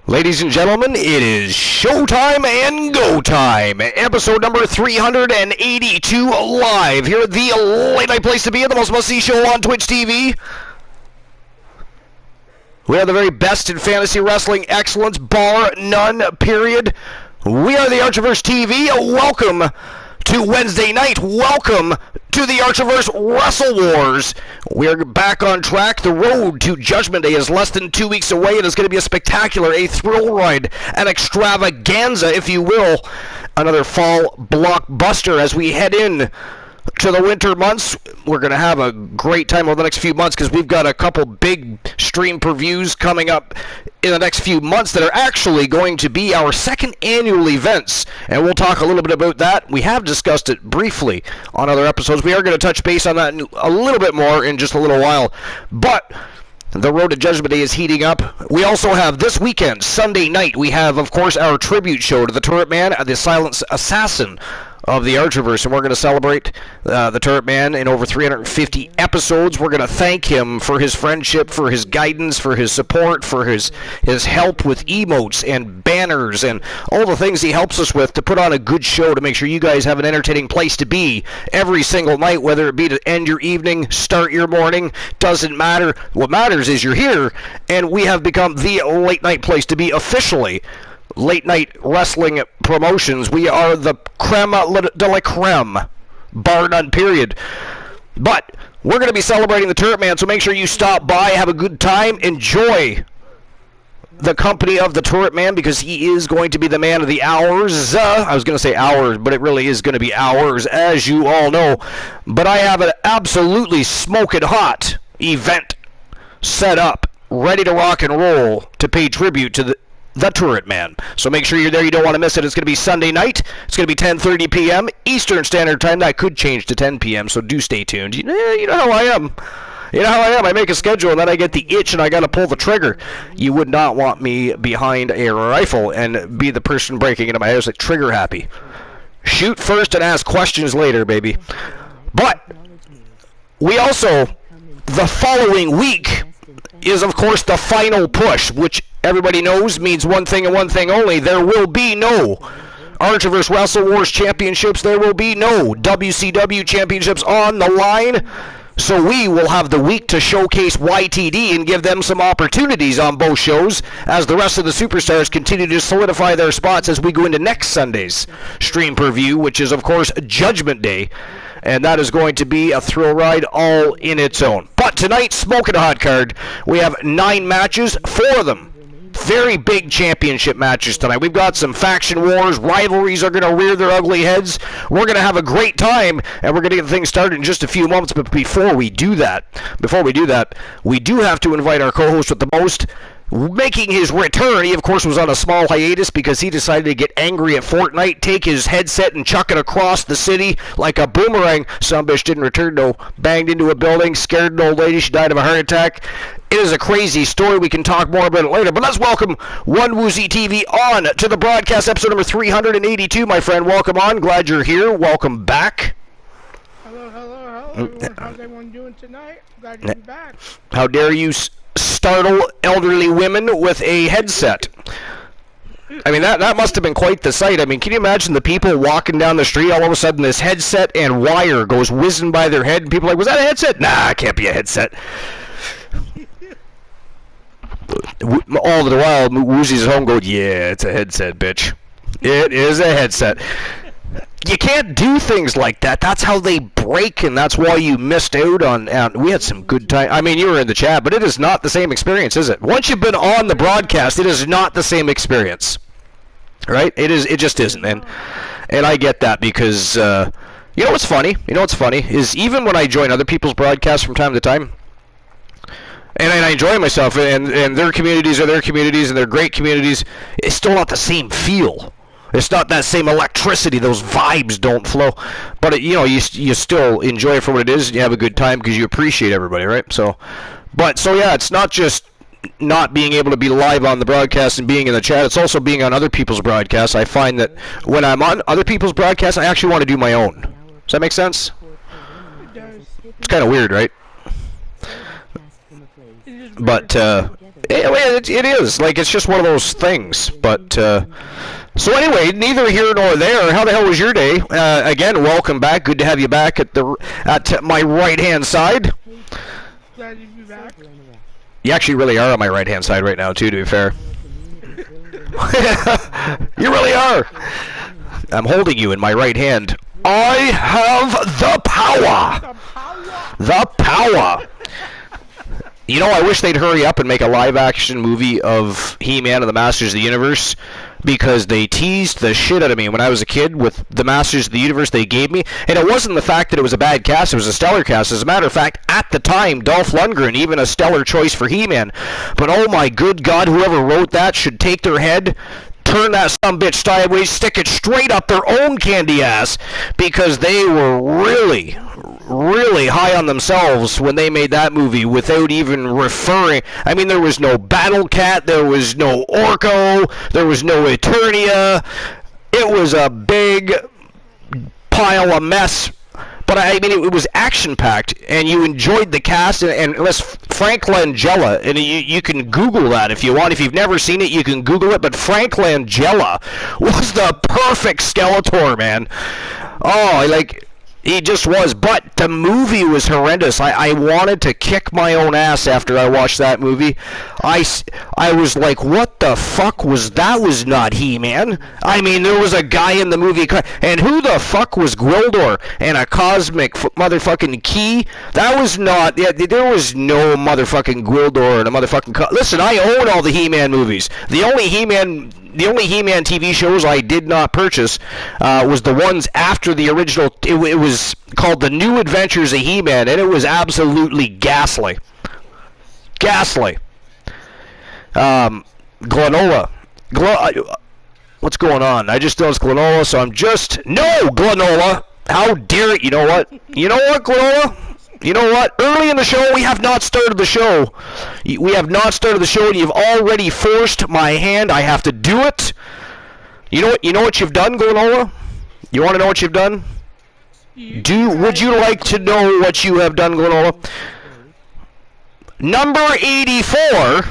Ladies and gentlemen, it is showtime and go time. Episode number 382 live here at the late night place to be, the most must-see show on Twitch TV. We are the very best in fantasy wrestling excellence, bar none, period. We are the Archiverse TV. Welcome to Wednesday night. Welcome to the Archiverse Wrestle Wars. We are back on track. The road to Judgment Day is less than 2 weeks away, and it's going to be a spectacular, a thrill ride, an extravaganza, if you will. Another fall blockbuster as we head in to the winter months. We're going to have a great time over the next few months because we've got a couple big stream previews coming up in the next few months that are actually going to be our second annual events, and we'll talk a little bit about that. We have discussed it briefly on other episodes. We are going to touch base on that a little bit more in just a little while, but the road to Judgment Day is heating up. We also have this weekend, Sunday night, we have, of course, our tribute show to the Turret Man, the silent assassin of the Archiverse, and we're going to celebrate the Turret Man in over 350 episodes. We're going to thank him for his friendship, for his guidance, for his support, for his help with emotes and banners and all the things he helps us with to put on a good show to make sure you guys have an entertaining place to be every single night, whether it be to end your evening, start your morning, doesn't matter. What matters is you're here, and we have become the late night place to be officially. Late night wrestling promotions. We are the creme de la creme, bar none, period. But we're going to be celebrating the Turret Man, so make sure you stop by, have a good time, enjoy the company of the Turret Man, because he is going to be the man of the hours. I was going to say hours, but it really is going to be hours, as you all know. But I have an absolutely smoking hot event set up, ready to rock and roll, to pay tribute to the Turret Man. So make sure you're there. You don't want to miss it. It's going to be Sunday night. It's going to be 10:30 p.m. Eastern Standard Time. That could change to 10 p.m., so do stay tuned. You know how I am. You know how I am. I make a schedule, and then I get the itch, and I got to pull the trigger. You would not want me behind a rifle and be the person breaking into my house, like trigger happy. Shoot first and ask questions later, baby. But we also, the following week, is, of course, the final push, which everybody knows means one thing and one thing only. There will be no Archiverse Wrestle Wars Championships. There will be no WCW Championships on the line. So we will have the week to showcase YTD and give them some opportunities on both shows as the rest of the superstars continue to solidify their spots as we go into next Sunday's stream preview, which is, of course, Judgment Day. And that is going to be a thrill ride all in its own. But tonight, smoking hot card, we have 9 matches, 4 of them very big championship matches tonight. We've got some faction wars. Rivalries are going to rear their ugly heads. We're going to have a great time, and we're going to get things started in just a few moments. But before we do that, we do have to invite our co-host with the most, making his return. He, of course, was on a small hiatus because he decided to get angry at Fortnite, take his headset and chuck it across the city like a boomerang. Some bitch didn't return, though. Banged into a building, scared an old lady. She died of a heart attack. It is a crazy story. We can talk more about it later. But let's welcome One Woozy TV on to the broadcast, episode number 382. My friend, welcome on. Glad you're here. Welcome back. Hello, everyone. How's everyone doing tonight? Glad to be back. How dare you startle elderly women with a headset? I mean, that must have been quite the sight. I mean, can you imagine the people walking down the street, all of a sudden this headset and wire goes whizzing by their head, and people are like, was that a headset? Nah, it can't be a headset. All the while, Woozy's at home going, yeah, it's a headset, bitch. It is a headset. You can't do things like that. That's how they break, and that's why you missed out on. We had some good time. I mean, you were in the chat, but it is not the same experience, is it? Once you've been on the broadcast, it is not the same experience, right? It is. It just isn't, and I get that because you know what's funny? You know what's funny is even when I join other people's broadcasts from time to time. And I enjoy myself, and their communities are their communities, and they're great communities. It's still not the same feel. It's not that same electricity. Those vibes don't flow. But, you still enjoy it for what it is, and you have a good time because you appreciate everybody, right? So yeah, it's not just not being able to be live on the broadcast and being in the chat. It's also being on other people's broadcasts. I find that when I'm on other people's broadcasts, I actually want to do my own. Does that make sense? It's kind of weird, right? But It is. Like, it's just one of those things. But, so anyway, neither here nor there. How the hell was your day? Again, welcome back. Good to have you back at my right-hand side. Glad to be back. You actually really are on my right-hand side right now, too, to be fair. You really are. I'm holding you in my right hand. I have the power. The power. You know, I wish they'd hurry up and make a live-action movie of He-Man and the Masters of the Universe, because they teased the shit out of me when I was a kid with the Masters of the Universe they gave me. And it wasn't the fact that it was a bad cast, it was a stellar cast. As a matter of fact, at the time, Dolph Lundgren, even a stellar choice for He-Man. But oh my good God, whoever wrote that should take their head, turn that sumbitch sideways, stick it straight up their own candy ass, because they were really high on themselves when they made that movie without even referring. I mean, there was no Battle Cat, there was no Orko, there was no Eternia. It was a big pile of mess. But I mean, it was action-packed, and you enjoyed the cast, and unless Frank Langella, and you can Google that if you want. If you've never seen it, you can Google it, but Frank Langella was the perfect Skeletor, man. Oh, he just was, but the movie was horrendous. I wanted to kick my own ass after I watched that movie. I was like, what the fuck was that? Was not He-Man. I mean, there was a guy in the movie, and who the fuck was Gwildor and a cosmic motherfucking key? That was not, there was no motherfucking Gwildor and a motherfucking, listen, I own all the He-Man movies. The only He-Man TV shows I did not purchase was the ones after the original. It was called The New Adventures of He-Man, and it was absolutely ghastly. Ghastly. Glenola. What's going on? I just know it's Glenola, so I'm just... No, Glenola! How dare it? You know what? You know what, Glenola? You know what? Early in the show, we have not started the show. We have not started the show, and you've already forced my hand. I have to do it. You know what? You know what you've done, Glenola? You want to know what you've done? Would you like to know what you have done, Glenola? Number 84.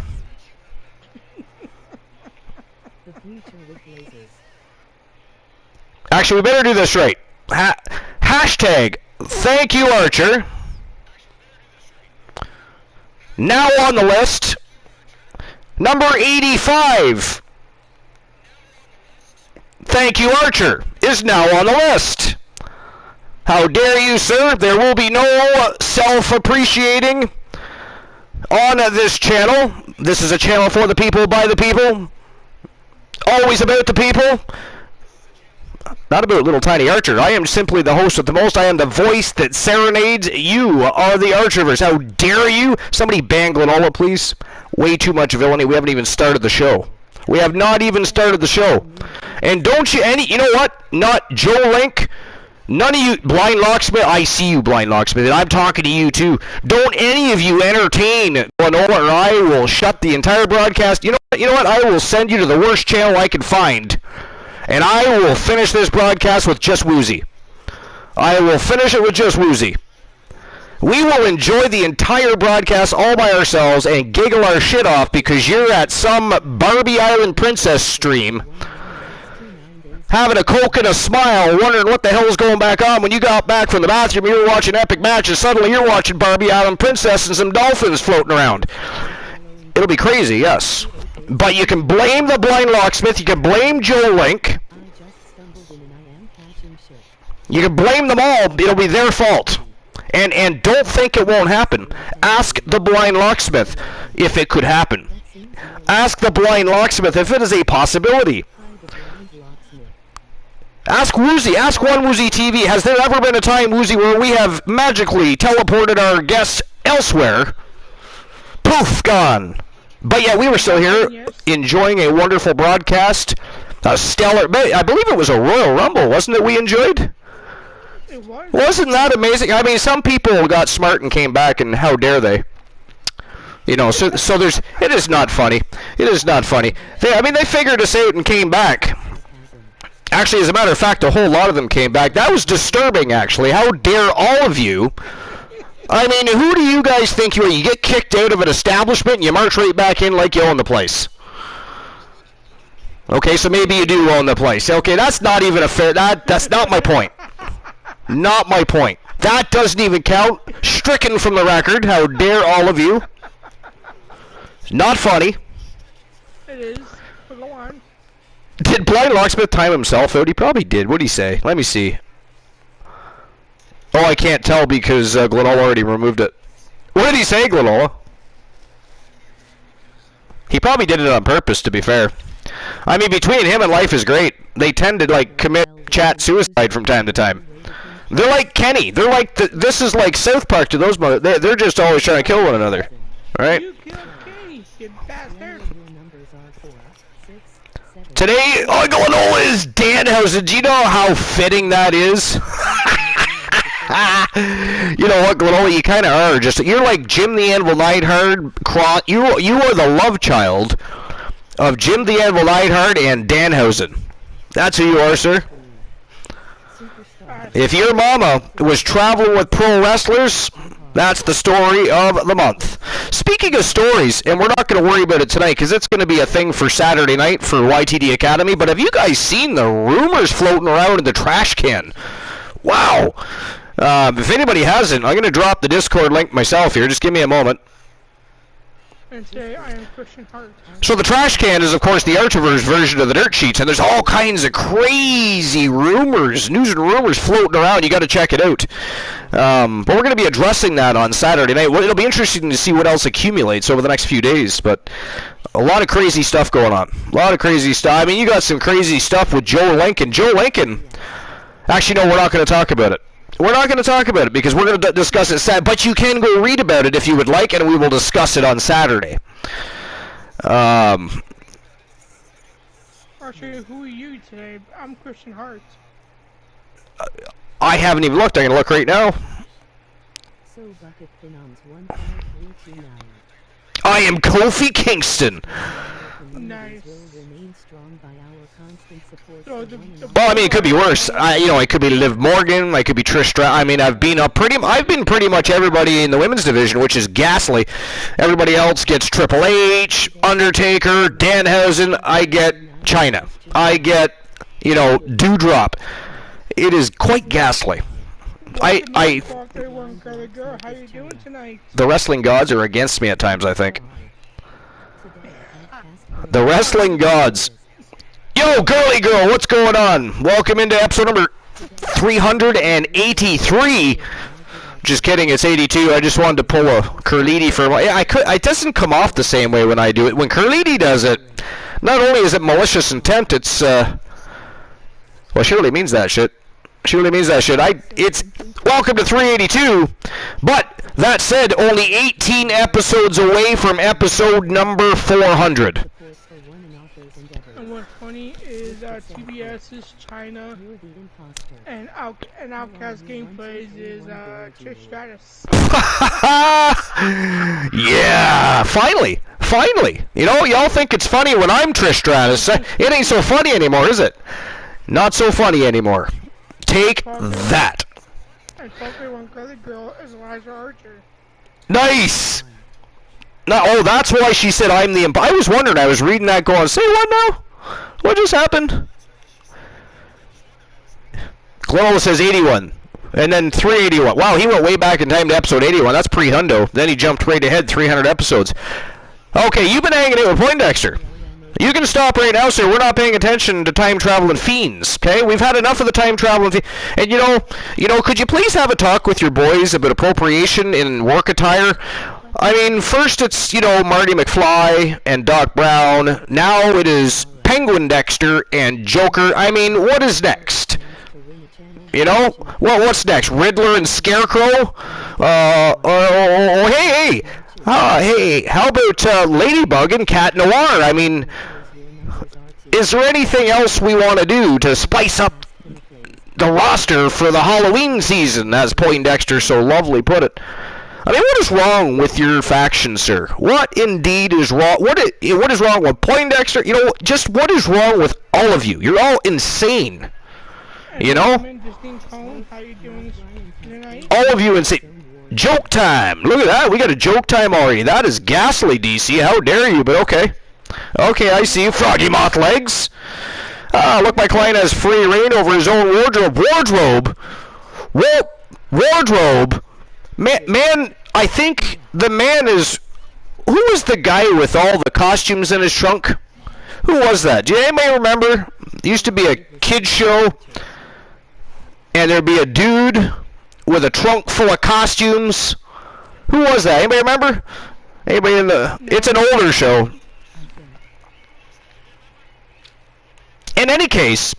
Actually, we better do this right. Hashtag, thank you, Archer. Now on the list, number 85. Thank you, Archer, is now on the list. How dare you, sir? There will be no self-appreciating on this channel. This is a channel for the people, by the people. Always about the people. Not about little tiny Archer. I am simply the host with the most. I am the voice that serenades. You are the Archivers. How dare you? Somebody ban Glenola, please. Way too much villainy. We haven't even started the show. We have not even started the show. And don't you you know what? Not Joe Link. None of you, Blind Locksmith. I see you, Blind Locksmith, and I'm talking to you too. Don't any of you entertain Glenola, or I will shut the entire broadcast. You know what? I will send you to the worst channel I can find. And I will finish this broadcast with just Woozy. I will finish it with just Woozy. We will enjoy the entire broadcast all by ourselves and giggle our shit off because you're at some Barbie Island Princess stream having a Coke and a smile, wondering what the hell is going back on. When you got back from the bathroom, you were watching epic matches. Suddenly you're watching Barbie Island Princess and some dolphins floating around. It'll be crazy, yes. But you can blame the Blind Locksmith, you can blame Joe Link. You can blame them all, it'll be their fault. And don't think it won't happen. Ask the Blind Locksmith if it could happen. Ask the Blind Locksmith if it is a possibility. Ask Woozy, ask One Woozy TV, has there ever been a time, Woozy, where we have magically teleported our guests elsewhere? Poof, gone. But yeah, we were still here, enjoying a wonderful broadcast. A stellar, I believe it was a Royal Rumble, wasn't it, we enjoyed? It was. Wasn't that amazing? I mean, some people got smart and came back, and how dare they? You know, so there's, it is not funny. It is not funny. They figured us out and came back. Actually, as a matter of fact, a whole lot of them came back. That was disturbing, actually. How dare all of you I mean, who do you guys think you are? You get kicked out of an establishment and you march right back in like you own the place. Okay, so maybe you do own the place. Okay, that's not even a fair... That's not my point. Not my point. That doesn't even count. Stricken from the record. How dare all of you. Not funny. It is. But go on. Did Blind Locksmith time himself out? He probably did. What did he say? Let me see. Oh, I can't tell because Glenola already removed it. What did he say, Glenola? He probably did it on purpose, to be fair. I mean, between him and Life is Great, they tend to, like, commit chat suicide from time to time. They're like Kenny. They're like, this is like South Park to those mothers. They're just always trying to kill one another. Alright? You killed Kenny, you bastard. Today, Glenola is Danhausen. Do you know how fitting that is? You know what, Glenola, you kind of are. You're like Jim the Anvil Neidhart. You are the love child of Jim the Anvil Neidhart and Danhausen. That's who you are, sir. If your mama was traveling with pro wrestlers, that's the story of the month. Speaking of stories, and we're not going to worry about it tonight because it's going to be a thing for Saturday night for YTD Academy, but have you guys seen the rumors floating around in the trash can? Wow. If anybody hasn't, I'm going to drop the Discord link myself here. Just give me a moment. And today I am Christian Hart. So the trash can is, of course, the Archiverse version of the dirt sheets, and there's all kinds of crazy rumors, news and rumors floating around. You got to check it out. But we're going to be addressing that on Saturday night. Well, it'll be interesting to see what else accumulates over the next few days, but a lot of crazy stuff going on. A lot of crazy stuff. I mean, you got some crazy stuff with Joe Lincoln. Joe Lincoln. Actually, no, we're not going to talk about it. We're not going to talk about it because we're going to discuss it Saturday. But you can go read about it if you would like, and we will discuss it on Saturday. Actually, who are you today? I'm Christian Hart. I haven't even looked. I'm going to look right now. I am Kofi Kingston. Nice. Well, I mean, it could be worse. I could be Liv Morgan. I could be Trish Stratus. I mean, I've been pretty much everybody in the women's division, which is ghastly. Everybody else gets Triple H, Undertaker, Danhausen. I get China. I get, Dewdrop. It is quite ghastly. How you doing tonight? The wrestling gods are against me at times, I think. The wrestling gods. Yo, girly girl, what's going on? Welcome into episode number 383. Just kidding, it's 82. I just wanted to pull a Curliti for it doesn't come off the same way when I do it. When Curliti does it, not only is it malicious intent, it's well, she really means that shit. She really means that shit. It's welcome to 382, but that said, only 18 episodes away from episode number 400. And what's funny is TBS's China and Outcast Gameplays is Trish Stratus. Yeah, finally. Y'all think it's funny when I'm Trish Stratus. It ain't so funny anymore, is it? Not so funny anymore. Take that. And probably one girly girl is Elijah Archer. Nice. No, oh, that's why she said I'm the. I was wondering. I was reading that, going, "Say what now? What just happened?" Glenola says 81, and then 381. Wow, he went way back in time to episode 81. That's pre-hundo. Then he jumped right ahead 300 episodes. Okay, you've been hanging out with Poindexter. You can stop right now, sir. We're not paying attention to time-traveling fiends, okay? We've had enough of the time-traveling fiends. And, could you please have a talk with your boys about appropriation in work attire? I mean, first it's, Marty McFly and Doc Brown. Now it is Penguin Dexter and Joker. I mean, what is next? Well, what's next? Riddler and Scarecrow? Hey, how about Ladybug and Cat Noir? I mean, is there anything else we want to do to spice up the roster for the Halloween season, as Poindexter so lovely put it? I mean, what is wrong with your faction, sir? What indeed is wrong? What is wrong with Poindexter? Just what is wrong with all of you? You're all insane. All of you insane. Joke time. Look at that. We got a joke time already. That is ghastly, DC. How dare you, but okay. Okay, I see you. Froggy Moth Legs. Look, my client has free reign over his own wardrobe. Wardrobe? Man, I think the man is... Who was the guy with all the costumes in his trunk? Who was that? Do anybody remember? It used to be a kid's show, and there'd be a dude with a trunk full of costumes. Who was that? Anybody remember? Anybody in the... It's an older show. In any case,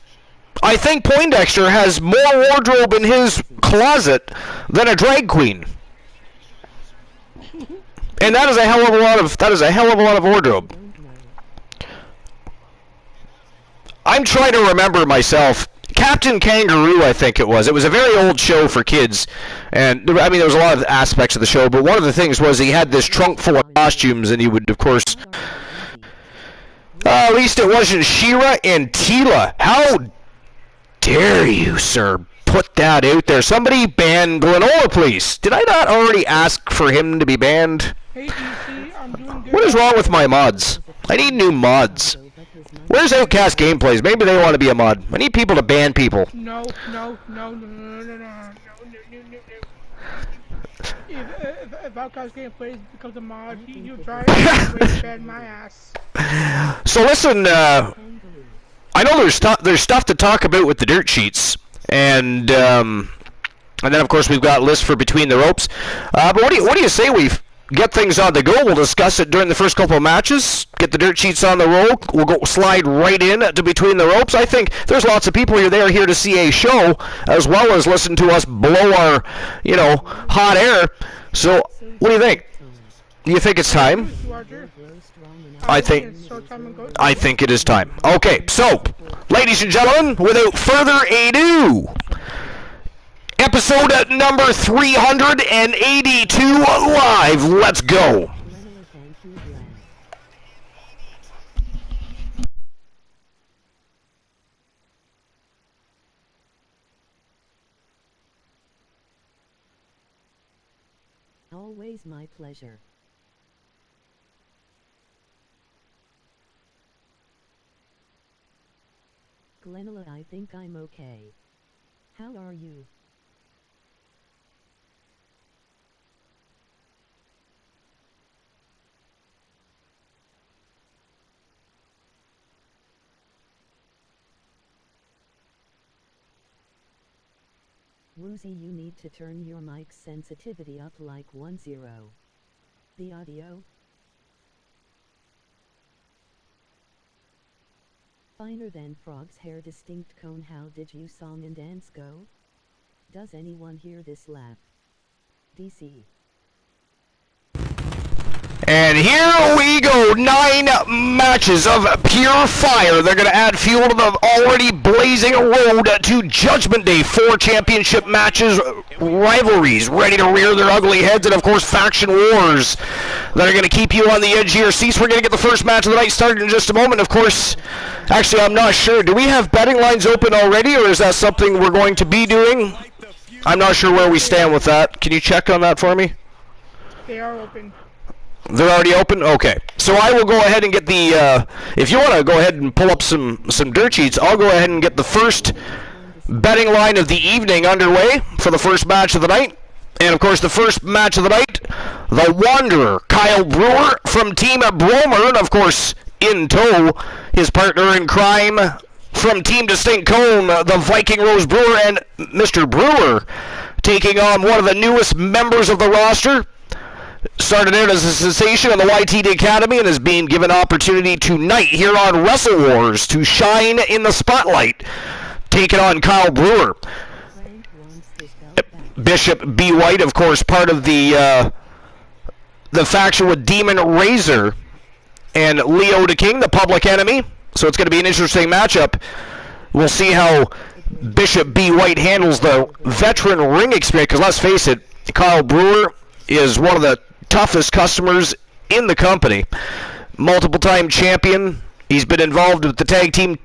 I think Poindexter has more wardrobe in his closet than a drag queen. And that is a hell of a lot of wardrobe. I'm trying to remember myself. Captain Kangaroo, I think it was. It was a very old show for kids. And, I mean, there was a lot of aspects of the show, but one of the things was he had this trunk full of costumes, and he would, of course... at least it wasn't She-Ra and Teela. How dare you, sir, put that out there? Somebody ban Glenola, please. Did I not already ask for him to be banned? Hey, DC, I'm doing good. What is wrong with my mods? I need new mods. Where's Outcast Gameplays? Maybe they want to be a mod. I need people to ban people. No. If Outcast Gameplays becomes a mod, you try to ban my ass. So listen, I know there's stuff to talk about with the dirt sheets, and then of course we've got lists for Between the Ropes. But what do you say we get things on the go? We'll discuss it during the first couple of matches. Get the dirt sheets on the roll. We'll go slide right in to Between the Ropes. I think there's lots of people here. They're here to see a show as well as listen to us blow our, hot air. So what do you think? Do you think it's time? I think it is time. Okay, so, ladies and gentlemen, without further ado, episode number 382 live. Let's go. Always my pleasure. Glenola, I think I'm okay. How are you? Woozy, you need to turn your mic sensitivity up like 10. The audio? Finer than frog's hair, distinct cone. How did you song and dance go? Does anyone hear this laugh? DC. And here we go, 9 matches of pure fire. They're going to add fuel to the already blazing road to Judgment Day. 4 championship matches, rivalries ready to rear their ugly heads, and of course faction wars that are going to keep you on the edge of your seats. We're going to get the first match of the night started in just a moment. Of course, actually I'm not sure. Do we have betting lines open already, or is that something we're going to be doing? I'm not sure where we stand with that. Can you check on that for me? They are open. They're already open? Okay. So I will go ahead and get the, if you want to go ahead and pull up some dirt sheets, I'll go ahead and get the first betting line of the evening underway for the first match of the night. And, of course, the first match of the night, the Wanderer, Kyle Brewer from Team Bromer, and, of course, in tow, his partner in crime from Team Distinct Cone, the Viking Rose Brewer, and Mr. Brewer taking on one of the newest members of the roster. Started out as a sensation in the YTD Academy and is being given opportunity tonight here on Wrestle Wars to shine in the spotlight. Taking on Kyle Brewer. Bishop B. White, of course, part of the faction with Demon Razor and Leo the King, the Public Enemy. So it's going to be an interesting matchup. We'll see how Bishop B. White handles the veteran ring experience, because let's face it, Kyle Brewer is one of the toughest customers in the company. Multiple-time champion. He's been involved with the tag team,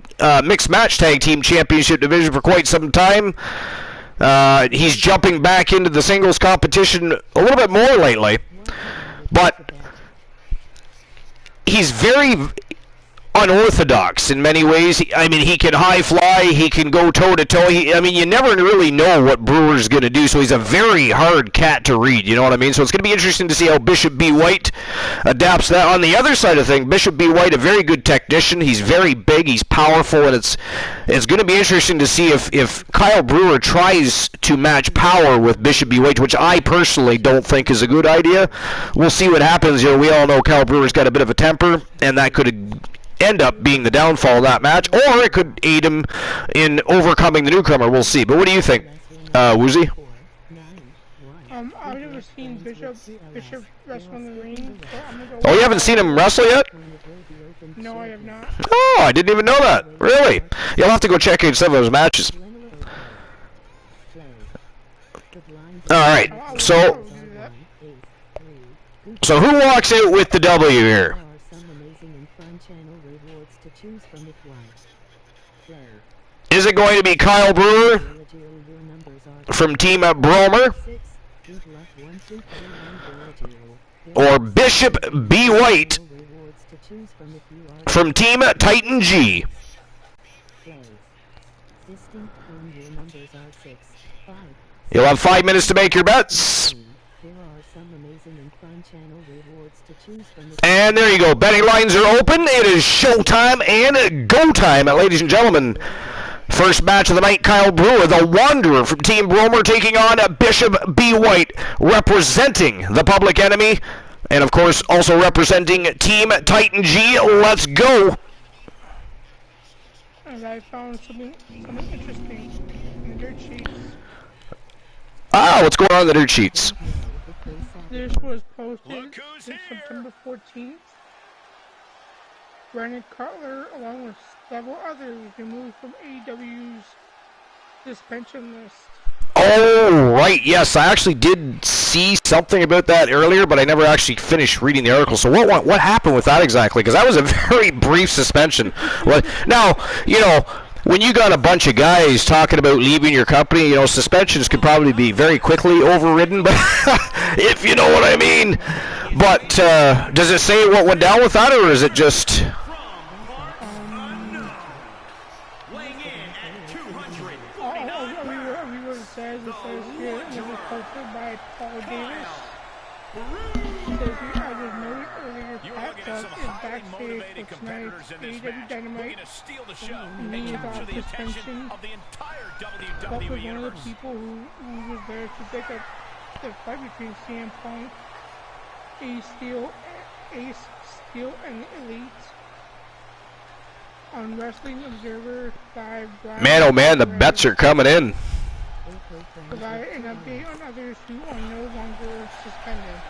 mixed match tag team championship division for quite some time. He's jumping back into the singles competition a little bit more lately, but he's very unorthodox in many ways. I mean, he can high fly, he can go toe to toe. I mean, you never really know what Brewer's going to do, so he's a very hard cat to read, you know what I mean? So it's going to be interesting to see how Bishop B. White adapts that. On the other side of things, Bishop B. White, a very good technician. He's very big, he's powerful, and it's going to be interesting to see if Kyle Brewer tries to match power with Bishop B. White, which I personally don't think is a good idea. We'll see what happens. You know, we all know Kyle Brewer's got a bit of a temper, and that could end up being the downfall of that match, or it could aid him in overcoming the newcomer. We'll see. But what do you think, Woozy? I've never seen Bishop wrestle in the ring. So I'm gonna go Oh, you haven't seen him wrestle yet? No, I have not. Oh, I didn't even know that. Really? You'll have to go check out some of those matches. Alright, so who walks out with the W here? Is it going to be Kyle Brewer from Team Bromer, or Bishop B. White from Team Titan G? You'll have 5 minutes to make your bets. And there you go. Betting lines are open. It is showtime and go time, ladies and gentlemen. First match of the night, Kyle Brewer, the Wanderer from Team Bromer, taking on Bishop B. White, representing the Public Enemy, and of course also representing Team Titan G. Let's go. And I found something interesting in the dirt sheets. Ah, what's going on in the dirt sheets? This was posted September 14th. Brandon Cutler, along with several others, removed from AEW's suspension list. Oh, right, yes, I actually did see something about that earlier, but I never actually finished reading the article. So what happened with that exactly? Because that was a very brief suspension. Now, you know, when you got a bunch of guys talking about leaving your company, you know, suspensions could probably be very quickly overridden, but if you know what I mean. But does it say what went down with that, or is it just... It says here, it was posted by Paul Davis. It says here, I was noted earlier, Pat Buck is backstage for tonight's AEW Dynamite. And he is off suspension. Buck was one of the people who was there to pick up the fight between CM Punk, Ace Steel, and Elite. On Wrestling Observer 5 Live. Man, oh man, the bets are coming in. Provide an update on others who are no longer suspended.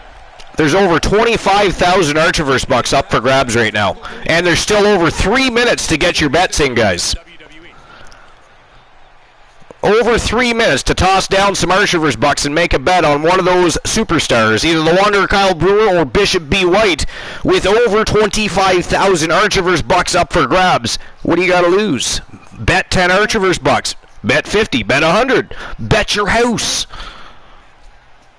There's over 25,000 Archiverse bucks up for grabs right now. And there's still over 3 minutes to get your bets in, guys. Over 3 minutes to toss down some Archiverse bucks and make a bet on one of those superstars, either the Wanderer Kyle Brewer or Bishop B. White, with over 25,000 Archiverse bucks up for grabs. What do you got to lose? Bet 10 Archiverse bucks. Bet 50, bet 100, bet your house.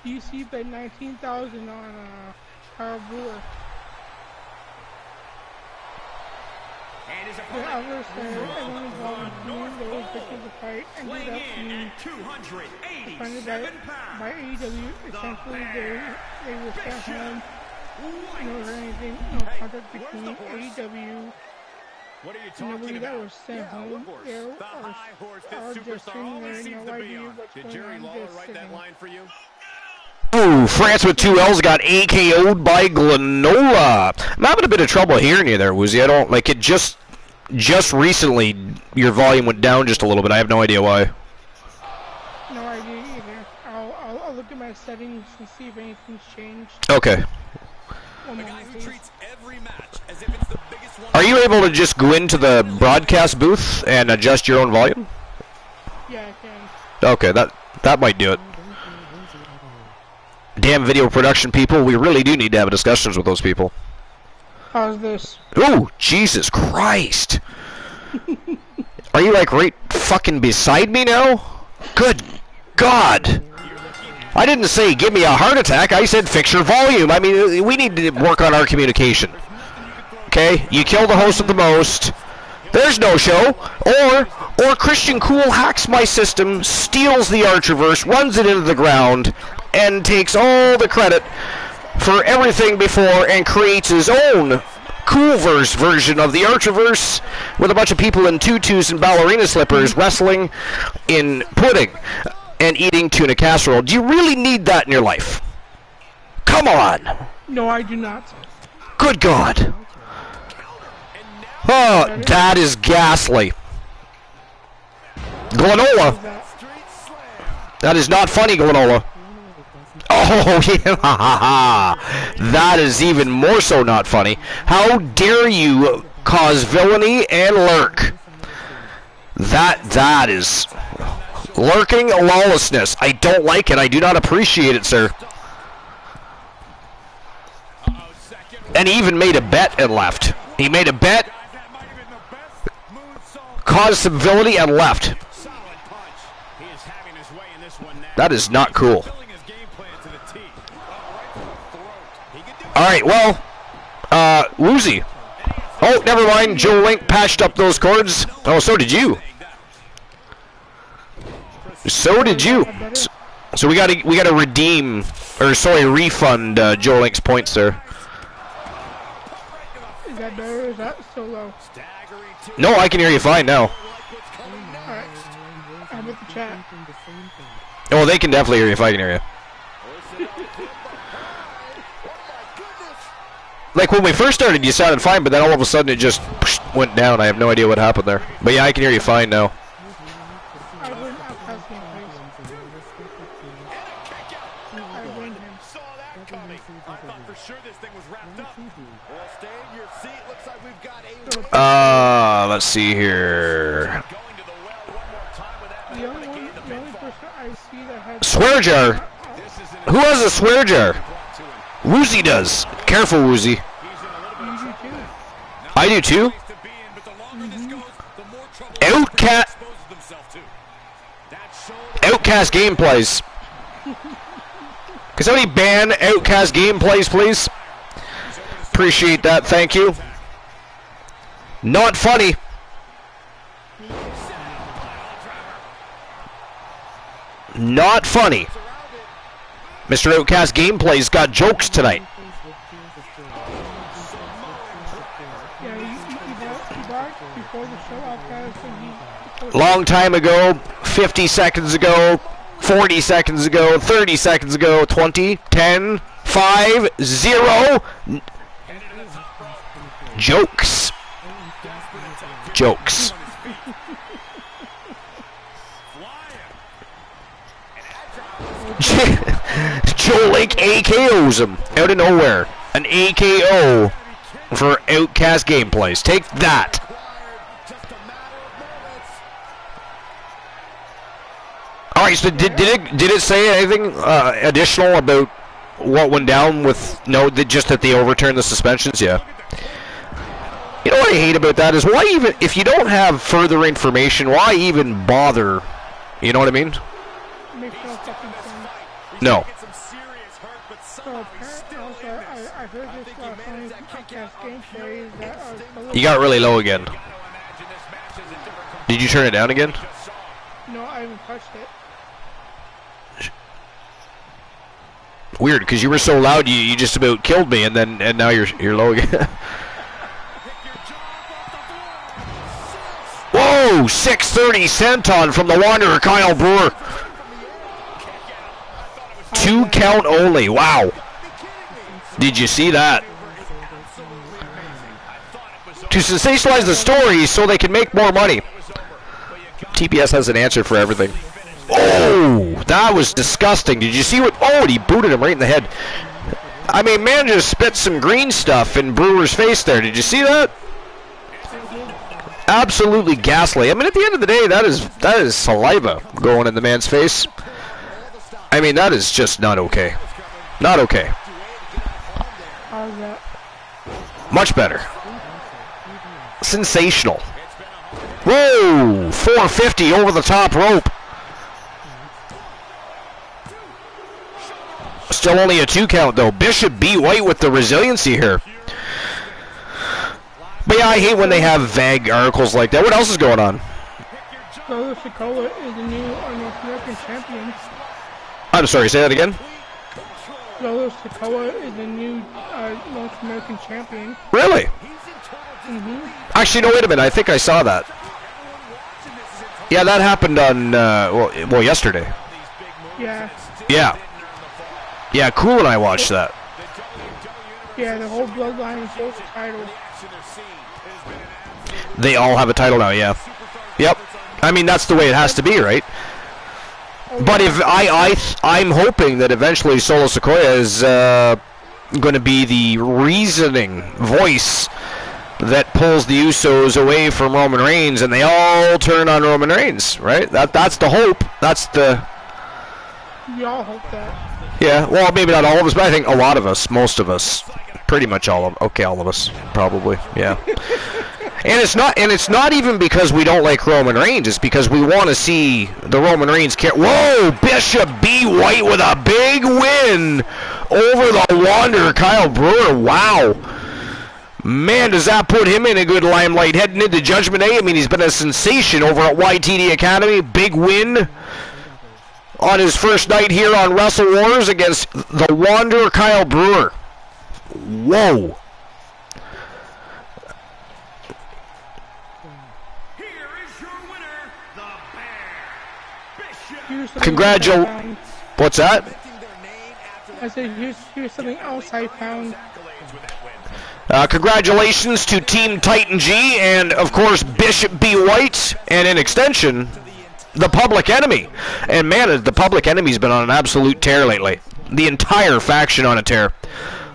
DC bet 19,000 on Kyle Brewer. The others said everyone involved in those victims of the fight ended up being suspended by AEW. Essentially, they were sent home. No anything, no contact between AEW. Nobody that was sent home. There are just sitting there, no idea what's going on, just sitting. Ooh, France with 2 L's got AKO'd by Glenola. I'm having a bit of trouble hearing you there, Woozy. I don't, like, it just recently, your volume went down just a little bit. I have no idea why. No idea either. I'll look at my settings and see if anything's changed. Okay. Are you able to just go into the broadcast booth and adjust your own volume? Yeah, I can. Okay, that might do it. Damn video production people, we really do need to have discussions with those people. How's this? Ooh, Jesus Christ. Are you like right fucking beside me now? Good God. I didn't say give me a heart attack. I said fix your volume. I mean, we need to work on our communication. Okay? You kill the host of the most. There's no show. Or Christian Cool hacks my system, steals the Archerverse, runs it into the ground, and takes all the credit for everything before and creates his own Coolverse version of the Archerverse with a bunch of people in tutus and ballerina slippers wrestling in pudding and eating tuna casserole. Do you really need that in your life? Come on. No, I do not. Good God. Oh, that is ghastly. Glenola. That is not funny, Glenola. Oh, yeah. That is even more so not funny. How dare you cause villainy and lurk? That is lurking lawlessness. I don't like it. I do not appreciate it, sir. And he even made a bet and left. He made a bet, caused some villainy, and left. That is not cool. Alright, well, Woozy. Oh, never mind. Joe Link patched up those cords. Oh, so did you. So did you. So we gotta redeem, or sorry, refund Joe Link's points there. Is that better or is that so low? No, I can hear you fine now. Alright. How about the chat? Oh, they can definitely hear you if I can hear you. Like when we first started, you sounded fine, but then all of a sudden it just went down. I have no idea what happened there. But yeah, I can hear you fine now. Let's see here. Swear jar. Who has a swear jar? Woozy does. Careful, Woozy. I do too. Outcast gameplays. Can somebody ban Outcast gameplays, please? Appreciate that. Thank you. Not funny. Not funny. Mr. Outcast Gameplay's got jokes tonight. Long time ago, 50 seconds ago, 40 seconds ago, 30 seconds ago, 20, 10, 5, 0. Jokes. Jokes. Joe Link AKOs him out of nowhere. An AKO for Outcast Gameplays. Take that. Alright, so did it say anything additional about what went down with just that they overturned the suspensions? Yeah. You know what I hate about that is why even if you don't have further information, why even bother? You know what I mean? Makes no fucking sense. No. So also, I heard this funny podcast gameplay that You got really low again. Did you turn it down again? No, I haven't touched it. Weird, because you were so loud, you just about killed me, and now you're low again. Whoa! 630 senton from the Wanderer, Kyle Brewer. 2 count only. Wow. Did you see that? To sensationalize the story so they can make more money. TPS has an answer for everything. Oh, that was disgusting. Did you see what? Oh, and he booted him right in the head. I mean, man just spit some green stuff in Brewer's face there. Did you see that? Absolutely ghastly. I mean, at the end of the day, that is saliva going in the man's face. I mean, that is just not okay. Not okay. How's that? Much better. Sensational. Whoa! 450 over the top rope. Still only a 2 count, though. Bishop beat White with the resiliency here. But yeah, I hate when they have vague articles like that. What else is going on? Solo Sikoa is the new North American champion. I'm sorry, say that again? Solo Sikoa is the new North American champion. Really? Mm-hmm. Actually, no, wait a minute. I think I saw that. Yeah, that happened on, well, yesterday. Yeah. Yeah. Yeah, Cool and I watched that. Yeah, the whole bloodline is both titles. They all have a title now, yeah. Yep. I mean, that's the way it has to be, right? But if I'm hoping that eventually Solo Sikoa is going to be the reasoning voice that pulls the Usos away from Roman Reigns, and they all turn on Roman Reigns, right? That's the hope. That's the. We all hope that. Yeah. Well, maybe not all of us, but I think a lot of us, most of us, pretty much all of. Okay, all of us, probably. Yeah. And it's not even because we don't like Roman Reigns. It's because we want to see the Roman Reigns Whoa! Bishop beat White with a big win over the Wanderer, Kyle Brewer. Wow. Man, does that put him in a good limelight heading into Judgment Day? I mean, he's been a sensation over at YTD Academy. Big win on his first night here on Wrestle Wars against the Wanderer, Kyle Brewer. Whoa. What's that? I said, here's something else I found. Congratulations to Team Titan G and, of course, Bishop B. White, and in extension, the Public Enemy. And, man, the Public Enemy's been on an absolute tear lately. The entire faction on a tear.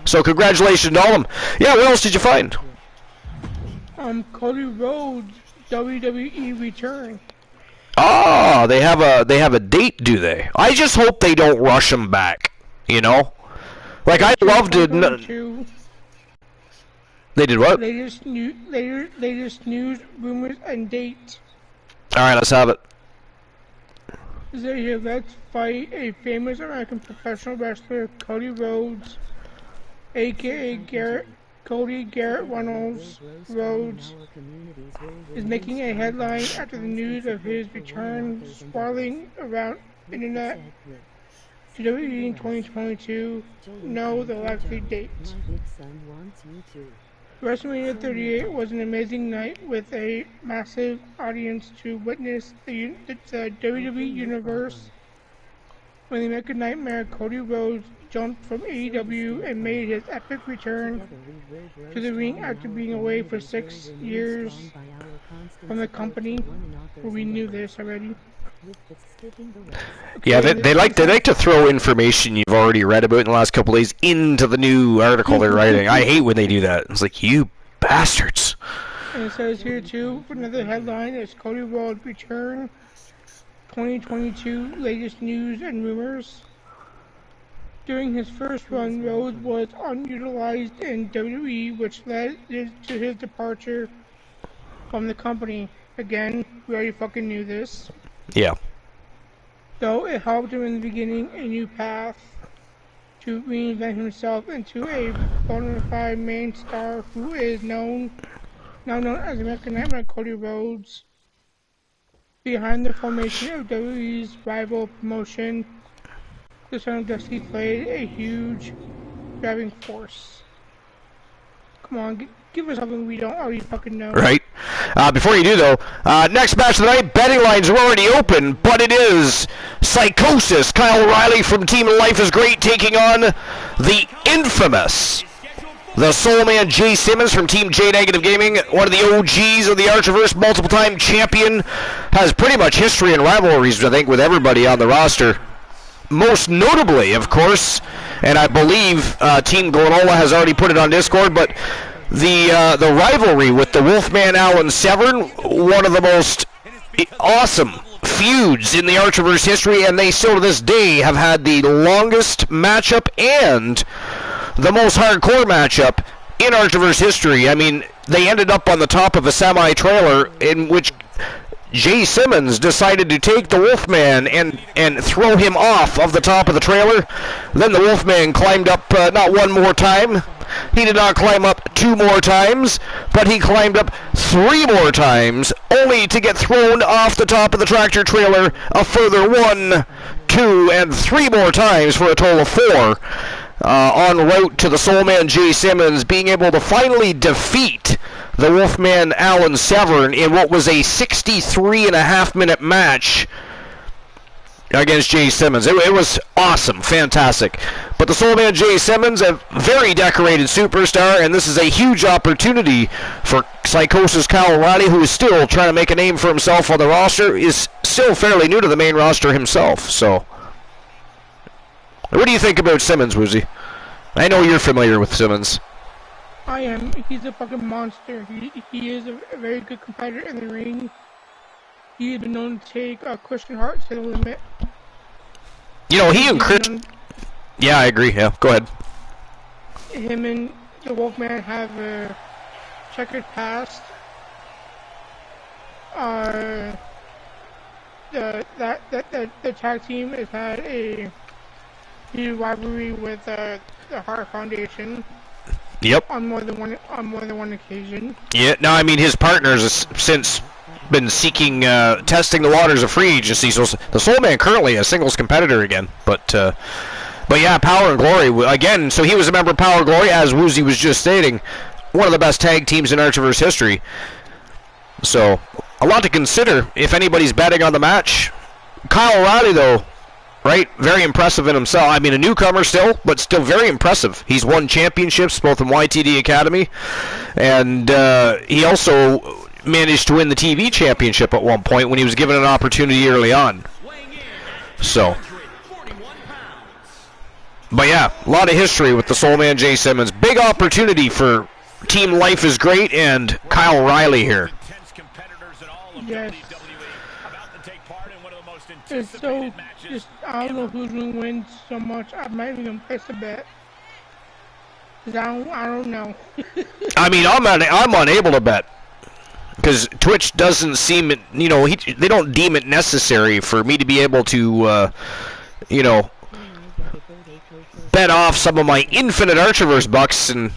So, congratulations to all of them. Yeah, what else did you find? Cody Rhodes, WWE return. Oh, they have a date, do they? I just hope they don't rush him back. You know, like I'd love to. They did what? Latest news, rumors, and date. All right, let's have it. So here, let's fight a famous American professional wrestler, Cody Rhodes, aka Cody Garrett Reynolds Rhodes, is making a headline after the news of his return swirling around internet. To WWE in 2022, no, the likely date. WrestleMania 38 was an amazing night with a massive audience to witness the WWE Universe. When the American Nightmare Cody Rhodes jumped from AEW and made his epic return to the ring after being away for 6 years from the company. We knew this already. Yeah, they like to throw information you've already read about in the last couple of days into the new article they're writing. I hate when they do that. It's like, you bastards. And it says here too, for another headline, is Cody Rhodes return 2022 latest news and rumors. During his first run, Rhodes was unutilized in WWE, which led to his departure from the company. Again, we already fucking knew this. Yeah. Though it helped him in the beginning a new path to reinvent himself into a bona fide main star who is now known as American Nightmare Cody Rhodes. Behind the formation of WWE's rival promotion, the Son of Dusty played a huge driving force. Come on, give us something we don't already fucking know. Right. Before you do, though, next match of the night, betting lines are already open, but it is Psychosis, Kyle O'Reilly from Team Life is Great, taking on the infamous, the Soul Man Jay Simmons from Team J Negative Gaming, one of the OGs of the Archiverse, multiple-time champion, has pretty much history and rivalries, I think, with everybody on the roster. Most notably, of course, and I believe Team Glenola has already put it on Discord, but the rivalry with the Wolfman Alan Severn, one of the most awesome feuds in the Archiverse history, and they still to this day have had the longest matchup and the most hardcore matchup in Archiverse history. I mean, they ended up on the top of a semi-trailer in which Jay Simmons decided to take the Wolfman and throw him off of the top of the trailer. Then the Wolfman climbed up not one more time. He did not climb up 2 more times, but he climbed up 3 more times, only to get thrown off the top of the tractor trailer a further 1, 2, and 3 more times for a total of 4. En route to the Soulman Jay Simmons being able to finally defeat the Wolfman Alan Severn in what was a 63.5-minute match against Jay Simmons. It was awesome, fantastic. But the Soulman Jay Simmons, a very decorated superstar, and this is a huge opportunity for Psychosis Kyle O'Reilly, who is still trying to make a name for himself on the roster, is still fairly new to the main roster himself. So, what do you think about Simmons, Woozy? I know you're familiar with Simmons. I am. He's a fucking monster. He is a very good competitor in the ring. He has been known to take Christian Hart to the limit. You know, he and Christian... Yeah, I agree. Yeah, go ahead. Him and the Wolfman have a checkered past. The tag team has had a rivalry with the Hart Foundation. Yep. On more than one occasion. Yeah. No, I mean his partners have since been seeking testing the waters of free agency. So the Soulman currently a singles competitor again, but yeah, Power and Glory again. So he was a member of Power and Glory, as Woozy was just stating, one of the best tag teams in Archiverse history. So a lot to consider if anybody's betting on the match. Kyle O'Reilly, though, right, very impressive in himself. I mean, a newcomer still, but still very impressive. He's won championships both in YTD Academy, and he also managed to win the TV championship at one point when he was given an opportunity early on. So, but yeah, a lot of history with the Soulman Jay Simmons. Big opportunity for Team Life is Great and Kyle O'Reilly here. Yes. It's so just, I don't know who's going to win so much. I might even place a bet. Cause I don't know. I mean, I'm unable to bet. Because Twitch doesn't seem, you know, they don't deem it necessary for me to be able to, you know, bet off some of my infinite Archiverse bucks and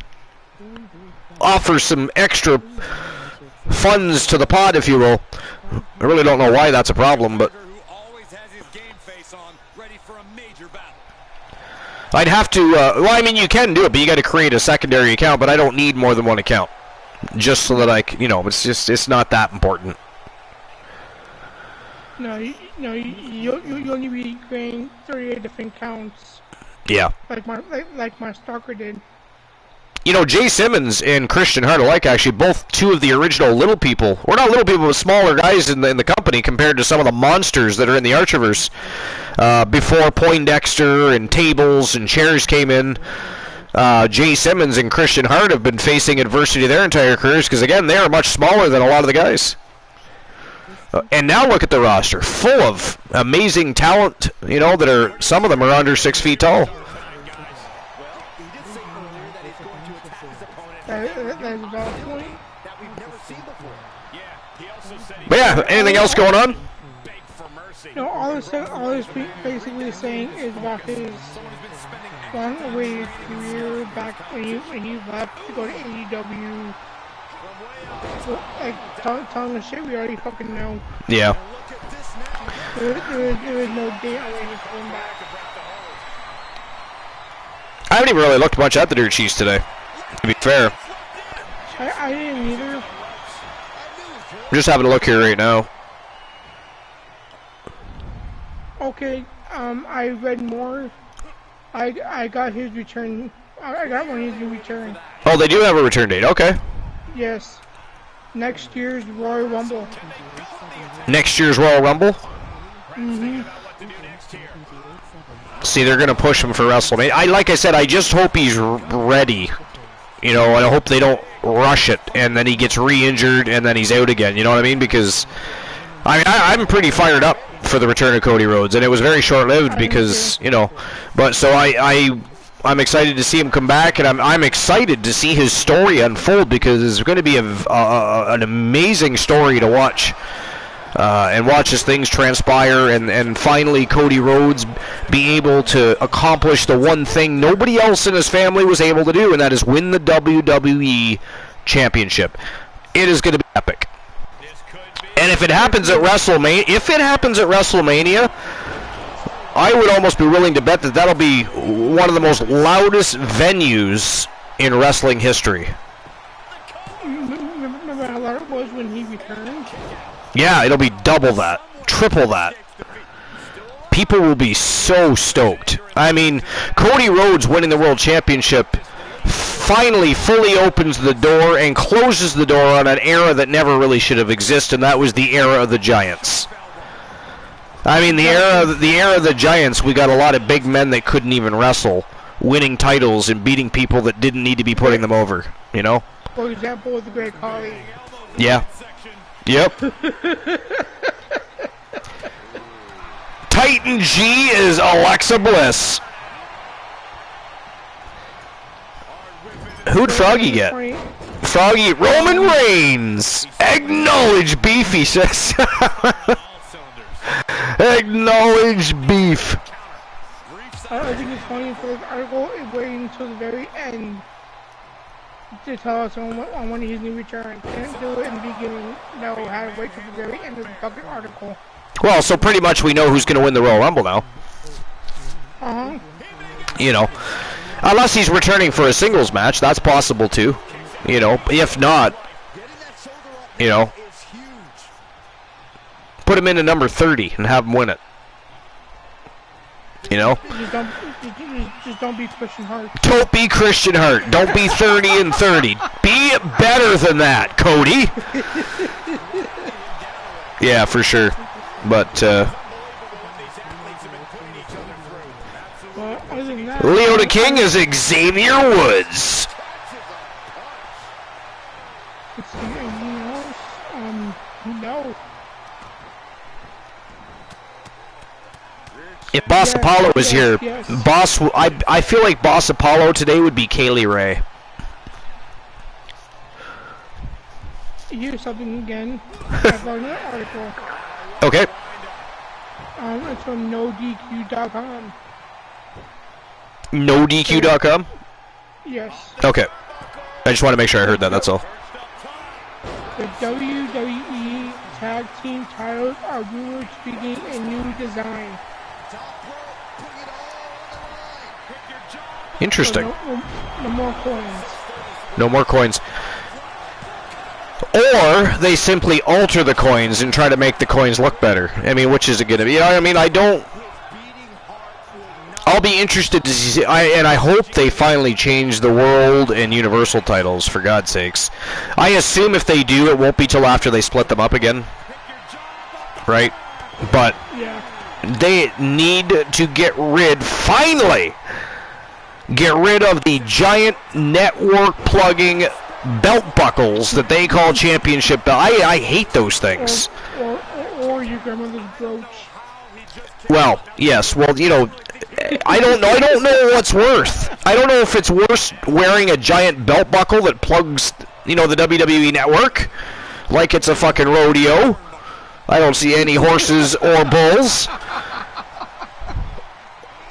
offer some extra funds to the pod, if you will. I really don't know why that's a problem, but I'd have to, well, I mean, you can do it, but you got to create a secondary account, but I don't need more than one account. Just so that I, you know, it's not that important. No, you only be creating 38 different counts. Yeah. Like my stalker did. You know, Jay Simmons and Christian Hart are like actually both two of the original little people, or not little people, but smaller guys in the company compared to some of the monsters that are in the Archiverse. Before Poindexter and tables and chairs came in, Jay Simmons and Christian Hart have been facing adversity their entire careers because, again, they are much smaller than a lot of the guys. And now look at the roster, full of amazing talent, you know, that are, some of them are under 6 feet tall. That's about a point. But yeah, anything else going on? No, all this basically saying is about his long-awaited career back when he left to go to AEW. So, like, telling the shit we already fucking know. Yeah. There was no date on when he's coming back. I haven't even really looked much at the Dirt Sheets today, to be fair. I didn't either. I'm just having a look here right now. Okay, I read more. I got his return. I got when he's return. Oh, they do have a return date. Okay. Yes. Next year's Royal Rumble. Next year's Royal Rumble? Mm-hmm. See, they're going to push him for WrestleMania. Like I said, I just hope he's ready. You know, I hope they don't rush it, and then he gets re-injured, and then he's out again. You know what I mean? Because, I mean, I'm pretty fired up for the return of Cody Rhodes, and it was very short-lived because, you know, but so I'm excited to see him come back, and I'm excited to see his story unfold because it's going to be an amazing story to watch and watch as things transpire, and finally Cody Rhodes be able to accomplish the one thing nobody else in his family was able to do, and that is win the WWE Championship. It is going to be epic. And if it happens at WrestleMania, I would almost be willing to bet that that'll be one of the most loudest venues in wrestling history. Remember how loud it was when he returned? Yeah, it'll be double that, triple that. People will be so stoked. I mean, Cody Rhodes winning the World Championship finally fully opens the door and closes the door on an era that never really should have existed, and that was the era of the Giants. I mean, the era of the Giants, we got a lot of big men that couldn't even wrestle, winning titles and beating people that didn't need to be putting them over, you know? For example, the Great Khali. Yeah. Yep. Titan G is Alexa Bliss. Who'd Froggy get? Froggy, Roman Reigns. Acknowledge beef, he says. Acknowledge beef. I think it's funny for this article, it waited until the very end to tell us on when he's new return. Can't do it in the beginning. No, had to wait till the very end of the fucking article. Well, so pretty much we know who's going to win the Royal Rumble now. Uh-huh. You know, unless he's returning for a singles match, that's possible too. You know, if not, you know, put him into number 30 and have him win it. You know? Just don't be Christian Hart. Don't be Christian Hart. Don't be 30 and 30. Be better than that, Cody. Yeah, for sure. But, Leo the King is Xavier Woods. No. If Boss Apollo was here, yes. I feel like Boss Apollo today would be Kaylee Ray. Here's something again. I found an article. Okay. It's from NoDQ.com. NoDQ.com? Yes. Okay. I just want to make sure I heard that, that's all. The WWE Tag Team titles are rumored to begin a new design. Interesting. No more coins. No more coins. Or they simply alter the coins and try to make the coins look better. I mean, which is it going to be? You know, I mean, I'll be interested to see, and I hope they finally change the World and Universal titles, for God's sakes. I assume if they do, it won't be till after they split them up again. Right? But they need to finally get rid of the giant network plugging belt buckles that they call championship belt. I hate those things. Or your grandmother's brooch. Well, yes. Well, you know, I don't know. I don't know what's worse. I don't know if it's worse wearing a giant belt buckle that plugs, you know, the WWE network like it's a fucking rodeo. I don't see any horses or bulls.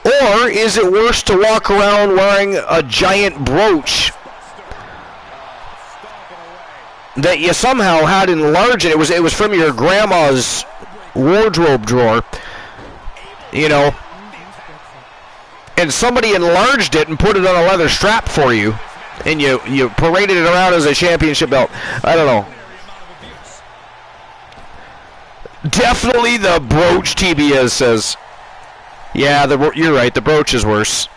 Or is it worse to walk around wearing a giant brooch that you somehow had enlarged? It was from your grandma's wardrobe drawer, you know, and somebody enlarged it and put it on a leather strap for you, and you paraded it around as a championship belt. I don't know. Definitely the brooch, TBS says. Yeah, you're right. The brooch is worse.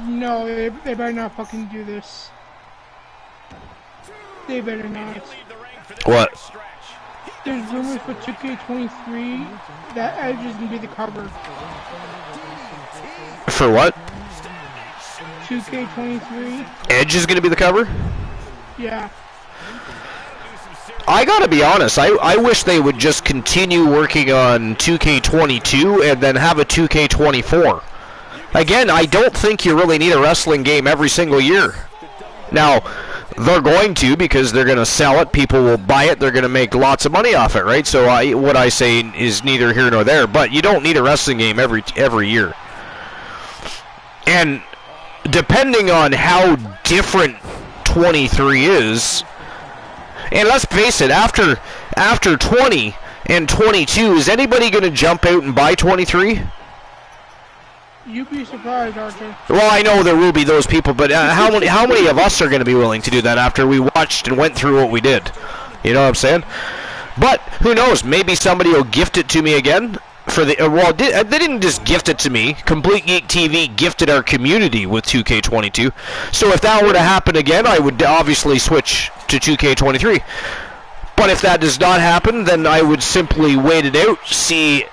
No, they better not fucking do this. They better not. What? There's rumors for 2K23 that Edge is gonna be the cover. For what? 2K23. Edge is gonna be the cover? Yeah. I gotta be honest, I wish they would just continue working on 2K22 and then have a 2K24. Again, I don't think you really need a wrestling game every single year. Now, They're going to, because they're going to sell it. People will buy it. They're going to make lots of money off it, right? So what I say is neither here nor there. But you don't need a wrestling game every year. And depending on how different 23 is, and let's face it, after 20 and 22, is anybody going to jump out and buy 23? You'd be surprised, Archer. Well, I know there will be those people, but how many of us are going to be willing to do that after we watched and went through what we did? You know what I'm saying? But who knows? Maybe somebody will gift it to me again. For the they didn't just gift it to me. Complete Geek TV gifted our community with 2K22. So if that were to happen again, I would obviously switch to 2K23. But if that does not happen, then I would simply wait it out, see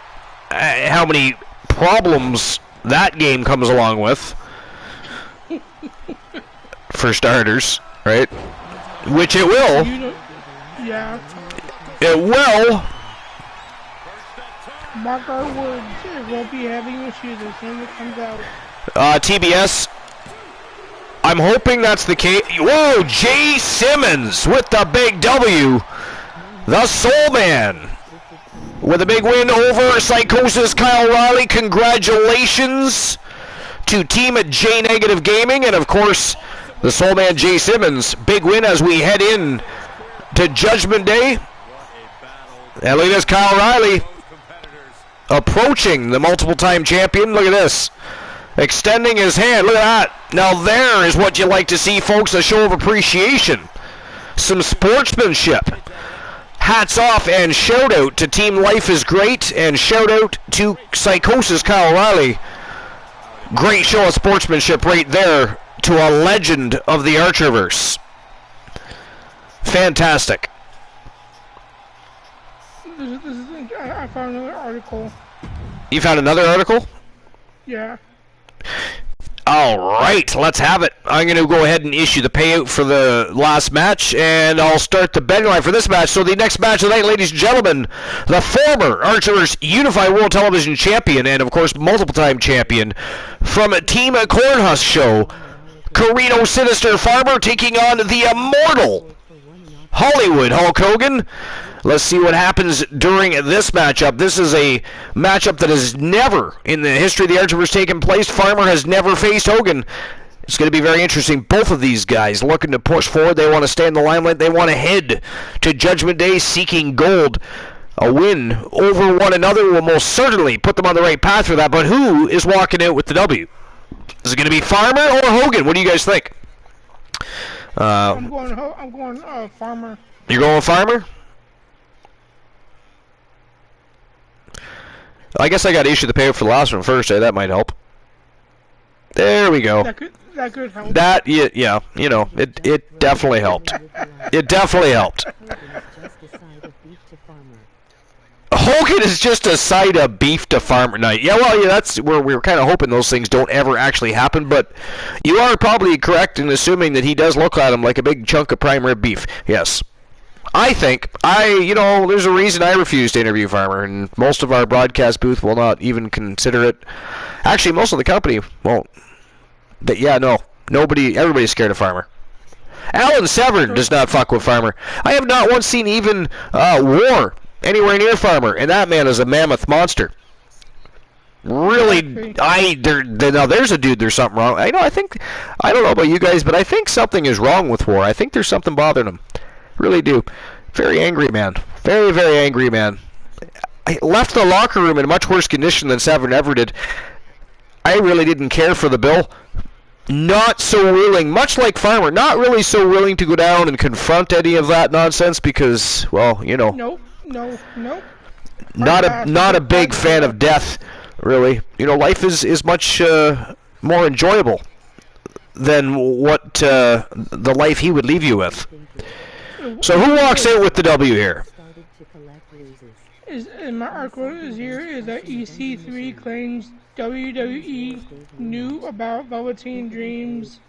how many problems that game comes along with, for starters, right? Which it will. Yeah. It will. Mark our words, it won't be having issues as soon as it comes out. TBS, I'm hoping that's the case. Whoa, Jay Simmons with the big W. The Soul Man with a big win over Psychosis Kyle Riley. Congratulations to Team J Negative Gaming, and of course the Soul Man Jay Simmons. Big win as we head in to Judgment Day. And look at this, Kyle Riley approaching the multiple-time champion. Look at this, extending his hand. Look at that. Now there is what you like to see, folks, a show of appreciation, some sportsmanship. Hats off and shout out to Team Life is Great, and shout out to Psychosis Kyle Riley. Great show of sportsmanship right there to a legend of the Archerverse. Fantastic. I found another article. You found another article? Yeah. All right, let's have it. I'm going to go ahead and issue the payout for the last match, and I'll start the betting line for this match. So the next match of the night, ladies and gentlemen, the former Archerverse Unified World Television Champion and, of course, multiple-time champion from Team Cornhusk Show, Carino Sinister Farmer, taking on the immortal Hollywood Hulk Hogan. Let's see what happens during this matchup. This is a matchup that has never, in the history of the Archerverse, taken place. Farmer has never faced Hogan. It's going to be very interesting. Both of these guys looking to push forward. They want to stay in the limelight. They want to head to Judgment Day seeking gold. A win over one another will most certainly put them on the right path for that. But who is walking out with the W? Is it going to be Farmer or Hogan? What do you guys think? I'm going Farmer. You're going Farmer? I guess I got to issue the payout for the last one first. That might help. There we go. That could help. That, yeah, you know, it definitely helped. It definitely helped. Hogan is just a side of beef to Farmer night. Yeah, well, yeah, that's where we were kind of hoping those things don't ever actually happen, but you are probably correct in assuming that he does look at him like a big chunk of prime rib beef. Yes. I think, there's a reason I refuse to interview Farmer, and most of our broadcast booth will not even consider it. Actually, most of the company won't. But yeah, no. Everybody's scared of Farmer. Alan Severn does not fuck with Farmer. I have not once seen even War anywhere near Farmer, and that man is a mammoth monster. Really, now there's a dude, there's something wrong. I don't know about you guys, but I think something is wrong with War. I think there's something bothering him. Really do. Very angry man. Very, very angry man. I left the locker room in much worse condition than Severn ever did. I really didn't care for the bill. Not so willing, much like Farmer, not really so willing to go down and confront any of that nonsense because, well, you know. Nope. Not a big fan of death, really. You know, life is much more enjoyable than what the life he would leave you with. So who walks out with the W here? My article is here is that EC3 claims WWE knew about Velveteen Dream's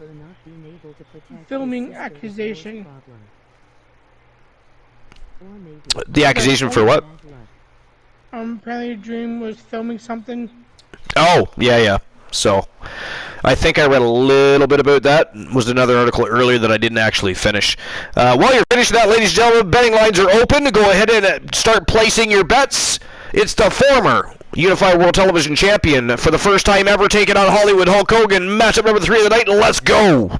filming accusation. The accusation for what? Apparently Dream was filming something. Oh, yeah. So, I think I read a little bit about that. It was another article earlier that I didn't actually finish. While you're finishing that, ladies and gentlemen, betting lines are open. Go ahead and start placing your bets. It's the former Unified World Television Champion for the first time ever taking on Hollywood Hulk Hogan. Matchup number 3 of the night. Let's go.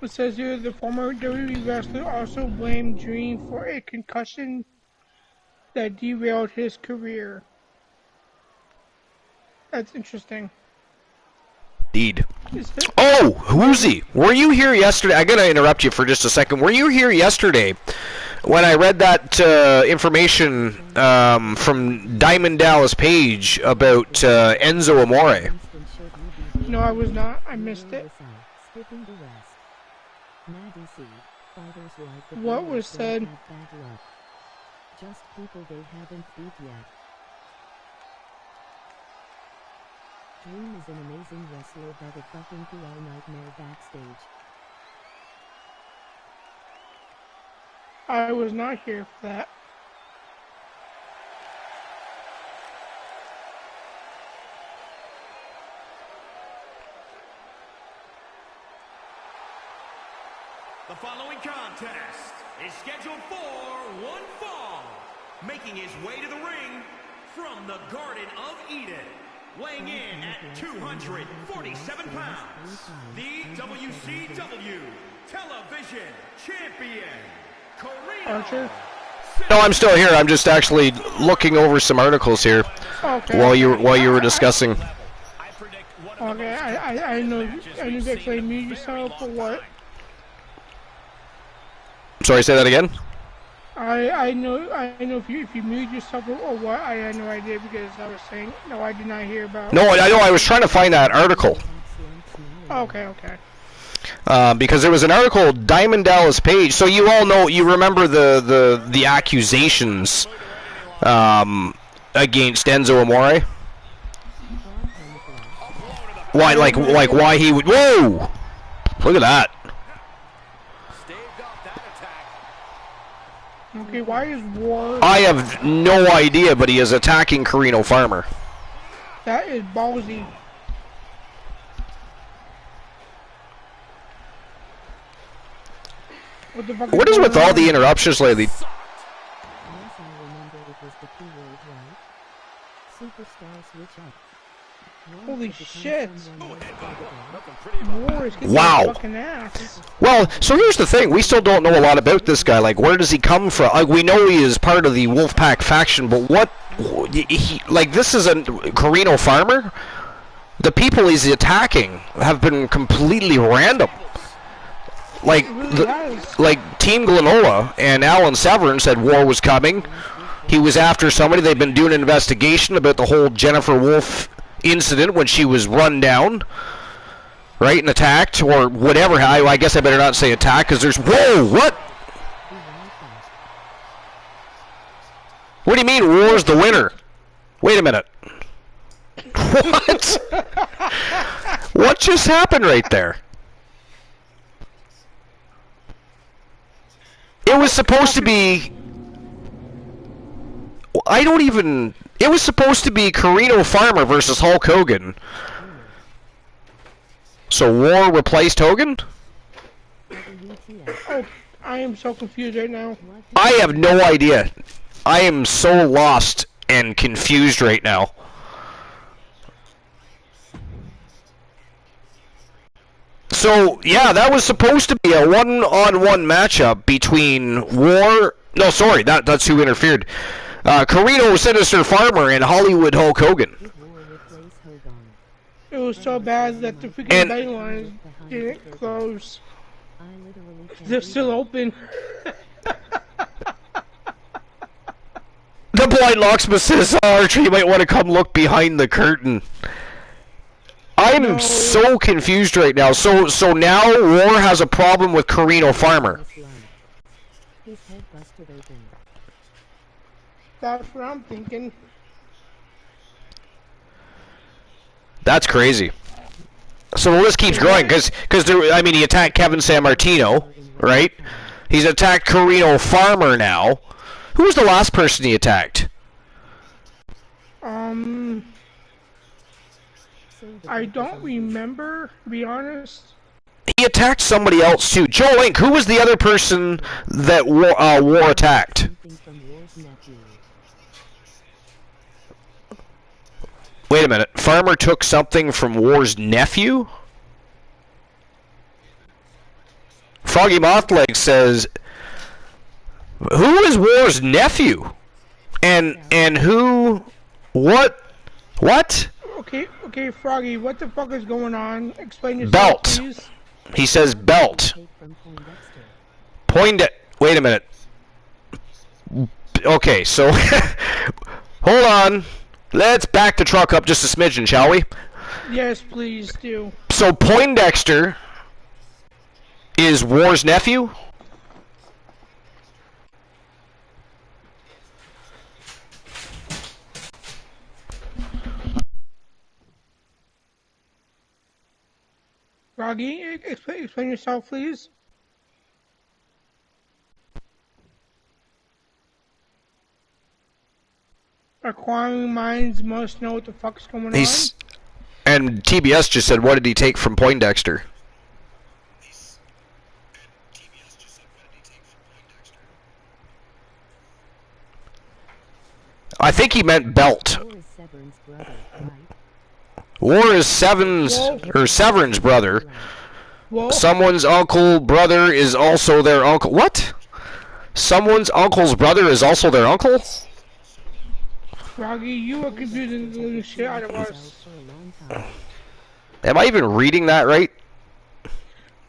It says here the former WWE wrestler also blamed Dream for a concussion that derailed his career. That's interesting. Indeed. Oh, Woozy, were you here yesterday? I gotta interrupt you for just a second. Were you here yesterday when I read that information from Diamond Dallas Page about Enzo Amore? No, I was not. I missed it. What was said? Just people they haven't beat yet. Dream is an amazing wrestler, but a fucking PR nightmare backstage. I was not here for that. The following contest is scheduled for one fall. Making his way to the ring from the Garden of Eden. Weighing in at 247 pounds, the WCW Television Champion, Archer? No, I'm still here. I'm just actually looking over some articles here while you were discussing. Okay, I know you actually mute yourself or what? Sorry, say that again. I know if you mute yourself or what, I had no idea because I was saying, no, I did not hear about. No, I know, I was trying to find that article. Okay. Because there was an article, Diamond Dallas Page, so you all know, you remember the accusations against Enzo Amore? Why, like why he would, whoa! Look at that. Okay, why is War... I have no idea, but he is attacking Carino Farmer. That is ballsy. What the fuck What is with all the interruptions lately? Yes, I remember it was the keyword, right? Superstar switch up. Holy shit! War is getting Wow. fucking ass. Well, so here's the thing. We still don't know a lot about this guy. Like, where does he come from? Like, we know he is part of the Wolfpack faction, but what... this is a Carino Farmer? The people he's attacking have been completely random. Like, Team Glenola and Alan Severn said War was coming. He was after somebody. They've been doing an investigation about the whole Jennifer Wolf incident when she was run down, right, and attacked, or whatever. I guess I better not say attack, because there's... Whoa, what? What do you mean War's the winner? Wait a minute. What? What just happened right there? It was supposed to be... I don't even... It was supposed to be Carino Farmer versus Hulk Hogan. So War replaced Hogan? Oh, I am so confused right now. I have no idea. I am so lost and confused right now. So, yeah, that was supposed to be a one-on-one matchup between War... No, sorry, that's who interfered. Carino Sinister Farmer and Hollywood Hulk Hogan. It was so bad that the freaking betting lines didn't close. They're still open. The blind locksmith says, Archer, you might want to come look behind the curtain. I'm so confused right now. So now War has a problem with Carino Farmer. That's what I'm thinking. That's crazy. So the list keeps growing because he attacked Kevin Sammartino, right? He's attacked Carino Farmer now. Who was the last person he attacked? I don't remember, to be honest. He attacked somebody else too. Joe Link, who was the other person that War attacked? Wait a minute. Farmer took something from War's nephew? Froggy Mothleg says, who is War's nephew? And who... What? Okay, Froggy, what the fuck is going on? Explain yourself, Belt. please. He says belt. Wait a minute. Okay, so... Hold on. Let's back the truck up just a smidgen, shall we? Yes, please do. So Poindexter is War's nephew? Froggy, explain yourself, please. Acquiring minds must know what the fuck's going on. And TBS just said, what did he take from Poindexter? I think he meant belt. War is Severn's brother. Whoa. Someone's uncle brother is also their uncle. What? Someone's uncle's brother is also their uncle? Froggy, you are confusing the living shit out of us. Am I even reading that right?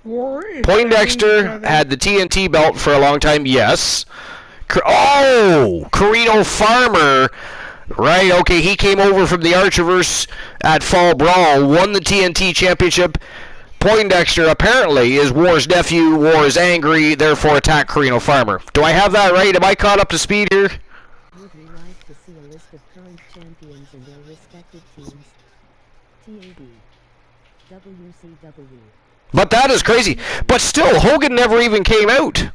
War is Poindexter had the TNT belt for a long time, yes. Oh! Carino Farmer. Right, okay, he came over from the Archiverse at Fall Brawl, won the TNT Championship. Poindexter apparently is War's nephew. War is angry, therefore attacked Carino Farmer. Do I have that right? Am I caught up to speed here? Would we like to see a list of current champions and their respective teams? TAV. WCW. But that is crazy. But still, Hogan never even came out.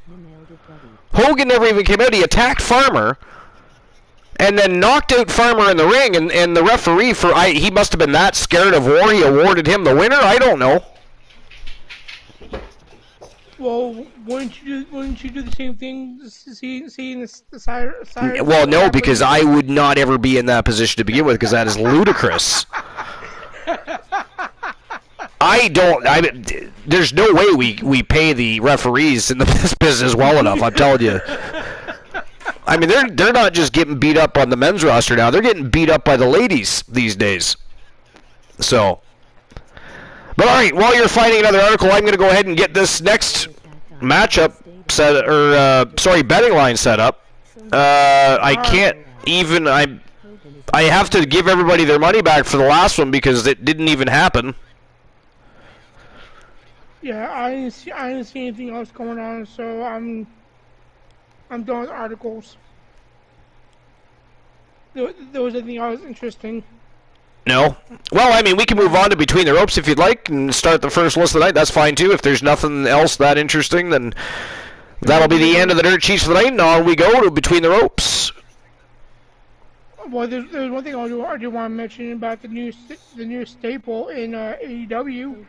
Hogan never even came out. He attacked Farmer and then knocked out Farmer in the ring, and the referee, he must have been that scared of War, he awarded him the winner? I don't know. Well, wouldn't you do the same thing? Seeing the side? Well, no, because I would not ever be in that position to begin with, because that is ludicrous. There's no way we pay the referees in this business well enough, I'm telling you. I mean, they're not just getting beat up on the men's roster now. They're getting beat up by the ladies these days. So, but all right, while you're finding another article, I'm going to go ahead and get this next matchup betting line set up. I can't even. I have to give everybody their money back for the last one because it didn't even happen. Yeah, I didn't see anything else going on, so I'm done with articles. There was anything else interesting? No. Well, I mean, we can move on to Between the Ropes if you'd like and start the first list of the night. That's fine, too. If there's nothing else that interesting, then that'll be the end of the Dirt Sheets for the night, and on we go to Between the Ropes. Well, there's one thing I do want to mention about the new staple in AEW.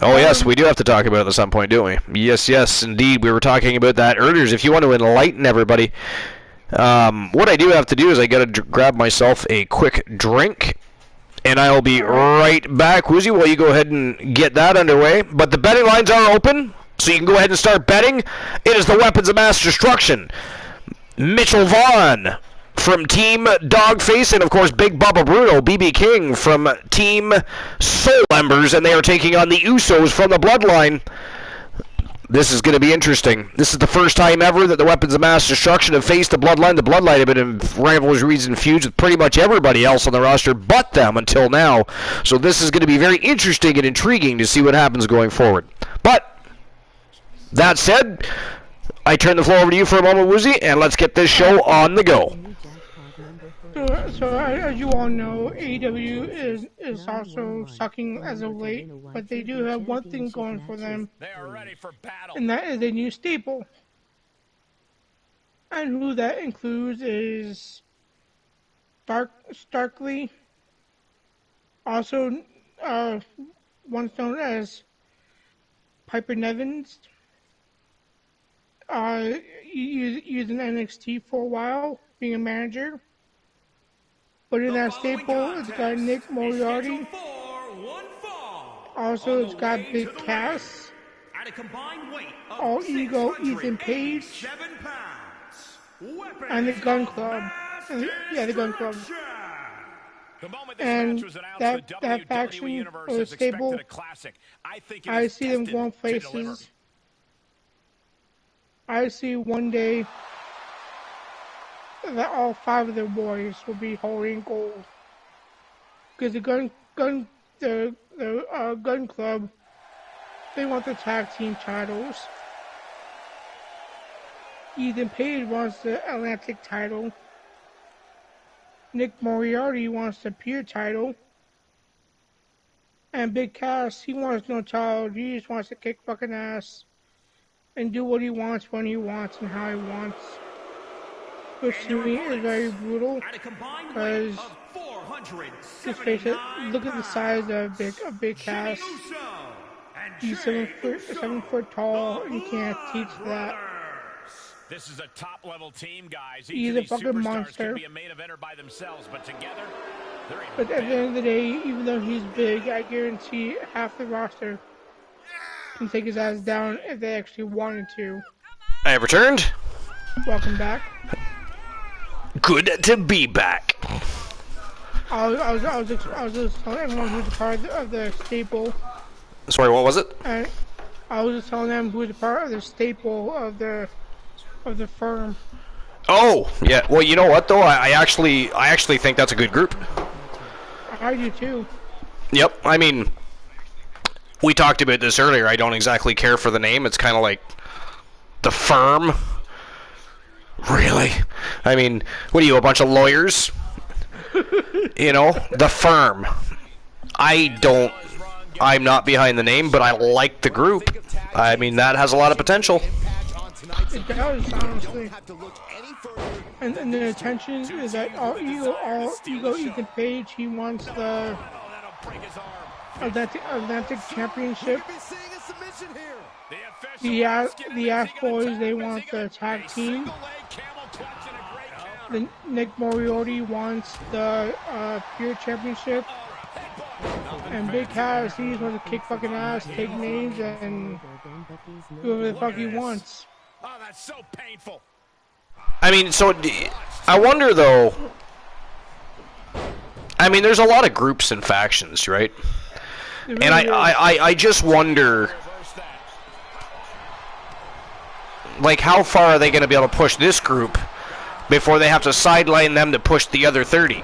Oh, yes, we do have to talk about it at some point, don't we? Yes, indeed. We were talking about that earlier. If you want to enlighten everybody, what I do have to do is I got to grab myself a quick drink, and I'll be right back. Woozy, while you go ahead and get that underway. But the betting lines are open, so you can go ahead and start betting. It is the Weapons of Mass Destruction. Mitchell Vaughn from Team Dogface, and of course Big Bubba Bruno, BB King from Team Soul Embers, and they are taking on the Usos from the Bloodline. This is going to be interesting. This is the first time ever that the Weapons of Mass Destruction have faced the Bloodline. The Bloodline have been in rivalries and feuds with pretty much everybody else on the roster but them until now. So this is going to be very interesting and intriguing to see what happens going forward. But that said, I turn the floor over to you for a moment, Woozy, and let's get this show on the go. So as you all know, AEW is also sucking as of late, but they do have one thing going for them, They are ready for battle. and that is a new staple. And who that includes is Starkly, Also, once known as Piper Nevins, using NXT for a while, being a manager. But in that staple, it's got Nick Moriarty. Also, it's got Big Cass. All Ego, Ethan Page. And the Gun Club. The Gun Club. And that faction, or the stable, I see them going places. I see one day that all 5 of their boys will be holding gold. Because the Gun Club, they want the tag team titles. Ethan Page wants the Atlantic title. Nick Moriarty wants the Pure title. And Big Cass, he wants no title. He just wants to kick fucking ass and do what he wants, when he wants, and how he wants. Which to me is very brutal, because, just face it, look at the size of Big Cass. He's 7 foot tall, and you can't teach that. This is a top-level team, guys. He's a fucking monster. Be a main eventer by themselves, but together, but at the end of the day, even though he's big, I guarantee half the roster can take his ass down if they actually wanted to. I have returned. Welcome back. Good to be back. I was just telling everyone who's a part of the staple. Sorry, what was it? And I was just telling them who's a part of the staple of the firm. Oh, yeah. Well, you know what though? I actually think that's a good group. I do too. Yep. I mean, we talked about this earlier. I don't exactly care for the name. It's kind of like the firm. Really? I mean, what are you, a bunch of lawyers? You know, the firm. I'm not behind the name, but I like the group. I mean, that has a lot of potential. It does, honestly. And the intention is that all Ego Ethan Page, he wants the Atlantic Championship. The Ass Boys, they want the tag team. The Nick Moriarty wants the Pure Championship. And Big Cass, he just wants to kick fucking ass, take names, and do whatever the fuck he wants. Oh, that's so painful. I mean, so I wonder though. I mean, there's a lot of groups and factions, right? Really and I just wonder, like, how far are they going to be able to push this group before they have to sideline them to push the other 30?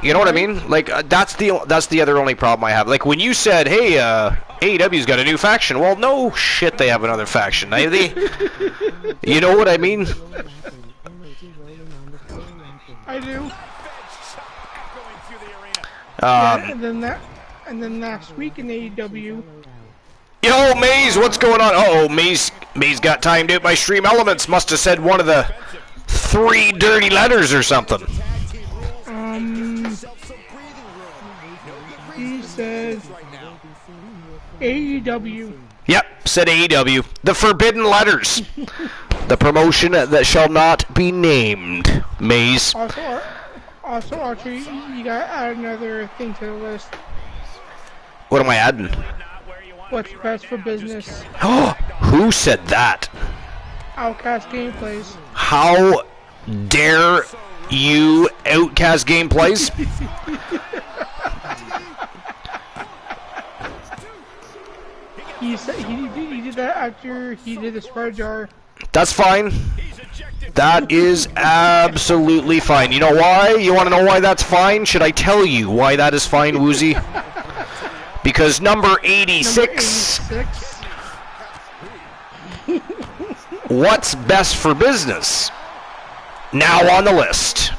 You know what I mean? Like, that's the other only problem I have. Like, when you said, hey, AEW's got a new faction. Well, no shit, they have another faction. You know what I mean? I do. And then last week in AEW. Yo, Maze, what's going on? Uh-oh, Maze got timed out by Stream Elements. Must have said one of the 3 dirty letters or something. He says AEW. Yep, said AEW. The Forbidden Letters. The promotion that shall not be named. Maze. Also, Archie, you gotta add another thing to the list. What am I adding? What's best for business? Oh, who said that? Outcast Gameplays. How dare you, Outcast Gameplays? He did that after he did the spread jar. That's fine. That is absolutely fine. You know why? You want to know why that's fine? Should I tell you why that is fine, Woozy? Because number 86. What's best for business? Now on the list.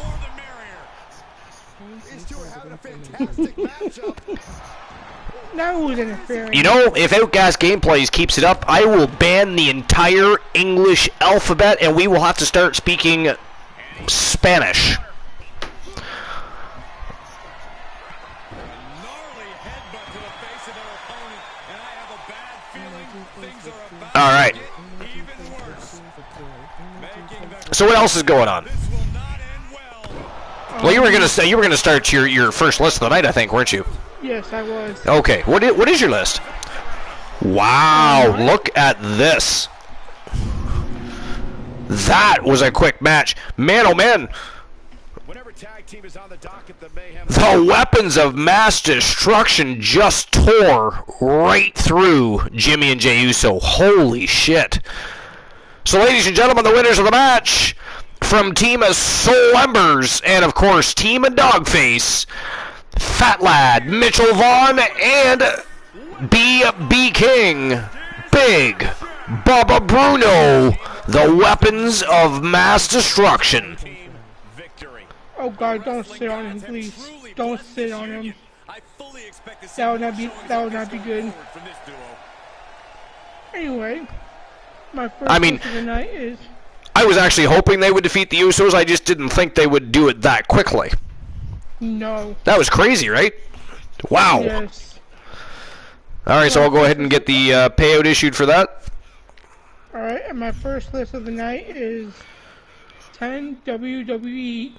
Now who's interfering? You know, if Outcast Gameplays keeps it up, I will ban the entire English alphabet and we will have to start speaking Spanish. All right. So what else is going on? Well, you were gonna start your first list of the night, I think, weren't you? Yes, I was. Okay. What is your list? Wow! Look at this. That was a quick match, man. Oh man. The weapons of mass destruction just tore right through Jimmy and Jey Uso. Holy shit. So, ladies and gentlemen, the winners of the match from Team of Soul Embers and, of course, Team of Dogface, Fat Lad, Mitchell Vaughn, and B.B. King, Big Baba Bruno, the weapons of mass destruction. Oh God, don't sit on him, please. Don't sit on him. That would not be good. Anyway, my first list of the night is... I was actually hoping they would defeat the Usos. I just didn't think they would do it that quickly. No. That was crazy, right? Wow. Yes. Alright, so I'll go ahead and get the payout issued for that. Alright, and my first list of the night is 10 WWE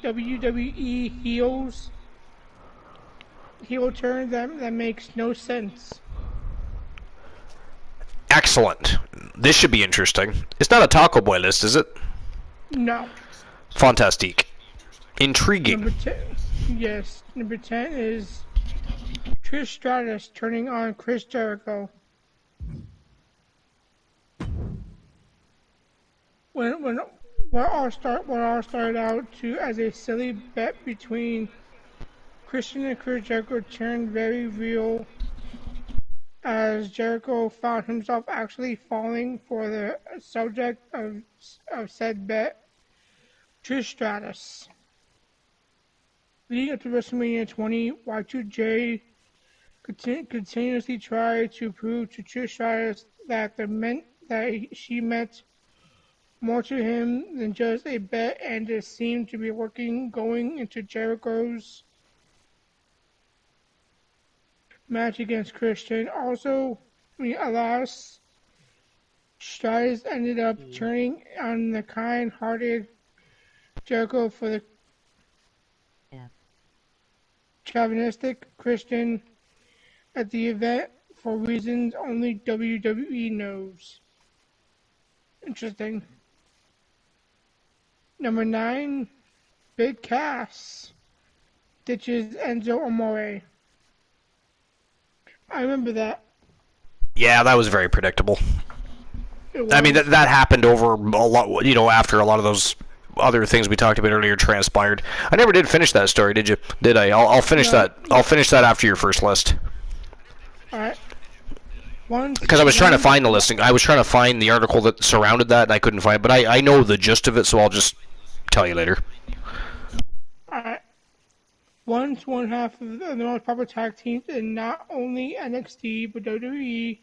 heel turn that makes no sense. Excellent. This should be interesting. It's not a Taco Boy list, is it? No. Fantastic. Intriguing. Number 10. Yes. Number 10 is Trish Stratus turning on Chris Jericho. When all started out as a silly bet between Christian and Chris Jericho turned very real as Jericho found himself actually falling for the subject of said bet, Trish Stratus. Leading up to WrestleMania 20, Y2J continuously tried to prove to Trish Stratus that she meant more to him than just a bet, and it seemed to be working going into Jericho's match against Christian. Alas, Stratus ended up turning on the kind-hearted Jericho for the chauvinistic Christian at the event for reasons only WWE knows. Interesting. Number 9, Big Cass ditches Enzo Amore. I remember that. Yeah, that was very predictable. I mean, that happened over a lot, after a lot of those other things we talked about earlier transpired. I never did finish that story, did you? Did I? I'll finish that. I'll finish that after your first list. All right. Because I was trying to find the listing. I was trying to find the article that surrounded that, and I couldn't find it. But I know the gist of it, so I'll just tell you later. Alright. One half of the most popular tag teams in not only NXT, but WWE,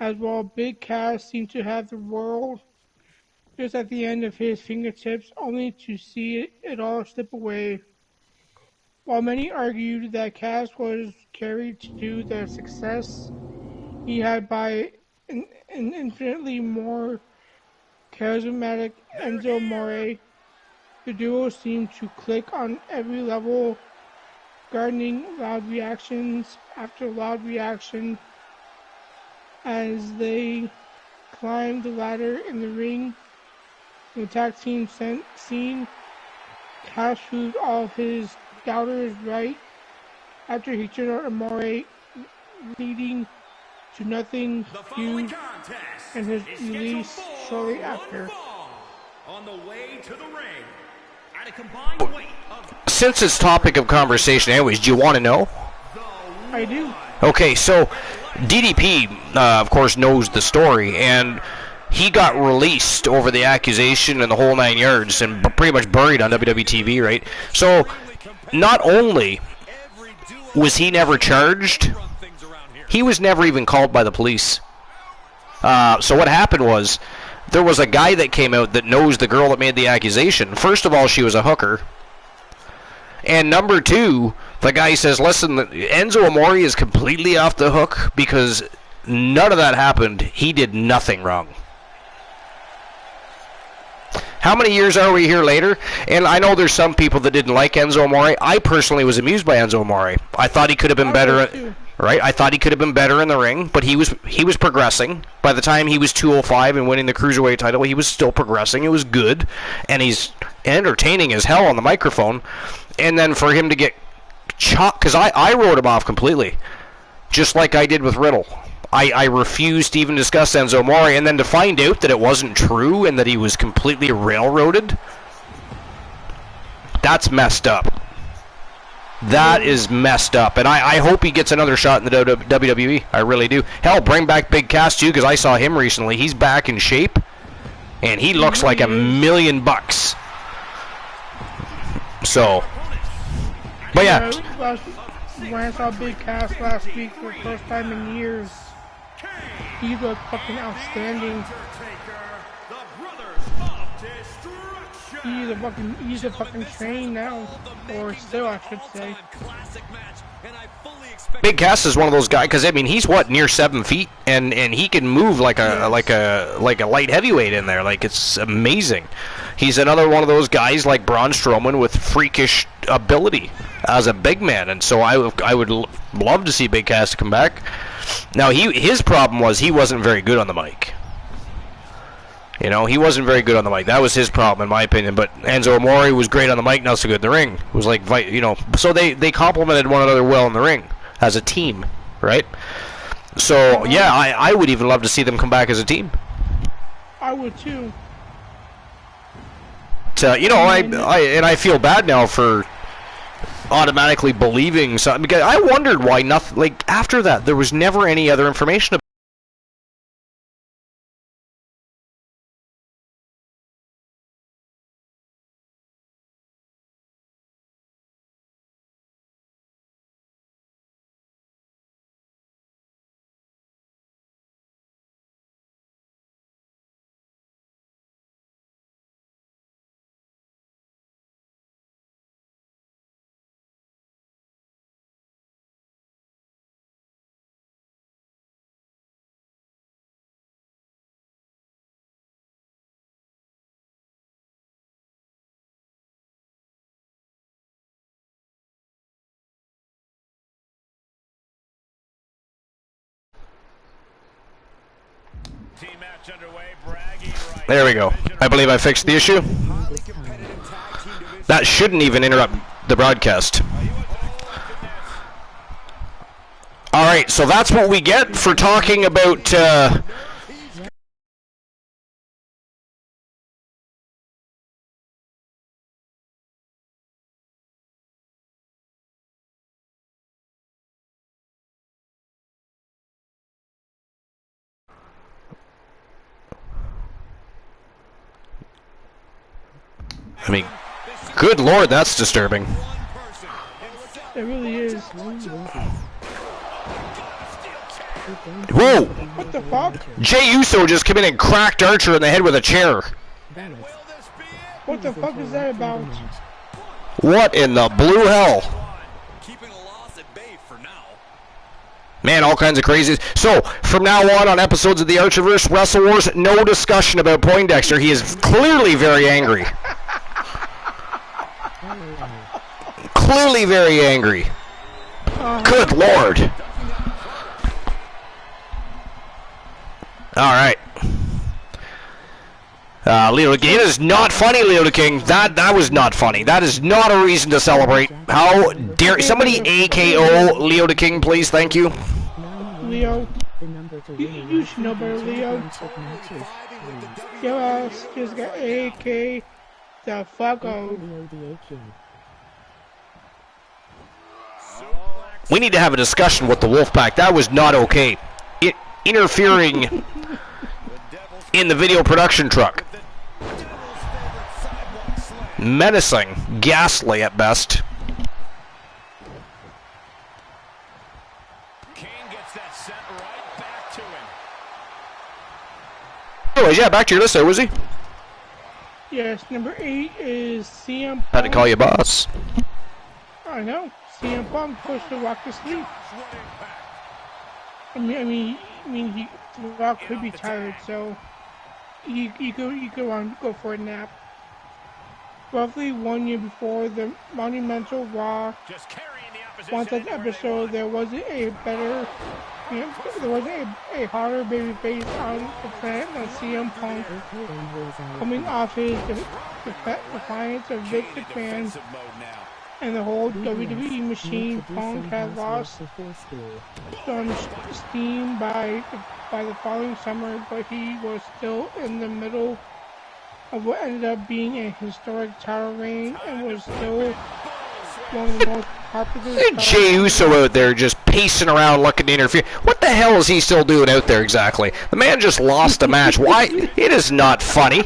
as well. Big Cass seemed to have the world just at the end of his fingertips, only to see it all slip away. While many argued that Cass was carried to the success he had by an infinitely more charismatic Enzo Amore, the duo seemed to click on every level, garnering loud reactions after loud reaction as they climbed the ladder in the ring. In the tag team scene, Cass proved all his doubters right after he turned on Amore, leading to nothing feud and his release shortly after. On the way to the ring, at a combined weight of... Since it's topic of conversation anyways, do you want to know? I do. Okay, so DDP, of course, knows the story, and he got released over the accusation and the whole 9 yards and pretty much buried on WWE TV, right? So not only was he never charged, he was never even called by the police. So what happened was, there was a guy that came out that knows the girl that made the accusation. First of all, she was a hooker. And number two, the guy says, listen, Enzo Amore is completely off the hook because None of that happened. He did nothing wrong. How many years are we here later? And I know there's some people that didn't like Enzo Amore. I personally was amused by Enzo Amore. I thought he could have been better. Right? I thought he could have been better in the ring, but he was progressing. By the time he was 205 and winning the Cruiserweight title, he was still progressing. It was good, and he's entertaining as hell on the microphone. And then for him to get chopped, because I wrote him off completely, just like I did with Riddle. I refused to even discuss Enzo Amore, and then to find out that it wasn't true and that he was completely railroaded, that's messed up. That is messed up, and I hope he gets another shot in the WWE. I really do. Hell, bring back Big Cass too, because I saw him recently. He's back in shape, and he looks like $1 million. So, but yeah. When I saw Big Cass last week for the first time in years, he looked fucking outstanding. He's a fucking train now, or still, I should say. Big Cass is one of those guys, because I mean he's what, near 7 feet, and he can move like a light heavyweight in there. Like, it's amazing. He's another one of those guys like Braun Strowman with freakish ability as a big man, and so I would love to see Big Cass come back. Now his problem was he wasn't very good on the mic. You know, he wasn't very good on the mic. That was his problem, in my opinion. But Enzo Amore was great on the mic, not so good in the ring. It was like, you know, so they complemented one another well in the ring as a team, right? So yeah, I would even love to see them come back as a team. I would too. You know, I feel bad now for automatically believing something, because I wondered why nothing. Like, after that, there was never any other information about. There we go. I believe I fixed the issue. That shouldn't even interrupt the broadcast. Alright, so that's what we get for talking about... I mean, good lord, that's disturbing. It really is. Whoa! What the fuck? Jey Uso just came in and cracked Archer in the head with a chair. What the fuck is that about? What in the blue hell? Man, all kinds of crazy. So, from now on episodes of the Archerverse Wrestle Wars, no discussion about Poindexter. He is clearly very angry. Clearly very angry. Good lord. Alright. Leo King. It is not funny, Leo King. That was not funny. That is not a reason to celebrate. How dare somebody AKO Leo King, please? Thank you. Leo. You should know better, Leo. Your ass just got AK the fuck out. We need to have a discussion with the Wolfpack. That was not okay. Interfering in the video production truck. Menacing. Ghastly at best. Anyways, yeah, back to your list there, was he? Yes, number 8 is CM Punk. Had to call you boss. I know. CM Punk pushed the Rock to sleep. I mean, I mean, The Rock could be tired, so you could want to go for a nap. Roughly 1 year before the monumental Raw 1000th episode, there wasn't a better, there wasn't a harder babyface on the planet than CM Punk. Coming off his defiance of Vince McMahon and the whole WWE machine, Punk had lost some steam by the following summer, but he was still in the middle of what ended up being a historic title reign and was still one of the most popular. Jey Uso out there just pacing around looking to interfere. What the hell is he still doing out there exactly? The man just lost a match. Why? It is not funny.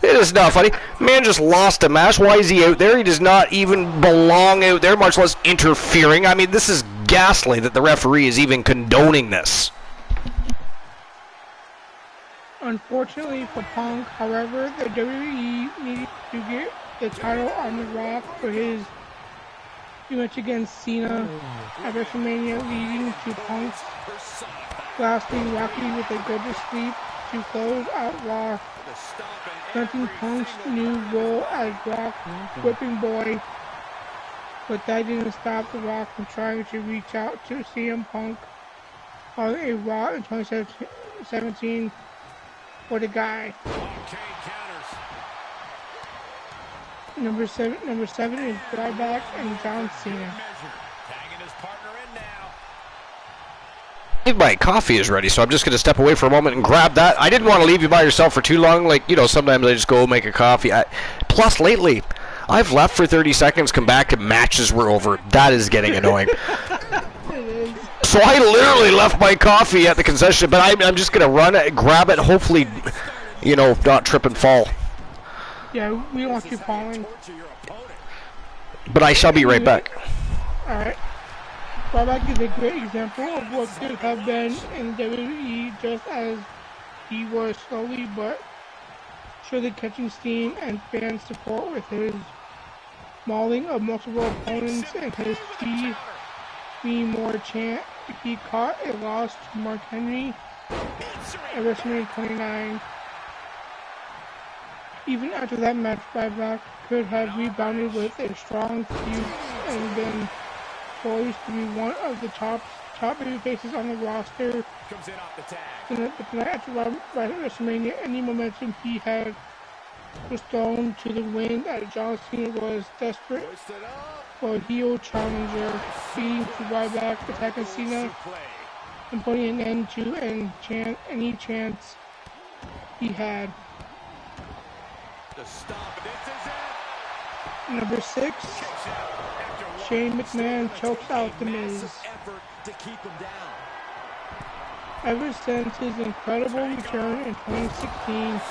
It is not funny. Man just lost a match. Why is he out there? He does not even belong out there, much less interfering. I mean, this is ghastly that the referee is even condoning this. Unfortunately for Punk, however, the WWE needed to get the title on The Rock for his match against Cena at WrestleMania, leading to Punk's blasting Rocky with a go to sleep to close out Raw, granting Punk's new role as Rock Whipping Boy. But that didn't stop The Rock from trying to reach out to CM Punk on a Raw in 2017. What a guy. Number seven is Ryback and John Cena. My coffee is ready, so I'm just going to step away for a moment and grab that. I didn't want to leave you by yourself for too long. Like, sometimes I just go make a coffee. Plus, lately, I've left for 30 seconds, come back, and matches were over. That is getting annoying. So I literally left my coffee at the concession, but I'm just going to run it, grab it, hopefully, not trip and fall. Yeah, we don't want you falling. But I shall be right back. Alright. Ryback is a great example of what could have been in WWE, just as he was slowly but surely catching steam and fan support with his mauling of multiple opponents and his "Be Me More" chant. He caught a loss to Mark Henry at WrestleMania 29. Even after that match, Ryback could have rebounded with a strong feud and been poised to be one of the top babyfaces on the roster. But after WrestleMania, any momentum he had was thrown to the wind as John Cena was desperate for a heel challenger, beating to Ryback, attacking Cena, and putting an end to any chance he had. Number 6, Shane McMahon chokes out The Miz. Ever since his incredible return in 2016,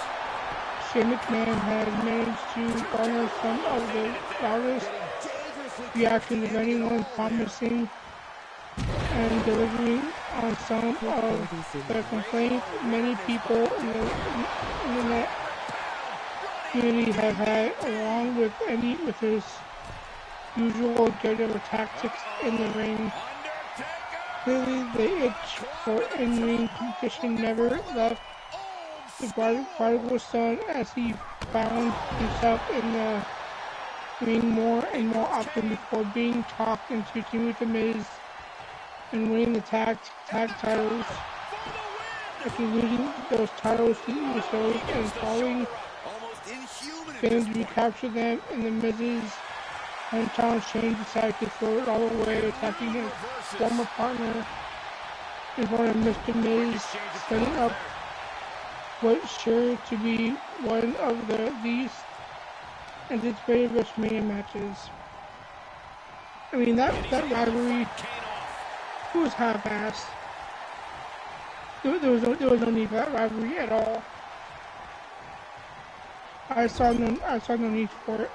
Shane McMahon has managed to garner some of the loudest reactions of anyone, promising and delivering on some of the complaints many people in the internet community have had, along with his usual daredevil tactics in the ring. Clearly, the itch for in-ring competition never left the prodigal son, as he found himself in the ring more and more often before being talked into teaming with The Miz and winning the tag titles. After losing those titles to the Usos and following fans to recapture them in The Miz's hometown, Shane decided to throw it all away, attacking his former partner in front of Mr. Miz, setting up what's sure to be one of the least anticipated WrestleMania matches. I mean, that rivalry was half-assed. There was no need for that rivalry at all. I saw no need for it.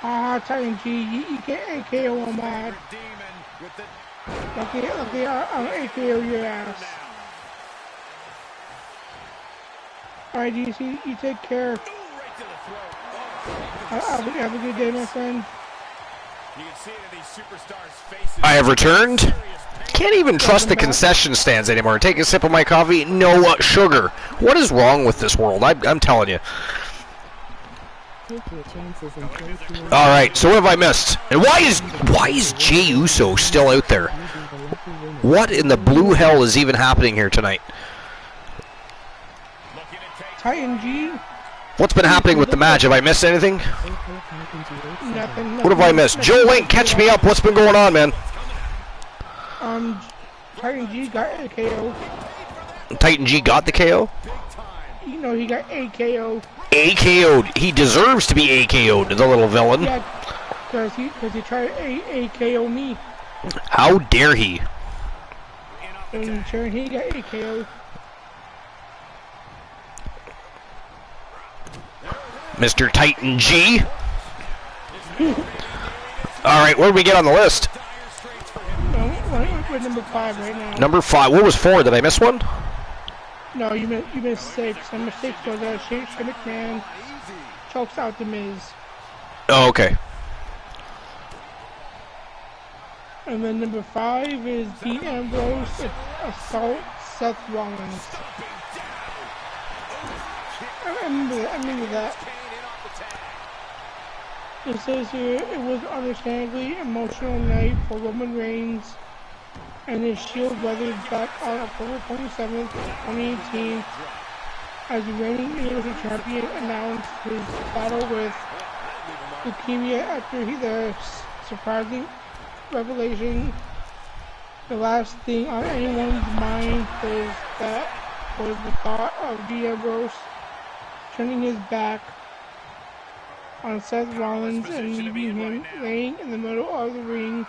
Titan G, you can't AKO on mad. Okay, I'll AKO your ass. Alright, DC, you take care. Have a good day, my friend. I have returned. Can't even trust the concession stands anymore. Take a sip of my coffee, no sugar. What is wrong with this world? I'm telling you. All right, so what have I missed? And why is Jey Uso still out there? What in the blue hell is even happening here tonight? Titan G. What's been happening with the match? Have I missed anything? Nothing. What have I missed? Joe Link, catch me up. What's been going on, man? Titan G got a KO. Titan G got the KO? You know, he got a KO. AKO'd. He deserves to be AKO'd, the little villain. Yeah, because he tried to AKO me. How dare he? In turn, he got AKO. Mr. Titan G. Alright, where do we get on the list? We're number 5 right now. Number 5. What was 4? Did I miss one? No, you missed 6. Number 6 was Shane McMahon chokes out the Miz. Oh, okay. And then number 5 is Dean Ambrose assault Seth Rollins. I remember that. It says here, it was an understandably emotional night for Roman Reigns and his Shield brothers back on October 27th, 2018, as the reigning Universal Champion announced his battle with leukemia after the surprising revelation. The last thing on anyone's mind was the thought of Dean Ambrose turning his back on Seth Rollins and leaving him laying in the middle of the ring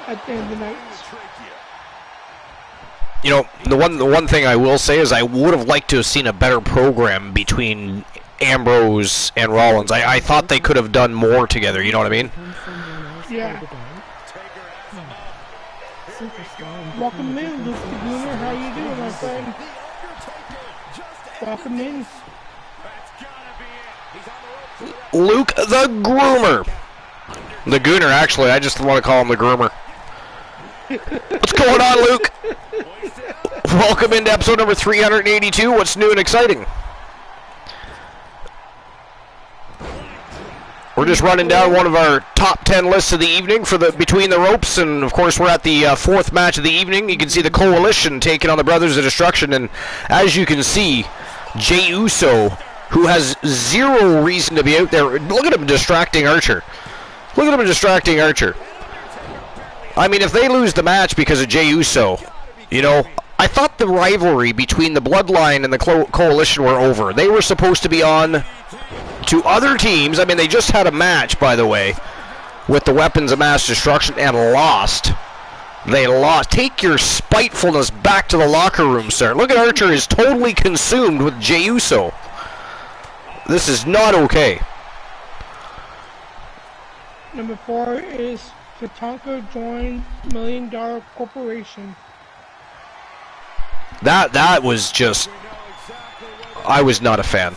at the end of the night. You know, the one thing I will say is I would have liked to have seen a better program between Ambrose and Rollins. I thought they could have done more together, you know what I mean? Yeah. Welcome in, Luke the Gooner. How you doing, my friend? Welcome in. Luke the Groomer. The Gooner, actually. I just want to call him the Groomer. What's going on, Luke? Welcome into episode number 382. What's new and exciting? We're just running down one of our top 10 lists of the evening for the Between the Ropes, and of course we're at the 4th match of the evening. You can see the Coalition taking on the Brothers of Destruction, and as you can see, Jey Uso, who has zero reason to be out there. Look at him distracting Archer. Look at him distracting Archer. I mean, if they lose the match because of Jey Uso, you know, I thought the rivalry between the Bloodline and the Coalition were over. They were supposed to be on to other teams. I mean, they just had a match, by the way, with the Weapons of Mass Destruction and lost. They lost. Take your spitefulness back to the locker room, sir. Look at Archer is totally consumed with Jey Uso. This is not okay. Number 4 is Tatanka joined $1 Million Corporation. That was just, I was not a fan.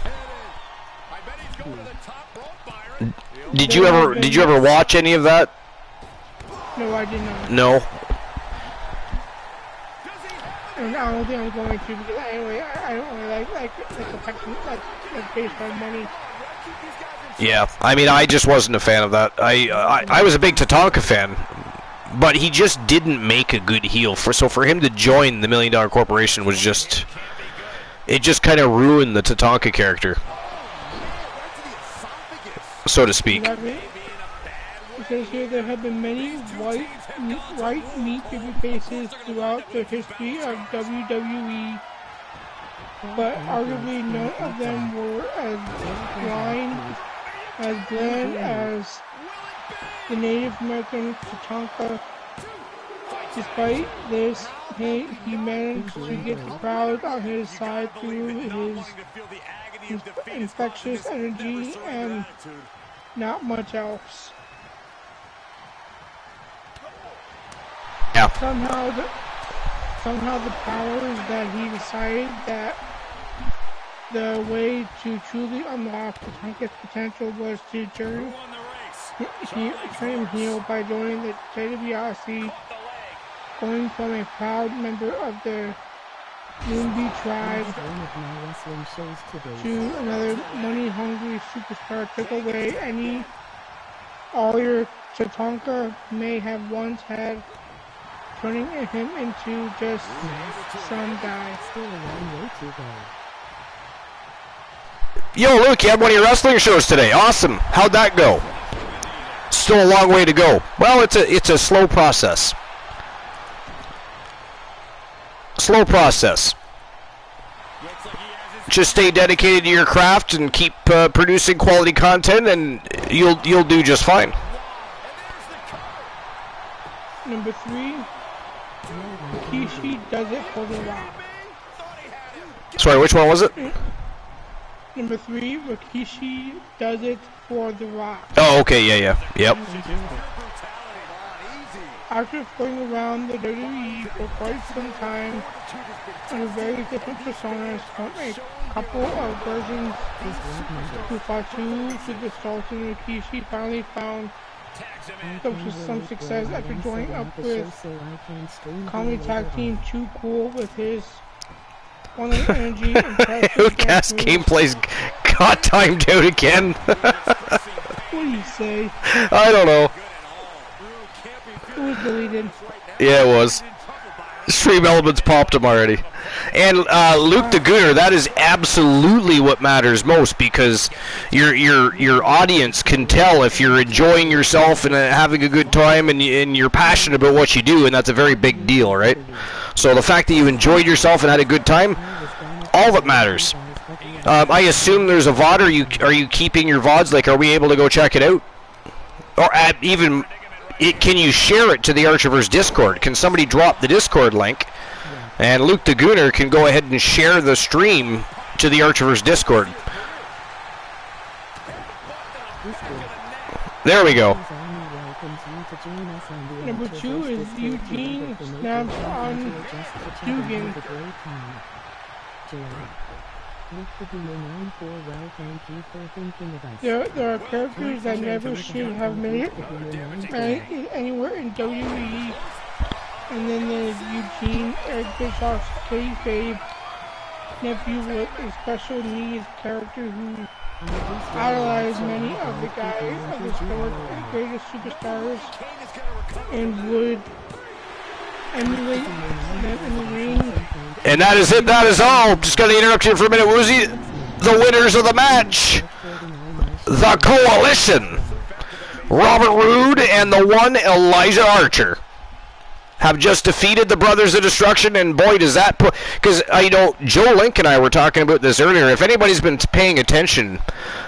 Did you ever watch any of that? No, I did not. No. And I don't think I'm going to, because I don't really like the baseball money. Yeah, I mean, I just wasn't a fan of that. I was a big Tatanka fan, but he just didn't make a good heel. So for him to join the $1 Million Corporation was just, it just kind of ruined the Tatanka character, so to speak. It says here there have been many white meat babyfaces throughout the history of WWE, but arguably none of them were as bland as the Native American Tatanka. Despite this, he managed to get the crowd on his side through his infectious energy and not much else. Yeah. Somehow the powers that he decided that the way to truly unlock Tatanka's potential was to turn He turned heel by joining the TAV, going from a proud member of the Moonbeat tribe to another money-hungry superstar. Took away any all-year Tatanka may have once had, turning him into just some guy. Still a long way to go. Yo, Luke, you had one of your wrestling shows today. Awesome. How'd that go? Still a long way to go. Well, it's a slow process. Slow process. Just stay dedicated to your craft and keep producing quality content, and you'll do just fine. Number 3, Rikishi does it for The Rock. Sorry, which one was it? Number 3, Rikishi does it for The Rock. Oh, okay, yeah. Yep. After playing around the WWE for quite some time under very different personas, from a couple of versions to Fatu to the Sultan, Rikishi finally found some success after joining up with comedy tag team Too Cool with his one of the energy and Outcast gameplays got timed out again. What do you say? I don't know. It was deleted. Yeah, it was. Stream elements popped him already. And Luke the Gooner, that is absolutely what matters most, because your audience can tell if you're enjoying yourself and having a good time, and you're passionate about what you do, and that's a very big deal, right? So the fact that you enjoyed yourself and had a good time, all that matters. I assume there's a VOD. Are you keeping your VODs? Like, are we able to go check it out? Or even... can you share it to the Archiverse Discord? Can somebody drop the Discord link, and Luke the Gooner can go ahead and share the stream to the Archiverse Discord? There we go. Number 2 is Eugene snaps on Dugan. There are characters that never should have made it anywhere in WWE. And then there's Eugene, Eric Bischoff's kayfabe nephew with a special needs character who idolized many of the guys of the sport, greatest superstars, and would emulate them in the ring. And that is it. That is all. Just going to interrupt you for a minute, Woozy. The winners of the match, the Coalition, Robert Roode and the one Elijah Archer, have just defeated the Brothers of Destruction. And boy, does that put... Because, Joe Link and I were talking about this earlier. If anybody's been paying attention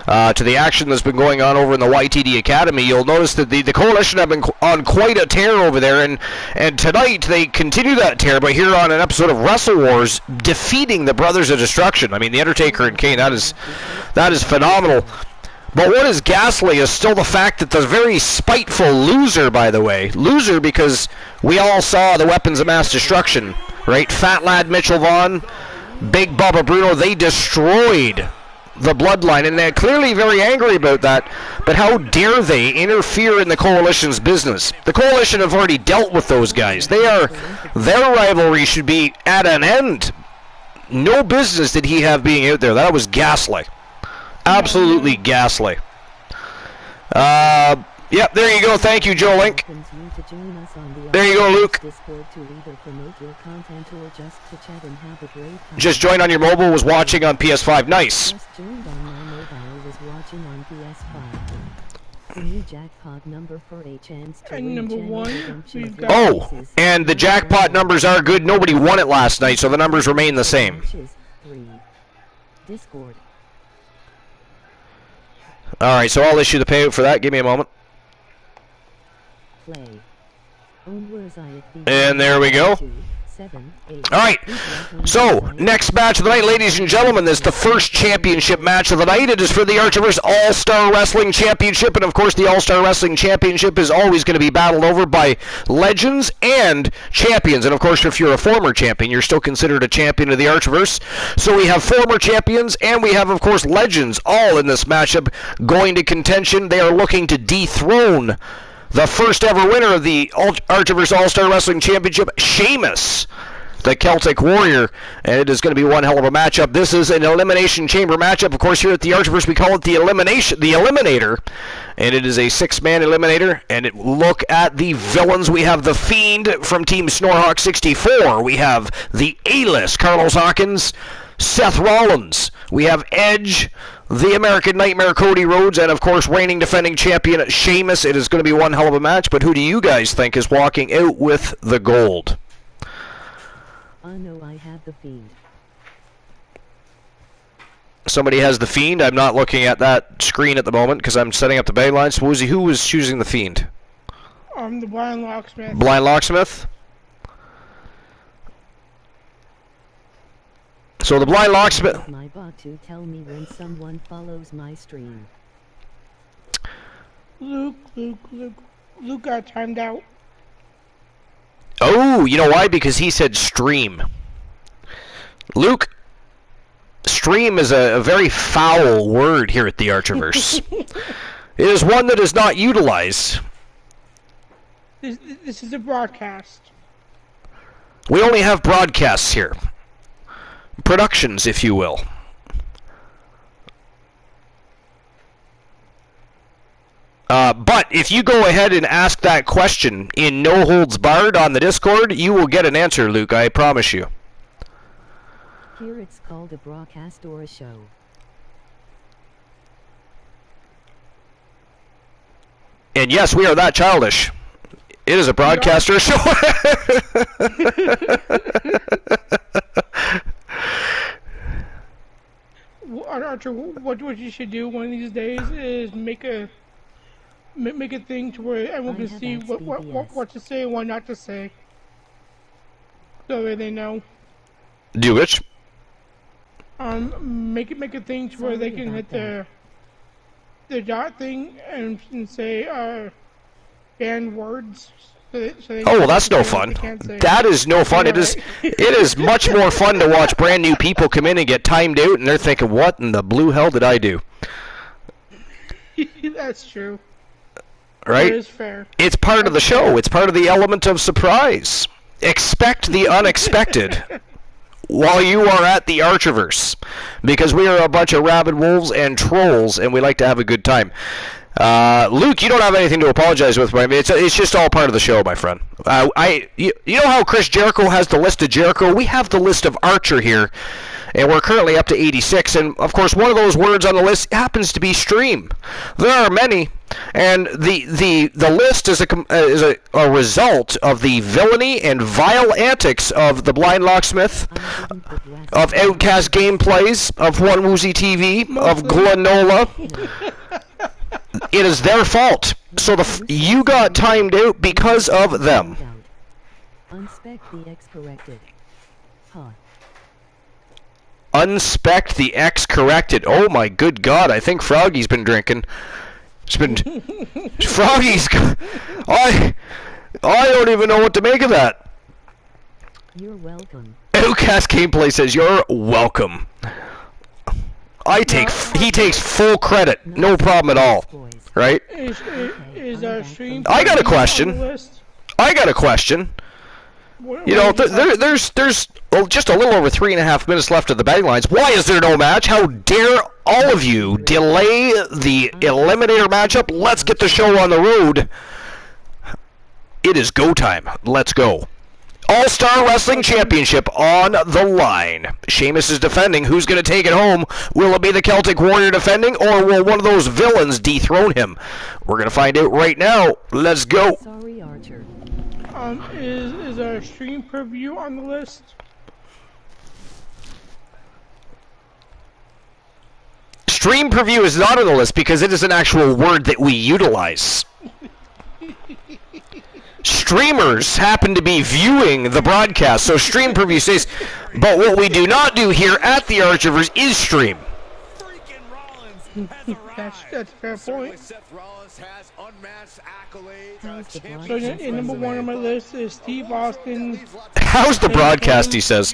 to the action that's been going on over in the YTD Academy, you'll notice that the Coalition have been on quite a tear over there. And tonight, they continue that tear by here on an episode of Wrestle Wars, defeating the Brothers of Destruction. I mean, The Undertaker and Kane, that is phenomenal. But what is ghastly is still the fact that the very spiteful Loser, by the way, Loser because we all saw the Weapons of Mass Destruction, right? Fat Lad Mitchell Vaughn, Big Bubba Bruno, they destroyed the Bloodline, and they're clearly very angry about that. But how dare they interfere in the Coalition's business? The Coalition have already dealt with those guys. Their rivalry should be at an end. No business did he have being out there. That was ghastly. Absolutely ghastly. Yep, there you go. Thank you, Joe Link. There you go, Luke. Just joined on your mobile, was watching on PS5. Nice. And number 1, we've got... Oh, and the jackpot numbers are good. Nobody won it last night, so the numbers remain the same. Discord. Alright, so I'll issue the payout for that. Give me a moment. And there we go. 7, 8. All right, so next match of the night, ladies and gentlemen, is the first championship match of the night. It is for the Archiverse All-Star Wrestling Championship, and of course the All-Star Wrestling Championship is always going to be battled over by legends and champions. And of course, if you're a former champion, you're still considered a champion of the Archiverse. So we have former champions, and we have, of course, legends all in this matchup going to contention. They are looking to dethrone the first ever winner of the Archiverse All-Star Wrestling Championship, Sheamus, the Celtic Warrior, and it is going to be one hell of a matchup. This is an Elimination Chamber matchup. Of course, here at the Archiverse, we call it the Eliminator, and it is a 6-man Eliminator. And look at the villains. We have the Fiend from Team Snorhawk 64. We have the A-List, Carlos Hawkins, Seth Rollins. We have Edge, the American Nightmare, Cody Rhodes, and of course reigning defending champion Sheamus. It is going to be one hell of a match, but who do you guys think is walking out with the gold? I know I have the Fiend. Somebody has the Fiend. I'm not looking at that screen at the moment because I'm setting up the bag line. So who was choosing the Fiend? The Blind Locksmith. Blind Locksmith? So the Blind Locksmith... My bot to tell me when someone follows my stream. Luke got timed out. Oh, you know why? Because he said stream. Luke, stream is a very foul word here at the Archiverse. It is one that is not utilized. This is a broadcast. We only have broadcasts here. Productions, if you will. But if you go ahead and ask that question in No Holds Barred on the Discord, you will get an answer, Luke, I promise you. Here it's called a broadcast or a show. And yes, we are that childish. It is a broadcast or a show. Archer, what you should do one of these days is make a thing to where everyone can see what to say and what not to say, so that they know. Do which? Make a thing to where they can hit the dot thing and say banned words. So oh, well, that's no fun. That is no fun. It is much more fun to watch brand new people come in and get timed out, and they're thinking, "What in the blue hell did I do?" That's true. Right? That is fair. It's part of the show. It's part of the element of surprise. Expect the unexpected while you are at the Archiverse, because we are a bunch of rabid wolves and trolls, and we like to have a good time. Luke, you don't have anything to apologize with. I mean, it's just all part of the show, my friend. You know how Chris Jericho has the list of Jericho? We have the list of Archer here, and we're currently up to 86. And of course, one of those words on the list happens to be stream. There are many, and the list is a result of the villainy and vile antics of the Blind Locksmith, of Outcast Gameplays, of One Woozy TV, of Glenola. It is their fault. So you got timed out because of them. Unspec the X corrected. Huh. Unspec the X corrected. Oh my good God! I think Froggy's been drinking. It's been Froggy's. I don't even know what to make of that. You're welcome. Outcast Gameplay says you're welcome. He takes full credit, no problem at all, right? I got a question. You know, there's just a little over 3.5 minutes left of the bag lines. Why is there no match? How dare all of you delay the Eliminator matchup? Let's get the show on the road. It is go time. Let's go. All-Star Wrestling Championship on the line. Sheamus is defending. Who's going to take it home? Will it be the Celtic Warrior defending, or will one of those villains dethrone him? We're going to find out right now. Let's go. Sorry, Archer. Is our stream preview on the list? Stream preview is not on the list because it is an actual word that we utilize. streamers happen to be viewing the broadcast, so stream preview stays. But what we do not do here at the Archivers is stream. That's a fair point. So number one on my list is Steve Austin. How's the broadcast, he says.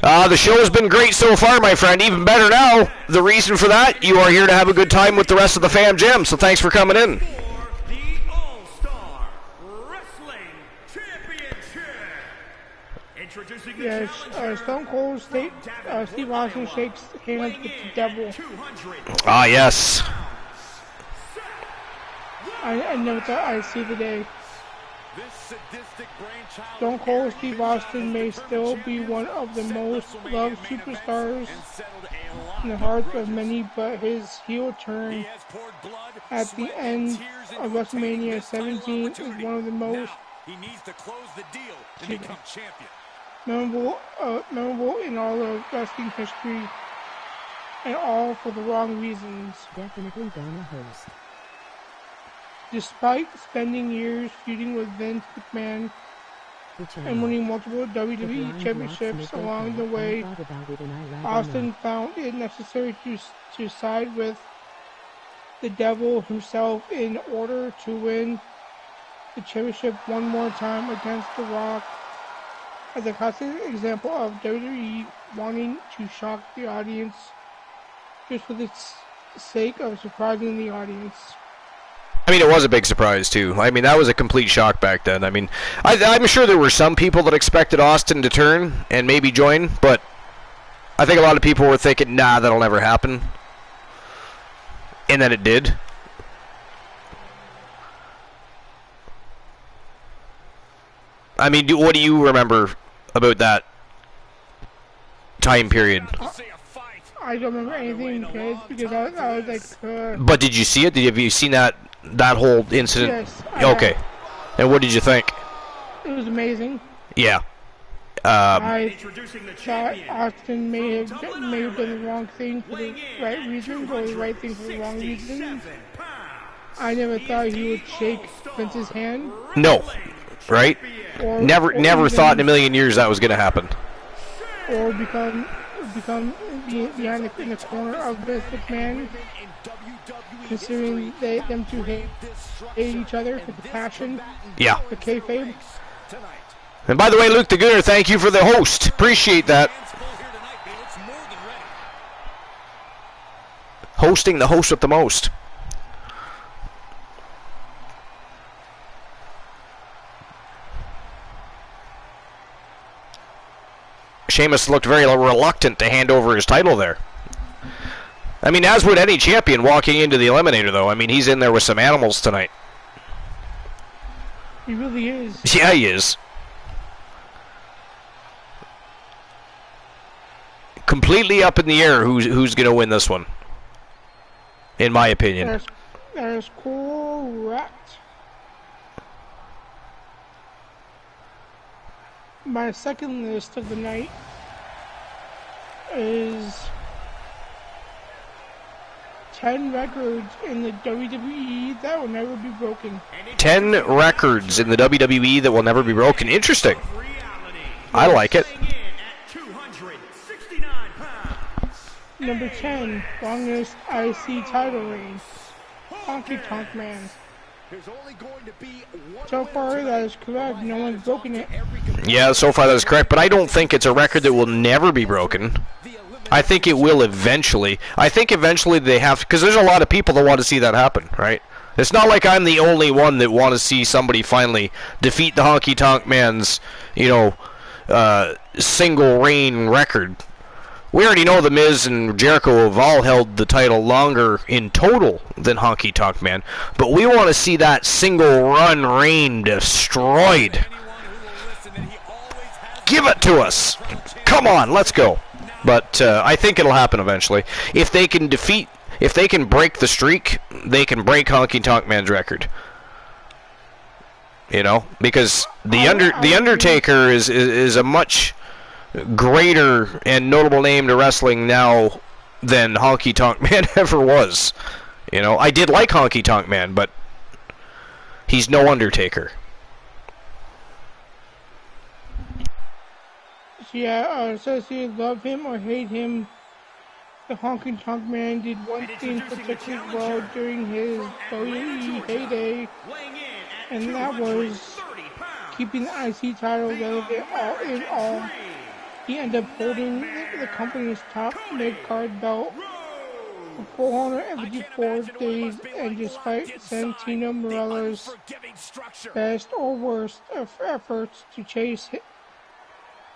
The show has been great so far, my friend. Even better now. The reason for that, you are here to have a good time with the rest of the Fam Jam, so thanks for coming in. Yes, Stone Cold Steve Austin shakes hands with the devil. Ah, yes. I never thought I'd see the day. Stone Cold Steve Austin may still be one of the most loved superstars in the hearts of many, but his heel turn at the end of WrestleMania 17 is one of the most memorable in all of wrestling history, and all for the wrong reasons. Definitely gonna host. Despite spending years feuding with Vince McMahon and winning multiple WWE championships along the way, Austin found it necessary to side with the devil himself in order to win the championship one more time against The Rock, as a classic example of WWE wanting to shock the audience just for the sake of surprising the audience. I mean, it was a big surprise, too. I mean, that was a complete shock back then. I mean, I'm sure there were some people that expected Austin to turn and maybe join, but I think a lot of people were thinking, nah, that'll never happen. And then it did. I mean, what do you remember about that time period? I don't remember anything, kids, because I was like... But did you see it? Have you seen that whole incident? Yes. Okay. And what did you think? It was amazing. Yeah. I thought Austin may have done the wrong thing for the right reasons, or the right thing for the wrong reasons. I never thought he would shake Vince's hand. No. Right? Never thought in a million years that was going to happen. Or become behind in the corner of Vince McMahon, considering them two hate each other with the passion. Yeah. The kayfabe. And by the way, Luke the Gooner, thank you for the host. Appreciate that. Hosting the host with the most. Sheamus looked very reluctant to hand over his title there. I mean, as would any champion walking into the Eliminator, though. I mean, he's in there with some animals tonight. He really is. Yeah, he is. Completely up in the air who's going to win this one, in my opinion. That is correct. My second list of the night is 10 records in the WWE that will never be broken. 10 records in the WWE that will never be broken. Interesting. I like it. Number 10, longest IC title reign. Honky Tonk Man. So far, that is correct. No one's broken it. Yeah, so far that is correct, but I don't think it's a record that will never be broken. I think it will eventually. I think eventually they have, because there's a lot of people that want to see that happen, right? It's not like I'm the only one that want to see somebody finally defeat the Honky Tonk Man's, single reign record. We already know The Miz and Jericho have all held the title longer in total than Honky Tonk Man, but we want to see that single run reign destroyed. Give it to us. Come on, let's go. But I think it'll happen eventually. If they can break the streak, they can break Honky Tonk Man's record. Because the Undertaker is a much greater and notable name to wrestling now than Honky Tonk Man ever was. I did like Honky Tonk Man, but he's no Undertaker. So yeah, says you love him or hate him, the Honky Tonk Man did one thing particularly well during his WWE heyday, and that was keeping the IC title relevant all in all. He ended up holding the company's top mid-card belt for 454 days, and despite Santino Marella's best or worst of efforts to chase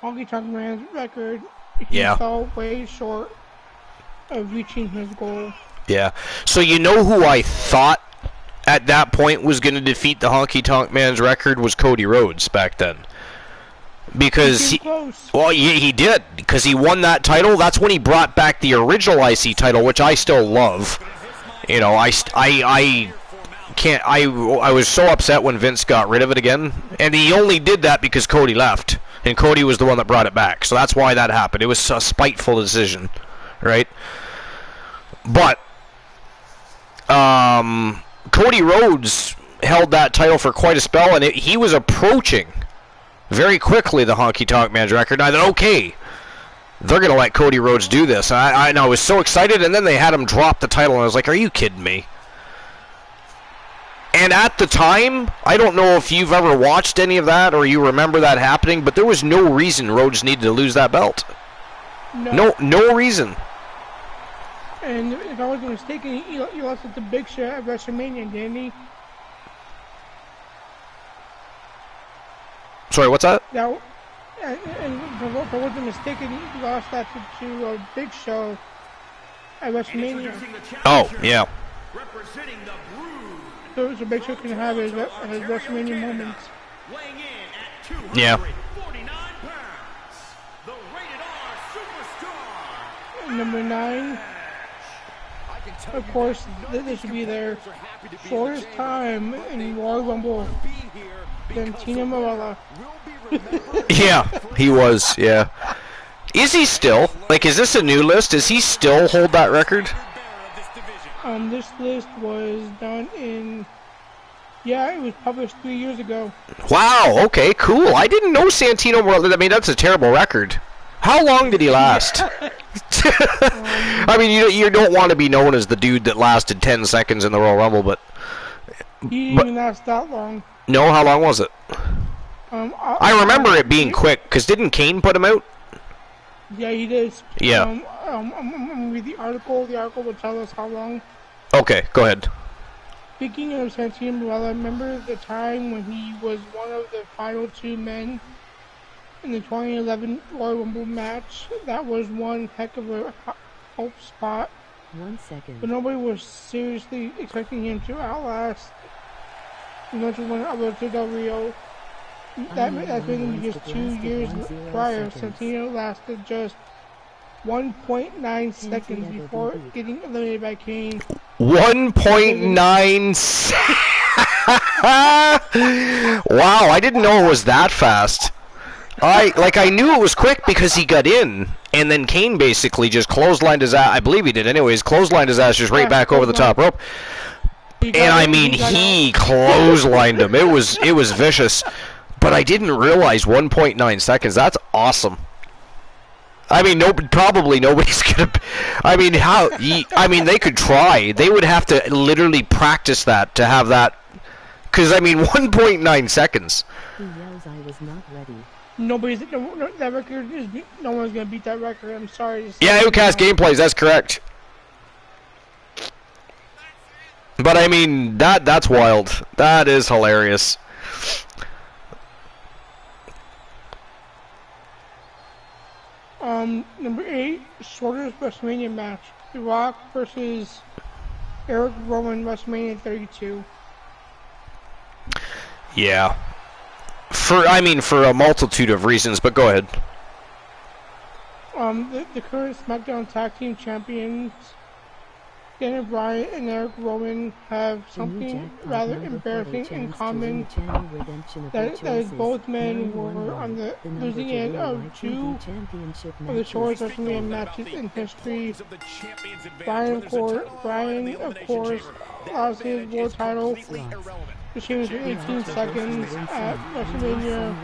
Honky Tonk Man's record, he fell way short of reaching his goal. Yeah. So you know who I thought at that point was going to defeat the Honky Tonk Man's record was Cody Rhodes back then. Because he did, because he won that title. That's when he brought back the original IC title, which I still love. You know, I was so upset when Vince got rid of it again, and he only did that because Cody left, and Cody was the one that brought it back. So that's why that happened. It was a spiteful decision, right? But Cody Rhodes held that title for quite a spell, and he was approaching very quickly the Honky Tonk Man's record. And I thought, okay, they're going to let Cody Rhodes do this. And I was so excited, and then they had him drop the title, and I was like, are you kidding me? And at the time, I don't know if you've ever watched any of that or you remember that happening, but there was no reason Rhodes needed to lose that belt. No reason. And if I wasn't mistaken, he lost it to Big Show at WrestleMania, didn't he? Sorry, what's that? And if I wasn't mistaken, he lost that to Big Show at WrestleMania. Oh, yeah. So Big Show can have his WrestleMania moments. Yeah. Number 9. Of course, this should be their shortest time in Royal Rumble. Santino Marella. Yeah, he was, yeah. Is he still? Like, is this a new list? Does he still hold that record? This list was done in... Yeah, it was published 3 years ago. Wow, okay, cool. I didn't know Santino Marella. I mean, that's a terrible record. How long did he last? I mean, you don't want to be known as the dude that lasted 10 seconds in the Royal Rumble, but... He didn't even last that long. No, how long was it? I remember it being quick, because didn't Kane put him out? Yeah, he did. Yeah. I'm going to read the article. The article will tell us how long. Okay, go ahead. Speaking of Santino Marella, remember the time when he was one of the final 2 men in the 2011 Royal Rumble match? That was one heck of a hope spot. 1 second. But nobody was seriously expecting him to outlast eventual winner Alberto Del Rio. That's been just 2 years prior. Santino lasted just 1.9 seconds before getting eliminated by Kane. 1.9 seconds. Wow, I didn't know it was that fast. I knew it was quick because he got in, and then Kane basically just clotheslined his ass. I believe he did anyways. Clotheslined his ass just right back over the top rope. And I mean, he clotheslined him. It was vicious. But I didn't realize 1.9 seconds. That's awesome. I mean, probably nobody's gonna. I mean, they could try. They would have to literally practice that to have that. Because I mean, 1.9 seconds. He yells, "I was not ready." That record is. No one's gonna beat that record. I'm sorry. Yeah, Outcast Gameplays. That's correct. But I mean, that's wild. That is hilarious. Number 8, shortest WrestleMania match: The Rock versus Eric Rowan, WrestleMania 32. Yeah. For a multitude of reasons, but go ahead. The current SmackDown Tag Team Champions, Daniel Bryan and Eric Rowan, have something rather embarrassing in common. That both men were on the losing end of 2 of the shortest WrestleMania matches in history. Bryan, of course, lost his world title to Sheamus for 18 seconds at WrestleMania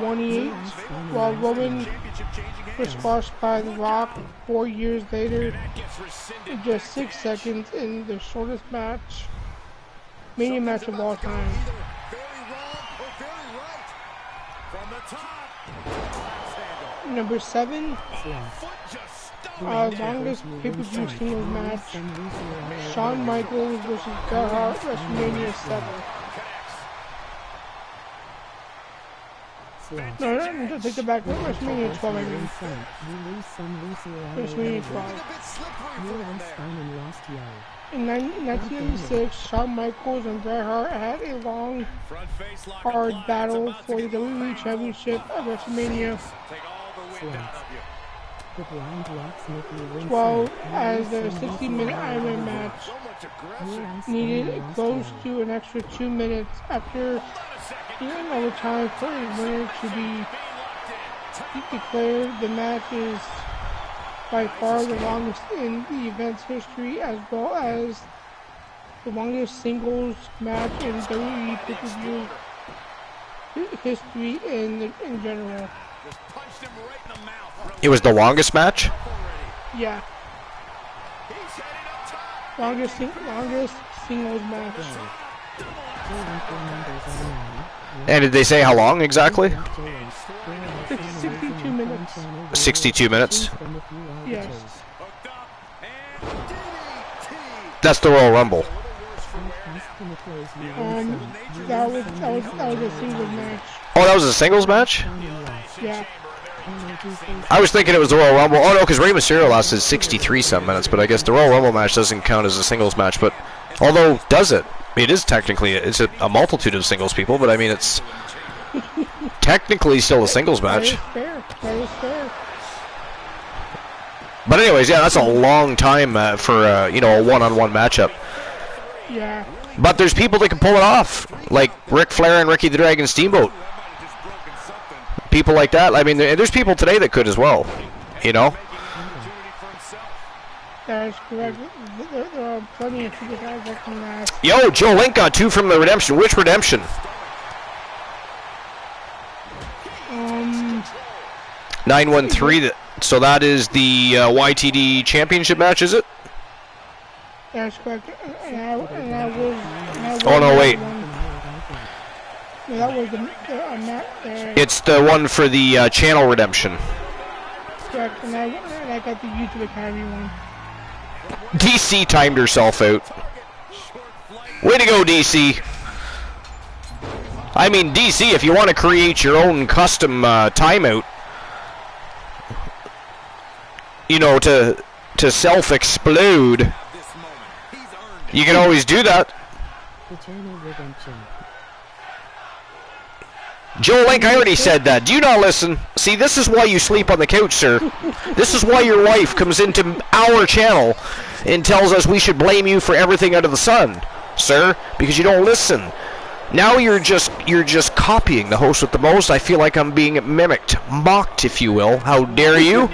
28, while Roman was squashed by The Rock 4 years later in just 6 seconds in the shortest Mania match of all time. Number 7, longest pay-per-view singles match, Shawn Michaels versus Bret Hart, WrestleMania 7. No, take it back. WrestleMania 12, I mean. WrestleMania 12. In 1996, Shawn Michaels and Bret Hart had a long, hard battle for the WWE Championship at WrestleMania 12 as the 60-minute Iron Man match needed close to an extra 2 minutes after in overtime for a winner to be declared. The match is by far the longest in the event's history, as well as the longest singles match in WWE pay-per-view history in general. It was the longest match? Yeah. Longest singles match. And did they say how long exactly? 62 minutes. 62 minutes? Yes. That's the Royal Rumble. That was a singles match. Oh, that was a singles match? Yeah. I was thinking it was the Royal Rumble. Oh no, because Rey Mysterio lasted 63 some minutes, but I guess the Royal Rumble match doesn't count as a singles match. But although does it? It is technically a multitude of singles people, but I mean it's technically still a singles match. That is fair. But anyways, yeah, that's a long time for a one-on-one matchup. Yeah. But there's people that can pull it off, like Ric Flair and Ricky the Dragon Steamboat. People like that. I mean, there's people today that could as well. That is correct. There are plenty of people guys that can last. Yo, Joe Link got 2 from the Redemption. Which Redemption? 913. So that is the YTD Championship match, is it? That's correct. And I was Oh no, wait. That was the It's the one for the Channel Redemption. Correct. And I got the YouTube Academy one. DC timed herself out. Way to go, DC. I mean, DC, if you want to create your own custom timeout, to self-explode, you can always do that. Joe Link, I already said that. Do you not listen? See, this is why you sleep on the couch, sir. This is why your wife comes into our channel and tells us we should blame you for everything under the sun, sir, because you don't listen. Now you're just copying the host with the most. I feel like I'm being mimicked, mocked, if you will. How dare you?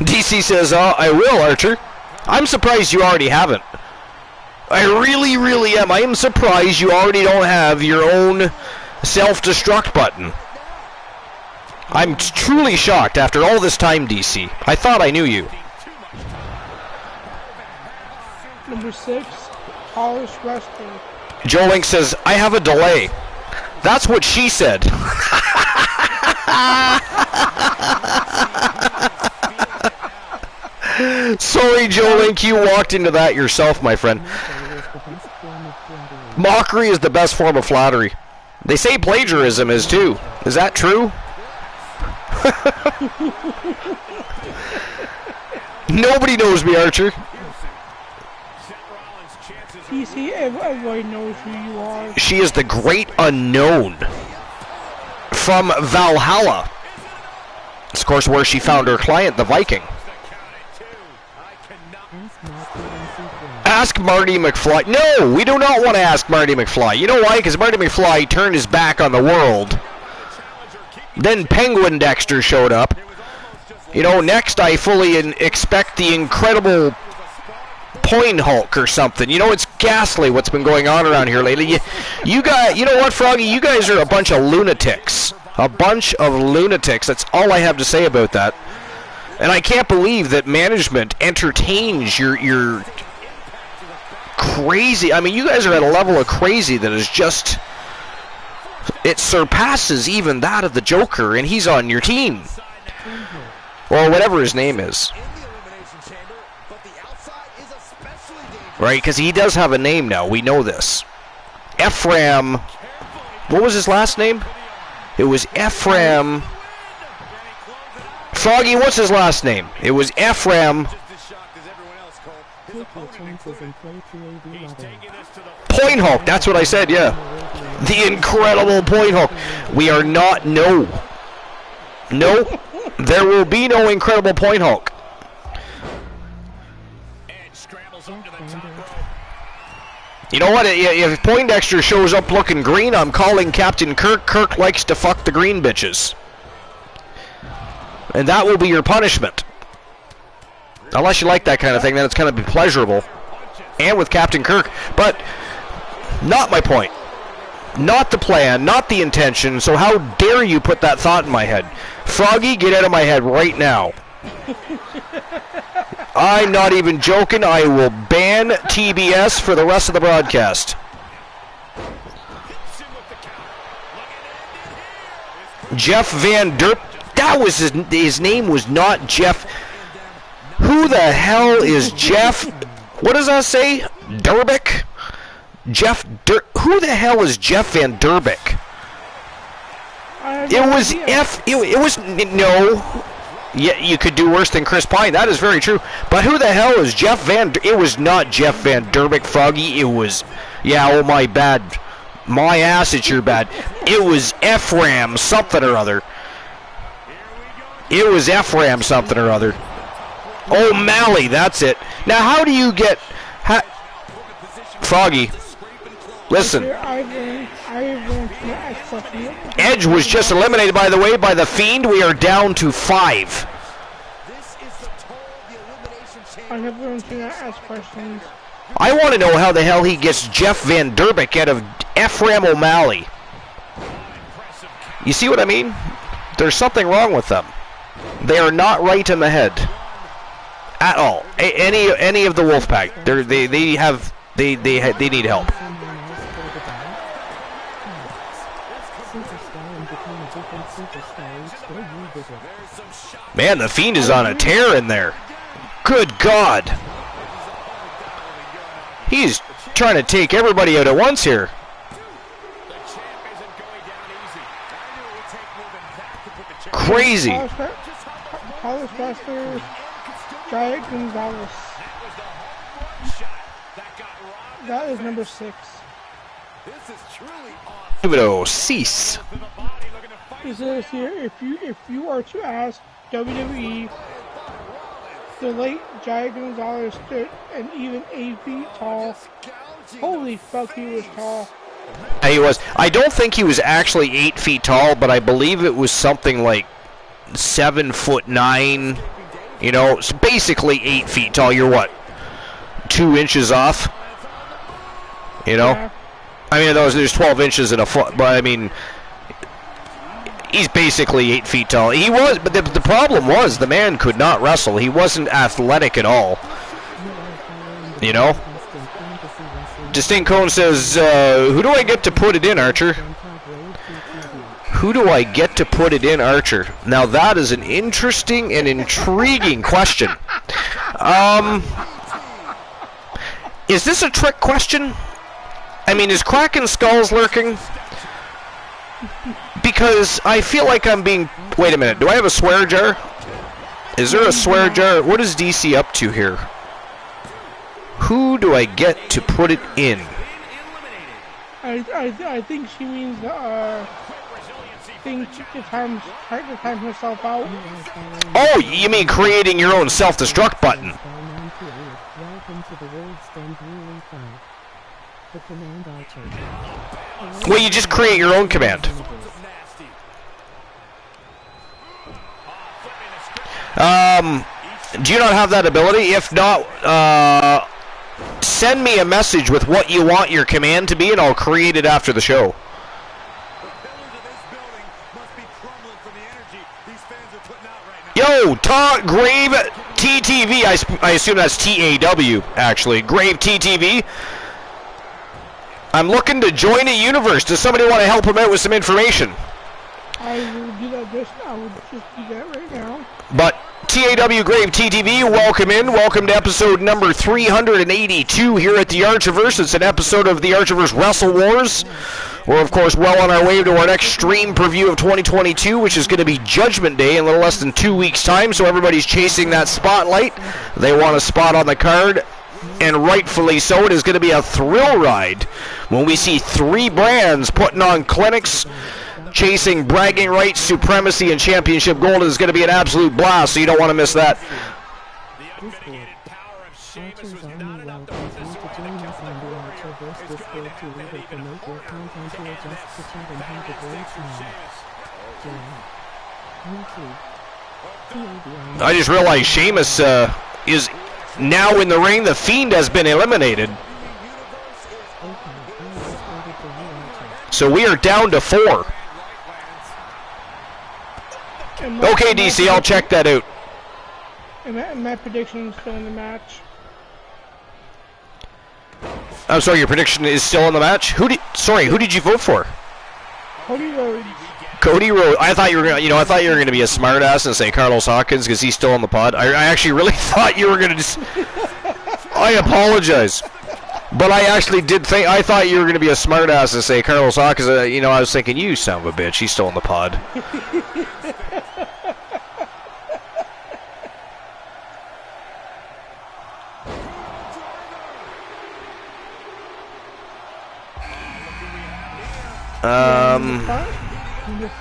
DC says, I will, Archer. I'm surprised you already haven't. I really, really am. I am surprised you already don't have your own self-destruct button. I'm truly shocked after all this time, DC. I thought I knew you. Number 6, tallest wrestler. Joe Link says, I have a delay. That's what she said. Sorry, Joe Link, you walked into that yourself, my friend. Mockery is the best form of flattery. They say plagiarism is too. Is that true? Nobody knows me, Archer. DC, everybody knows who you are. She is the great unknown from Valhalla. It's, of course, where she found her client, the Viking. Ask Marty McFly. No, we do not want to ask Marty McFly. You know why? Because Marty McFly turned his back on the world. Then Penguin Dexter showed up. Next I fully expect the incredible Point Hulk or something. You know, it's ghastly what's been going on around here lately. You guys, you know what, Froggy? You guys are a bunch of lunatics. A bunch of lunatics. That's all I have to say about that. And I can't believe that management entertains your crazy. I mean, you guys are at a level of crazy that is just, it surpasses even that of the Joker, and he's on your team. Or whatever his name is. Right, because he does have a name now. We know this. Ephraim. What was his last name? It was Ephraim. Froggy, what's his last name? It was Ephraim. Point Hulk, that's what I said, yeah. The incredible Point Hulk. We are not, no. No, there will be no incredible Point Hulk. You know what, if Poindexter shows up looking green, I'm calling Captain Kirk. Kirk likes to fuck the green bitches. And that will be your punishment. Unless you like that kind of thing, then it's going to be pleasurable. And with Captain Kirk. But not my point. Not the plan, not the intention. So how dare you put that thought in my head? Froggy, get out of my head right now. I'm not even joking. I will ban TBS for the rest of the broadcast. Jeff Van Der... That was his name was not Jeff. Who the hell is Jeff? What does that say? Derbick? Who the hell is Jeff Van Derbick? It was It was no. Yeah, you could do worse than Chris Pine. That is very true. But who the hell is Jeff Van? It was not Jeff Van Derbick, Froggy. It was. Yeah. Oh my bad. My ass. It's your bad. It was Ephraim something or other. It was Ephraim something or other. O'Malley, that's it. Now, how do you get... Froggy, listen. Edge was just eliminated, by the way, by The Fiend. We are down to 5. I never going to ask questions. I want to know how the hell he gets Jeff Van Derbick out of Ephraim O'Malley. You see what I mean? There's something wrong with them. They are not right in the head at all. Any of the Wolfpack, they need help. Man, the Fiend is on a tear in there. Good God. He's trying to take everybody out at once here. Crazy. Palace Masters, Giant Gonzalez. That is number 6. Cease. It says here, if you are to ask WWE, the late Giant Gonzalez stood an even 8 feet tall. Holy fuck, he was tall. He was. I don't think he was actually 8 feet tall, but I believe it was something like 7'9". You know, so basically 8 feet tall. You're what, 2 inches off? You know, yeah. I mean, there's 12 inches in a foot, but I mean, he's basically 8 feet tall. He was, but the problem was the man could not wrestle. He wasn't athletic at all. You know. Distinct Cone says, who do I get to put it in, Archer? Who do I get to put it in, Archer? Now that is an interesting and intriguing question. Is this a trick question? I mean, is Kraken Skulls lurking? Because I feel like I'm being... Wait a minute, do I have a swear jar? Is there a swear jar? What is DC up to here? Who do I get to put it in? I think she means think to time herself out. Oh, you mean creating your own self-destruct button? Well, you just create your own command. Do you not have that ability? If not, send me a message with what you want your command to be, and I'll create it after the show. Yo, Grave TTV. I assume that's TAW, actually. Grave TTV. I'm looking to join a universe. Does somebody want to help him out with some information? I will do that just now. I will just do that right now. But TAW Grave TTV, welcome in. Welcome to episode number 382 here at the Archiverse. It's an episode of the Archiverse Wrestle Wars. We're, of course, well on our way to our next stream preview of 2022, which is going to be Judgment Day in a little less than 2 weeks' time. So everybody's chasing that spotlight. They want a spot on the card, and rightfully so. It is going to be a thrill ride when we see 3 brands putting on clinics, chasing bragging rights, supremacy, and championship gold. Is going to be an absolute blast, so you don't want to miss that. I just realized Sheamus is now in the ring. The Fiend has been eliminated. So we are down to 4. Okay, DC, I'll check that out. And my prediction is still in the match. I'm sorry, your prediction is still in the match? Who did you vote for? Cody Rhodes. Cody Rhodes. I thought you were going to be a smartass and say Carlos Hawkins because he's still on the pod. I actually really thought you were going to. I apologize, but I actually did think. I thought you were going to be a smartass and say Carlos Hawkins. I was thinking, you son of a bitch, he's still on the pod.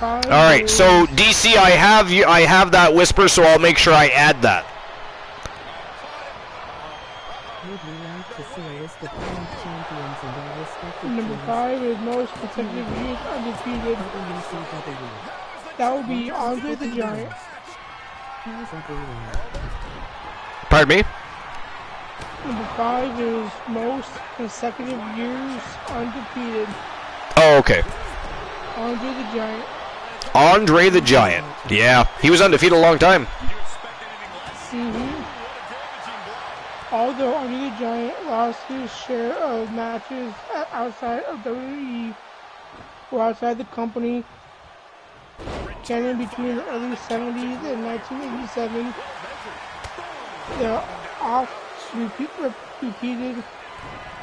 All right, so DC, I have that whisper, so I'll make sure I add that. Number 5 is most consecutive years undefeated. That would be Andre the Giant. Pardon me? Number 5 is most consecutive years undefeated. Oh, okay. Andre the Giant. Andre the Giant. Yeah, he was undefeated a long time. Although Andre the Giant lost his share of matches outside of WWE or outside the company, canon between the early 70s and 1987, the repeated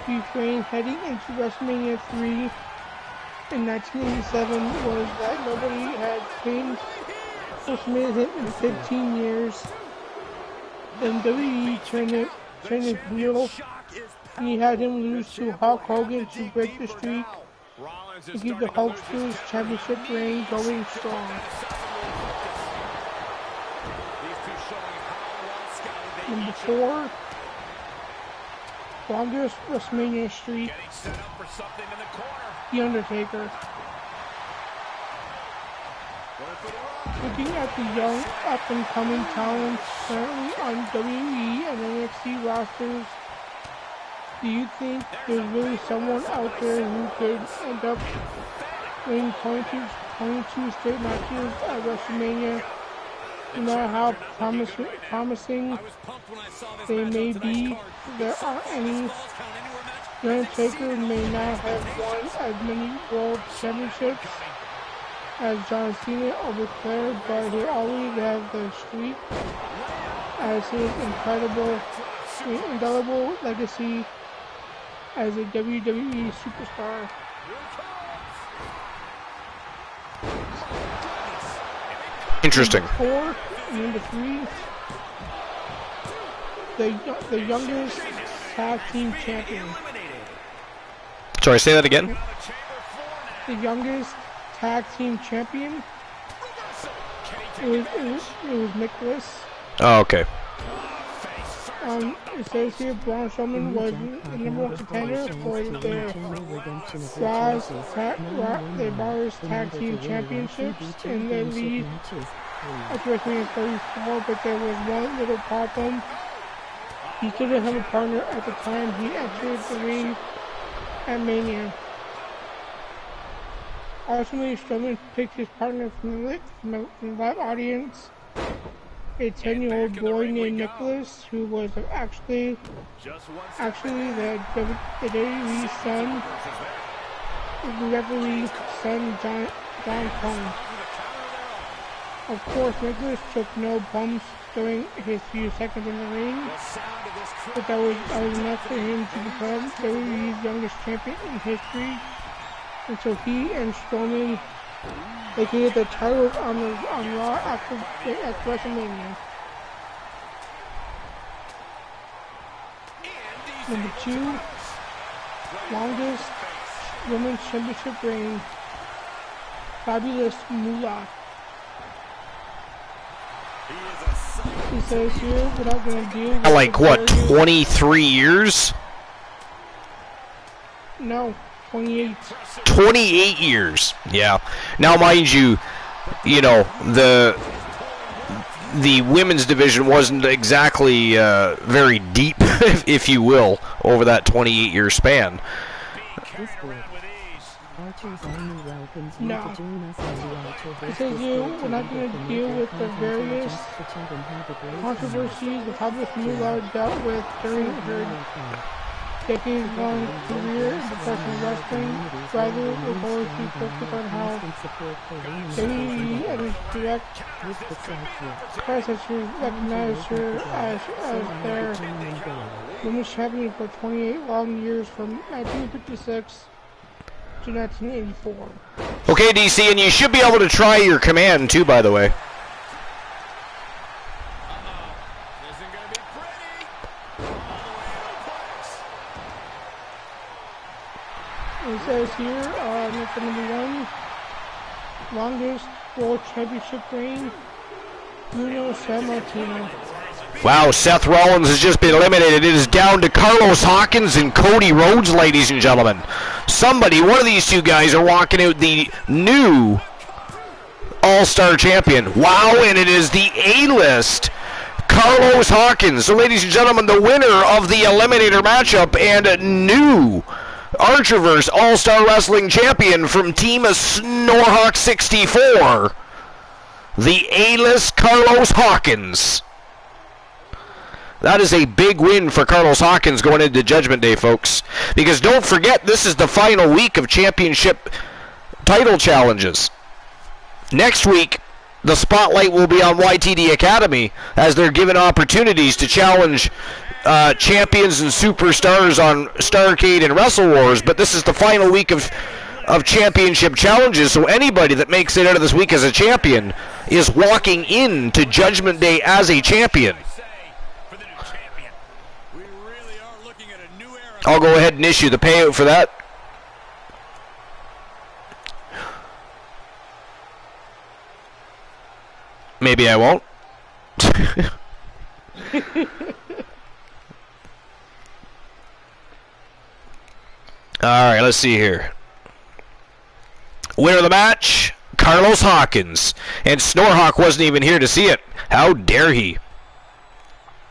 refrain heading into WrestleMania 3 in 1987 was that nobody had pinned or submitted him in 15 years. Then WWE turned it heel, and he had him lose to Hulk Hogan to break the streak and keep the Hulkster's championship reign going strong. Number 4, longest WrestleMania streak, The Undertaker. Looking at the young up-and-coming talent currently on WWE and NXT rosters, do you think there's really someone out there who could end up winning 22 straight matches at WrestleMania, no matter how promising they may be? There aren't any. The Undertaker may not have won as many world championships as John Cena or Ric Flair, but he'll always have the streak as his indelible legacy as a WWE superstar. Interesting. Number 3, the youngest tag team champion. Sorry, say that again. The youngest tag team champion. It was Nicholas. Oh, okay. It says here Braun Strowman was the number 1 contender for the Raw's Tag Team Championships in the lead at WrestleMania 34, but there was one little problem. He still didn't have a partner at the time he entered the ring at Mania. Ultimately, Strowman picked his partner from the live audience, a 10-year-old boy named Nicholas, who was actually the WWE's son, the referee's son, John Cone. Of course, Nicholas took no bumps during his few seconds in the ring, but that was enough for him to become WWE's youngest champion in history. And so he and Strowman vacated the titles on Raw after WrestleMania. Number 2, longest women's championship reign, Fabulous Moolah. He says here, we're not going to deal with Like what, 23 years? No, 28. 28 years. Yeah. Now, mind you, the women's division wasn't exactly very deep, if you will, over that 28-year span. No. It says here, we're not going to deal with the various controversies the Fabulous Moolah dealt with during her decades-long career in professional wrestling. Rather, we're going to focus on how WWE and its direct predecessors recognized her as their women's champion for 28 long years from 1956 to 1984. Okay, DC, and you should be able to try your command, too, by the way. It says here, number 1, longest world championship reign, Bruno Sammartino. Wow, Seth Rollins has just been eliminated. It is down to Carlos Hawkins and Cody Rhodes, ladies and gentlemen. One of these two guys are walking out the new All-Star champion. Wow, and it is the A-list Carlos Hawkins. So, ladies and gentlemen, the winner of the Eliminator matchup and new Archerverse All-Star Wrestling champion from Team Snorhawk 64, the A-list Carlos Hawkins. That is a big win for Carlos Hawkins going into Judgment Day, folks. Because don't forget, this is the final week of championship title challenges. Next week, the spotlight will be on YTD Academy as they're given opportunities to challenge champions and superstars on Starrcade and Wrestle Wars. But this is the final week of championship challenges, so anybody that makes it out of this week as a champion is walking into Judgment Day as a champion. I'll go ahead and issue the payout for that. Maybe I won't. Alright, let's see here. Winner of the match, Carlos Hawkins. And Snorhawk wasn't even here to see it. How dare he?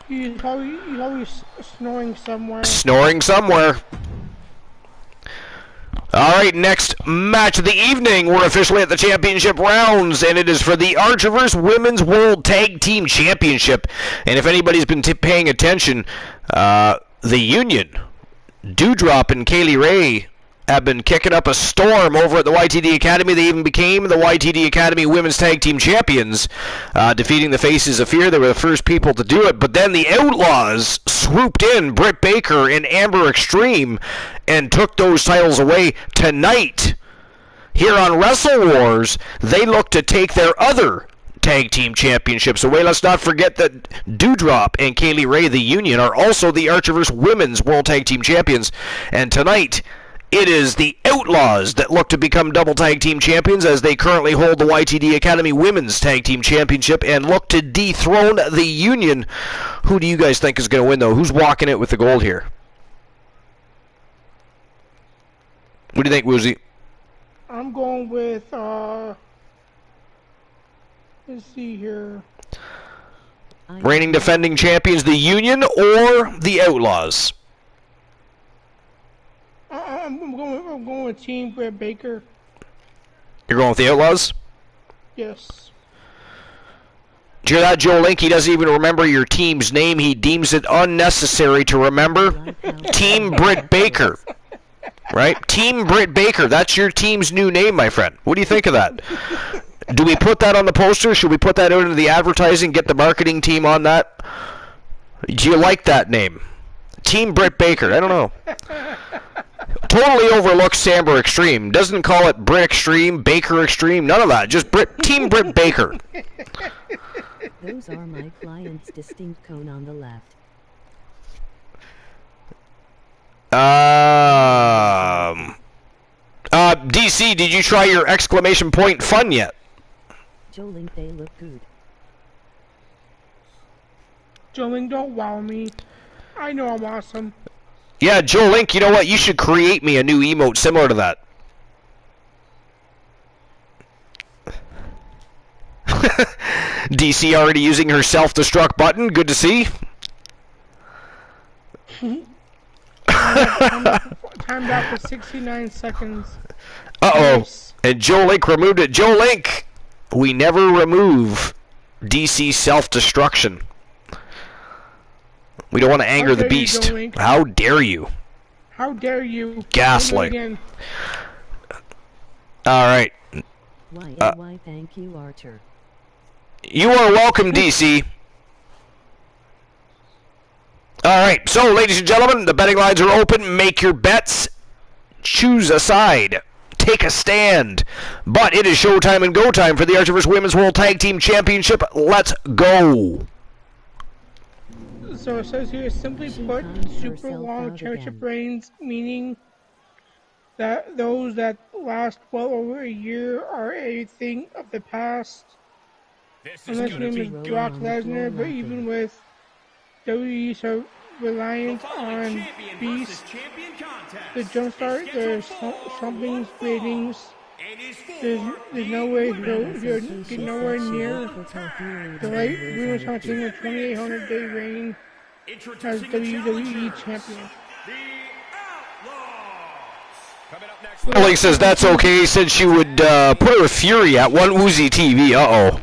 He's always snoring somewhere. Snoring somewhere. Alright, next match of the evening. We're officially at the championship rounds, and it is for the Archerverse Women's World Tag Team Championship. And if anybody's been paying attention, the Union, Doudrop and Kaylee Ray, have been kicking up a storm over at the YTD Academy. They even became the YTD Academy Women's Tag Team Champions, defeating the Faces of Fear. They were the first people to do it. But then the Outlaws swooped in, Britt Baker and Amber Extreme, and took those titles away tonight. Here on Wrestle Wars, they look to take their other Tag Team Championships away. Let's not forget that Doudrop and Kaylee Ray, the Union, are also the Archerverse Women's World Tag Team Champions. And tonight, it is the Outlaws that look to become double tag team champions as they currently hold the YTD Academy Women's Tag Team Championship and look to dethrone the Union. Who do you guys think is going to win, though? Who's walking it with the gold here? What do you think, Woozy? I'm going with, let's see here. Reigning defending champions, the Union or the Outlaws? I'm going with Team Britt Baker. You're going with the Outlaws? Yes. Do you hear that, Joe Link? He doesn't even remember your team's name. He deems it unnecessary to remember. Team Britt Baker. Right? Team Britt Baker. That's your team's new name, my friend. What do you think of that? Do we put that on the poster? Should we put that out into the advertising? Get the marketing team on that? Do you like that name? Team Britt Baker. I don't know. Totally overlooks Samber Extreme. Doesn't call it Britt Extreme, Baker Extreme, none of that. Just Team Britt Baker. Those are my client's distinct cone on the left. DC, did you try your exclamation point fun yet? Joe Link, they look good. Joe Link, don't wow me. I know I'm awesome. Yeah, Joe Link, you know what? You should create me a new emote similar to that. DC already using her self-destruct button. Good to see. Timed out for 69 seconds. Uh-oh. Nice. And Joe Link removed it. Joe Link, we never remove DC self-destruction. We don't want to anger the beast. How dare you? How dare you? Gaslight. All right. Why, thank you, Archer. You are welcome, DC. All right. So, ladies and gentlemen, the betting lines are open. Make your bets. Choose a side. Take a stand. But it is showtime and go time for the Archerverse Women's World Tag Team Championship. Let's go. So it says here, simply put, super long championship reigns, meaning that those that last well over a year are a thing of the past. Unless your name is Brock Lesnar, but even with WWE's reliance on Beast to jumpstart their something's ratings, there's no way you'll get nowhere near the late Bruce Hunting a 2,800-day reign as WWE champion. Link says that's okay. He said she would put her Fury at One Woozy TV. Uh-oh.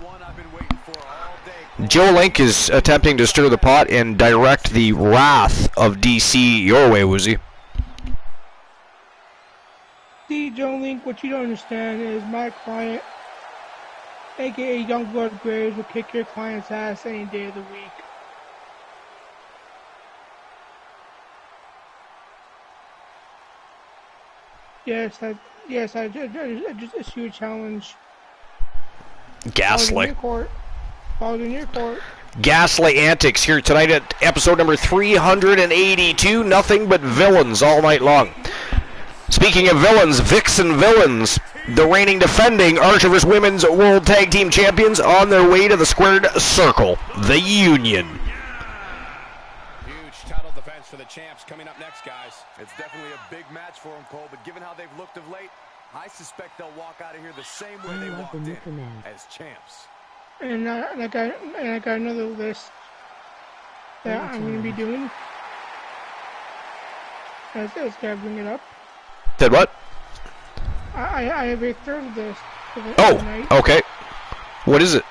Joe Link is attempting to stir the pot and direct the wrath of DC your way, Woozy. See, Joe Link, what you don't understand is my client, aka Youngblood Graves, will kick your client's ass any day of the week. Yes, I just issued a challenge. Gaslight. Followed in your court. Gaslight antics here tonight at episode number 382. Nothing but villains all night long. Speaking of villains, Vixen Villains, the reigning defending Archerverse Women's World Tag Team Champions, on their way to the squared circle, the Union. Huge title defense for the champs coming up next, guys. It's definitely a big match for them, Cole, but given how they've looked of late, I suspect they'll walk out of here the same way they walked in, as champs. And I got another list that I'm going to be doing. Let's gotta bring it up. Did what? I have a third list for the night. Okay. What is it?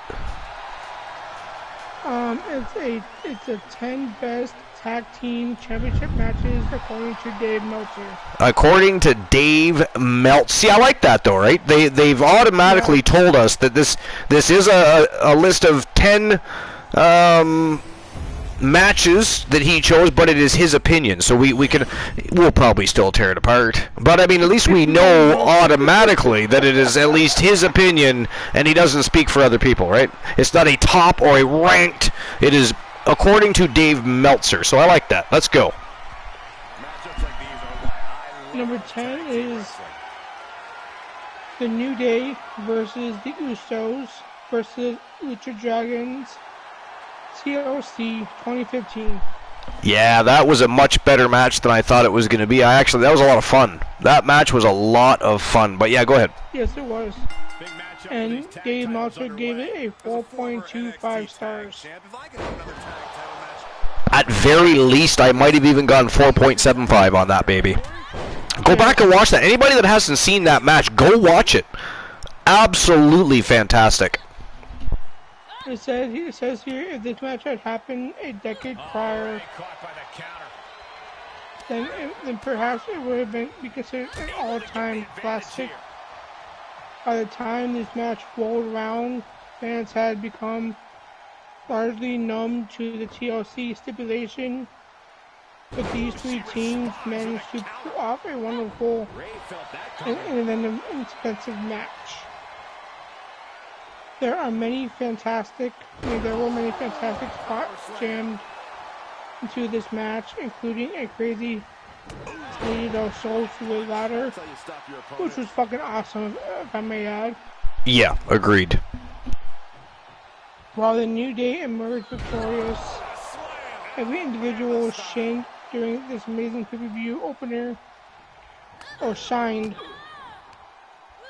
It's a 10 best tag team championship matches according to Dave Meltzer. According to Dave Meltzer. See, I like that though, right? They've automatically told us that this is a list of 10 matches that he chose, but it is his opinion, so we'll probably still tear it apart. But I mean, at least we know automatically that it is at least his opinion, and he doesn't speak for other people, right? It's not a top or a ranked. It is according to Dave Meltzer. So I like that. Let's go. Number 10 is the New Day versus the Usos versus Lucha Dragons. TLC 2015. Yeah, that was a much better match than I thought it was going to be. That was a lot of fun. That match was a lot of fun. But yeah, go ahead. Yes, it was. Big match and Dave Meltzer gave it a 4.25 stars. At very least, I might have even gone 4.75 on that baby. Go back and watch that. Anybody that hasn't seen that match, go watch it. Absolutely fantastic. It says here, if this match had happened a decade prior, then perhaps it would have be considered an all-time classic. By the time this match rolled around, fans had become largely numb to the TLC stipulation, but these three teams managed to pull off a wonderful and an inexpensive match. There were many fantastic spots jammed into this match, including a crazy Toledo Soul through a ladder, which was fucking awesome, if I may add. Yeah, agreed. While the New Day emerged victorious, every individual was shanked during this amazing pay-per-view opener, or shined,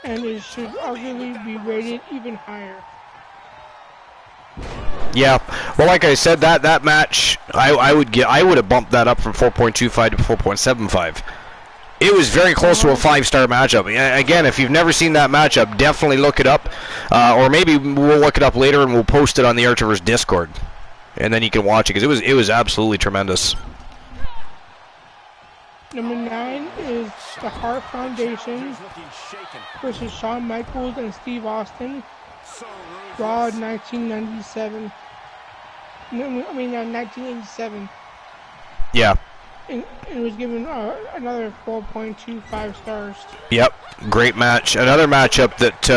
and it should arguably be rated even higher. Yeah, well, like I said, that match, I would have bumped that up from 4.25 to 4.75. It was very close to a 5-star matchup. Again, if you've never seen that matchup, definitely look it up, or maybe we'll look it up later and we'll post it on the Archiverse Discord, and then you can watch it because it was absolutely tremendous. Number 9 is the Hart Foundation versus Shawn Michaels and Steve Austin. Raw 1997. 1987. Yeah. And it was given another 4.25 stars. Yep, great match. Another matchup that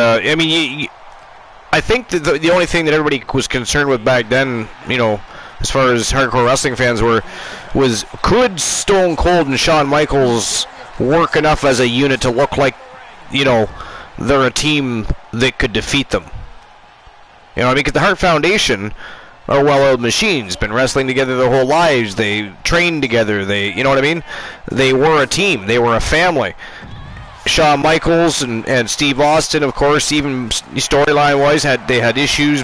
I think that the only thing that everybody was concerned with back then, as far as hardcore wrestling fans was could Stone Cold and Shawn Michaels work enough as a unit to look like, they're a team that could defeat them. Because the Hart Foundation are well-oiled machines, been wrestling together their whole lives, they trained together, they were a team, they were a family. Shawn Michaels and Steve Austin, of course, even storyline-wise, they had issues,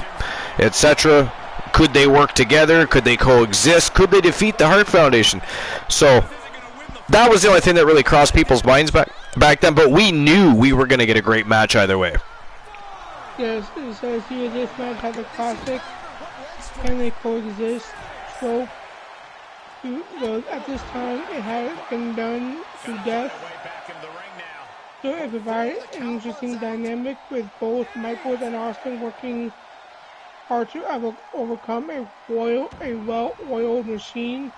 etc. Could they work together? Could they coexist? Could they defeat the Hart Foundation? So that was the only thing that really crossed people's minds back then, but we knew we were going to get a great match either way. Yes, it says here this match had the classic "can they coexist" trope. At this time, it had been done to death. So it provided an interesting dynamic with both Michaels and Austin working hard to overcome a well-oiled machine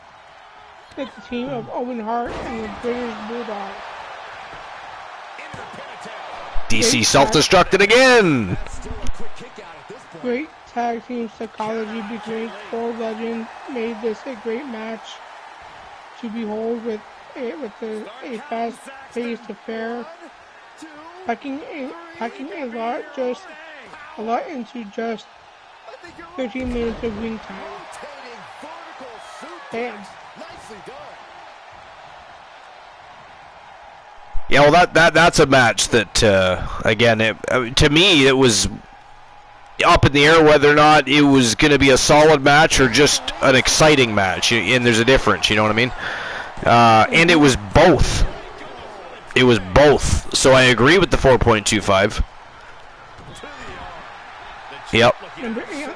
like the team of Owen Hart and the British Bulldog. DC self-destructed again! Great tag team psychology between four legends made this a great match to behold with a fast-paced affair, packing a lot into just 13 minutes of ring time. Damn. Yeah, well, that's a match that, again, to me, it was up in the air whether or not it was going to be a solid match or just an exciting match, and there's a difference, you know what I mean? And it was both. It was both. So I agree with the 4.25. Yep. Number 8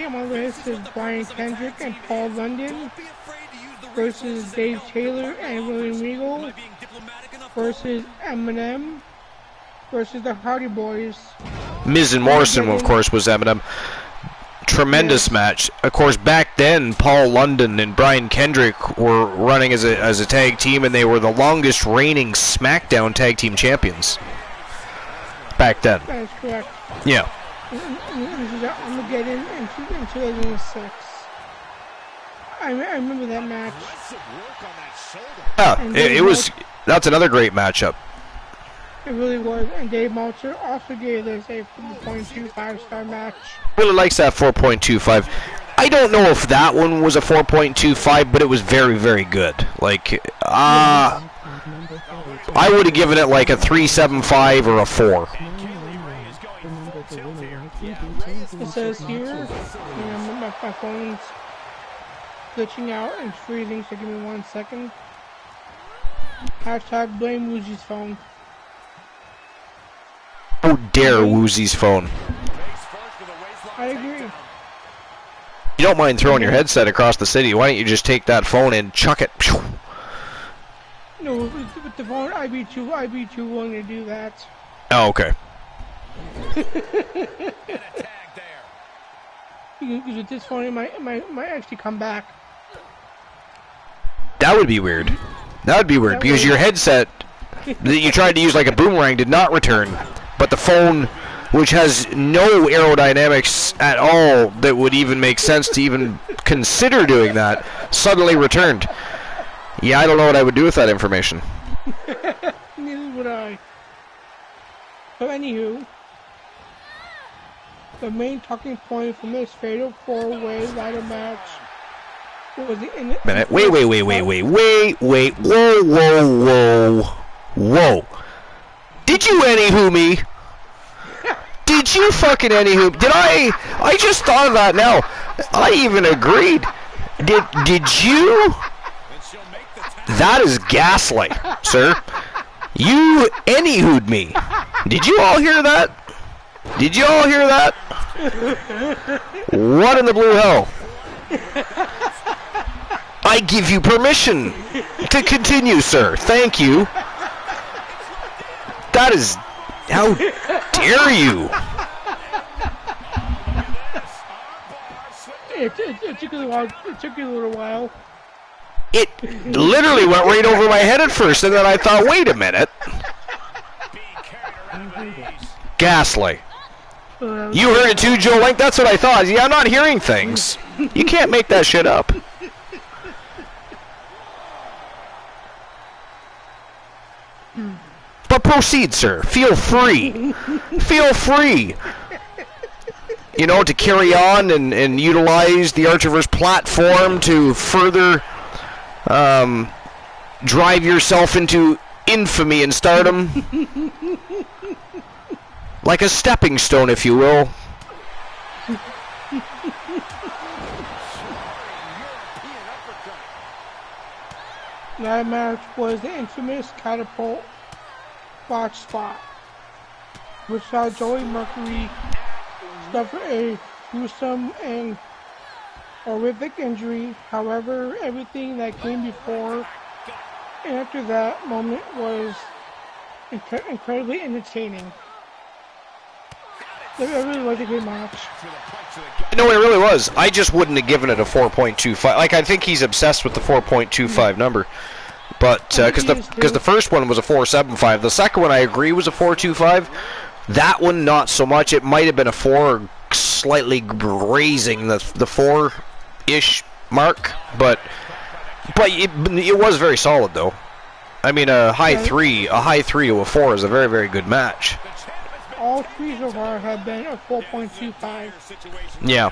on my list is Brian Kendrick and Paul London versus Dave Taylor and William Regal versus Eminem versus the Hardy Boys. Miz and Morrison, of course, was Eminem. Tremendous match. Of course, back then, Paul London and Brian Kendrick were running as a tag team, and they were the longest reigning SmackDown tag team champions back then. That is correct. Yeah. This is Armageddon in 2006. I remember that match. Yeah, it was. That's another great matchup. It really was, and Dave Meltzer also gave this a 4.25-star match. Really likes that 4.25. I don't know if that one was a 4.25, but it was very, very good. Like, I would have given it like a 3.75 or a 4. it says here, and my phone's glitching out and freezing, so give me 1 second. Hashtag blame Woozy's phone. How dare Woozy's phone? I agree. You don't mind throwing your headset across the city. Why don't you just take that phone and chuck it? No, with the phone, I'd be too willing to do that. Oh, okay. Because with this phone, it might actually come back. That would be weird. That would be weird because your headset that you tried to use like a boomerang did not return, but the phone, which has no aerodynamics at all that would even make sense to even consider doing that, suddenly returned. Yeah, I don't know what I would do with that information. Neither would I. But anywho, the main talking point from this fatal four-way ladder match was the minute. Wait. Whoa. Did you anywho me? Did you fucking anywho? Did I just thought of that now. I even agreed. Did you? That is gaslight, sir. You anywho'd me. Did you all hear that? Did you all hear that? What in the blue hell? I give you permission to continue, sir. Thank you. That is... How dare you? It took you a little while. It literally went right over my head at first, and then I thought, wait a minute. Gaslight. You heard it too, Joe Link? That's what I thought. Yeah, I'm not hearing things. You can't make that shit up. But proceed, sir. Feel free. Feel free. You know, to carry on and utilize the Archiverse platform to further drive yourself into infamy and stardom. Like a stepping stone, if you will. That match was the infamous catapult botch spot, which saw Joey Mercury suffer a gruesome and horrific injury. However, everything that came before and after that moment was incredibly entertaining. It really was a good match. No, it really was. I just wouldn't have given it a 4.25. Like, I think he's obsessed with the 4.25 number. But, because the first one was a 4.75. The second one, I agree, was a 4.25. That one, not so much. It might have been a 4, slightly grazing the 4-ish mark. But it was very solid, though. I mean, a high 3 to a 4 is a very, very good match. All three so far have been a 4.25. Yeah.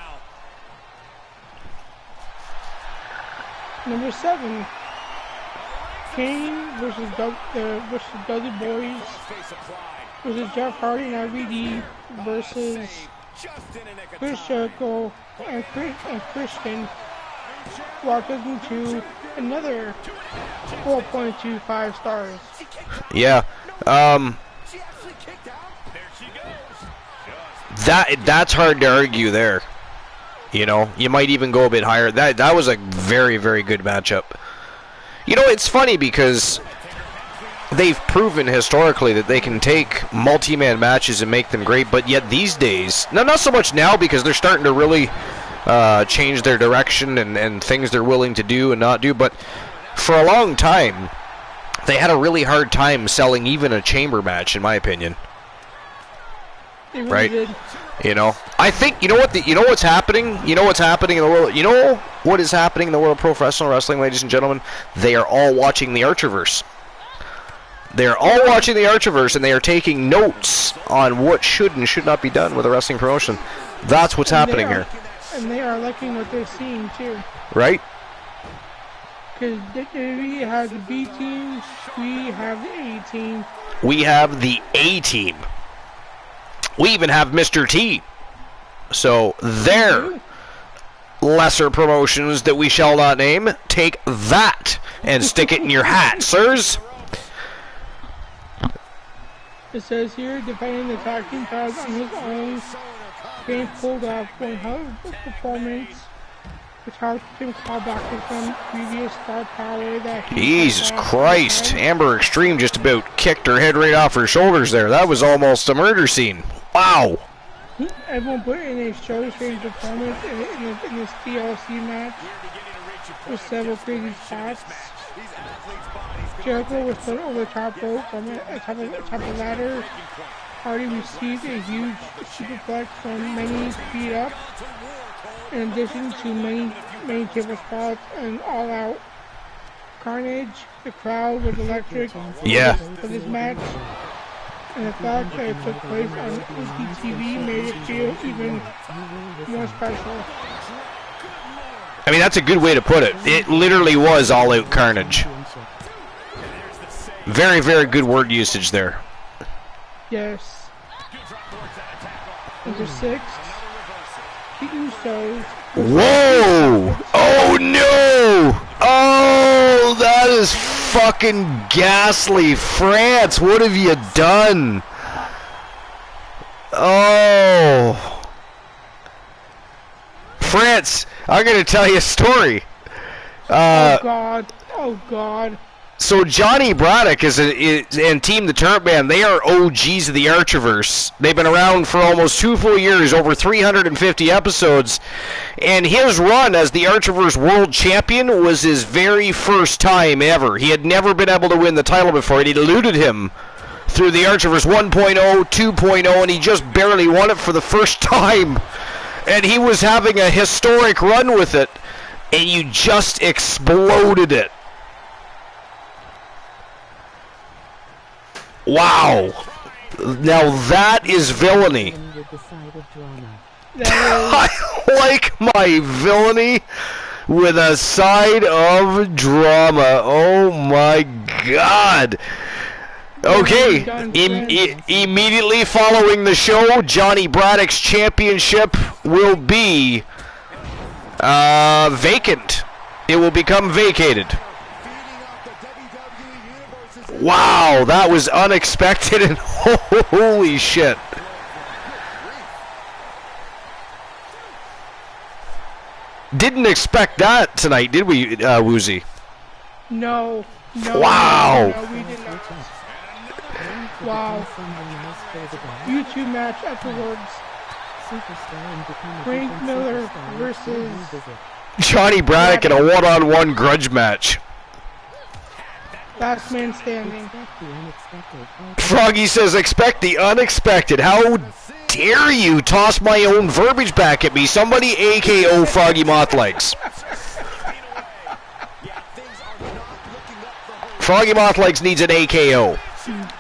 Number 7, Kane versus Dudley Boys versus Jeff Hardy and RVD versus Chris Jericho and Christian, walked us into another 4.25 stars. Yeah. That's hard to argue there. You know, you might even go a bit higher. That was a very, very good matchup. You know, it's funny because they've proven historically that they can take multi-man matches and make them great, but yet these days, not so much now because they're starting to really change their direction and things they're willing to do and not do, but for a long time, they had a really hard time selling even a chamber match, in my opinion. Really right? did. You know, I think what's happening. You know what's happening in the world. You know what is happening in the world of professional wrestling, ladies and gentlemen. They are all watching the Archiverse. They are all watching the Archiverse, and they are taking notes on what should and should not be done with a wrestling promotion. That's what's happening here. And they are liking what they're seeing too. Right? Because WWE has the B team, we have the A team. We have the A team. We even have Mr. T, So their lesser promotions that we shall not name, take that and stick it in your hat, sirs. It says here, defending the tag team titles on his own, Kane pulled off one hell of a performance, which helped him call back to some previous star power that he... Jesus Christ, Amber Extreme just about kicked her head right off her shoulders there. That was almost a murder scene. Wow. Everyone put in a show-strange performance in this DLC match with several crazy spots. Jericho was put over the top rope from a top of ladder. Hardy received a huge superplex from many feet up, in addition to many table spots and all-out carnage. The crowd was electric for this match, and the fact that it took place on TV made it feel even more special. I mean, that's a good way to put it. It literally was all-out carnage. Very, very good word usage there. Yes. Number 6, the Usos. Whoa! Oh no! Oh, that is fucking ghastly. France, what have you done? Oh. France, I'm going to tell you a story. Oh God. Oh God. So Johnny Braddock and Team the Turret Band, they are OGs of the Archiverse. They've been around for almost 2 full years, over 350 episodes, and his run as the Archiverse World Champion was his very first time ever. He had never been able to win the title before. It eluded him through the Archiverse 1.0, 2.0, and he just barely won it for the first time. And he was having a historic run with it, and you just exploded it. Wow. Now that is villainy. I like my villainy with a side of drama. Oh my God. Okay. Immediately following the show, Johnny Braddock's championship will be vacant. It will become vacated. Wow, that was unexpected and holy shit. Didn't expect that tonight, did we, Woozy? No. Wow. No, we did not. Wow. YouTube match afterwards. Frank Miller versus Johnny Braddock in a one-on-one grudge match. Last man standing. Froggy says, expect the unexpected. How dare you toss my own verbiage back at me? Somebody AKO Froggy Mothlegs. Froggy Mothlegs needs an AKO.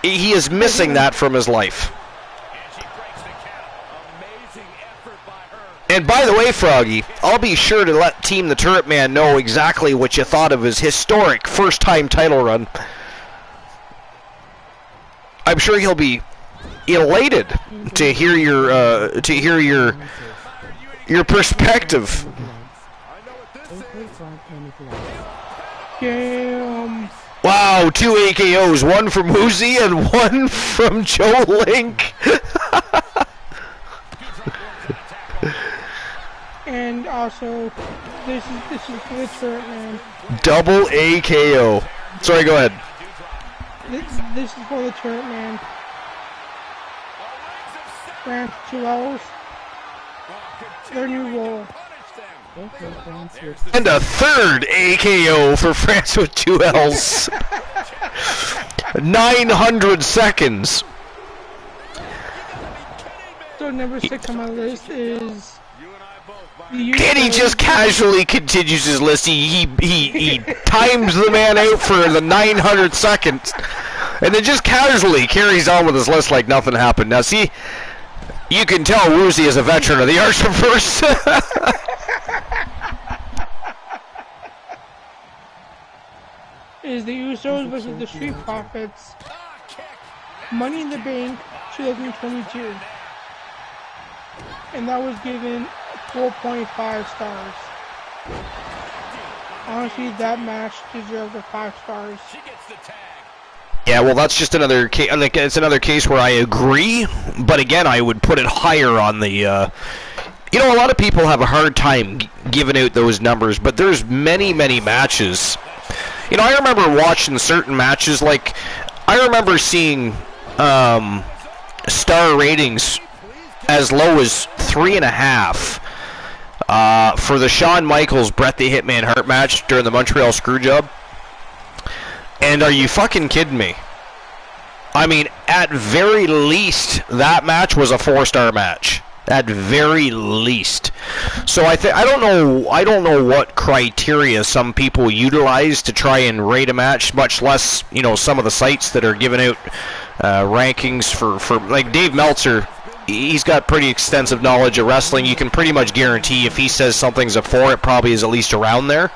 He is missing that from his life. And by the way, Froggy, I'll be sure to let Team the Turret Man know exactly what you thought of his historic first-time title run. I'm sure he'll be elated to hear your perspective. Damn. Wow, 2 AKOs, one from Woozy and one from Joe Link. And also, this is for the Turret Man. Double AKO. Sorry, go ahead. This is for the Turret Man. France 2 L's. Their new role. And a third AKO for France with 2 L's. 900 seconds. So number 6 on my list is... And he just casually continues his list. He times the man out for the 900 seconds, and then just casually carries on with his list like nothing happened. Now, see, you can tell Woozy is a veteran of the Archiverse. Is the Usos versus the Street Profits. Money in the Bank 2022. and that was given 4.5 stars. Honestly, that match deserved a 5 stars. Yeah, well, that's just another case. It's another case where I agree, but again, I would put it higher on the. You know, a lot of people have a hard time giving out those numbers, but there's many matches. You know, I remember watching certain matches. Like, I remember seeing star ratings as low as 3.5 for the Shawn Michaels Bret the Hitman Hart match during the Montreal Screwjob. And are you fucking kidding me? I mean, at very least, that match was a 4-star match. At very least. So I don't know what criteria some people utilize to try and rate a match, much less, you know, some of the sites that are giving out rankings for like Dave Meltzer. He's got pretty extensive knowledge of wrestling. You can pretty much guarantee if he says something's a 4, it probably is at least around there.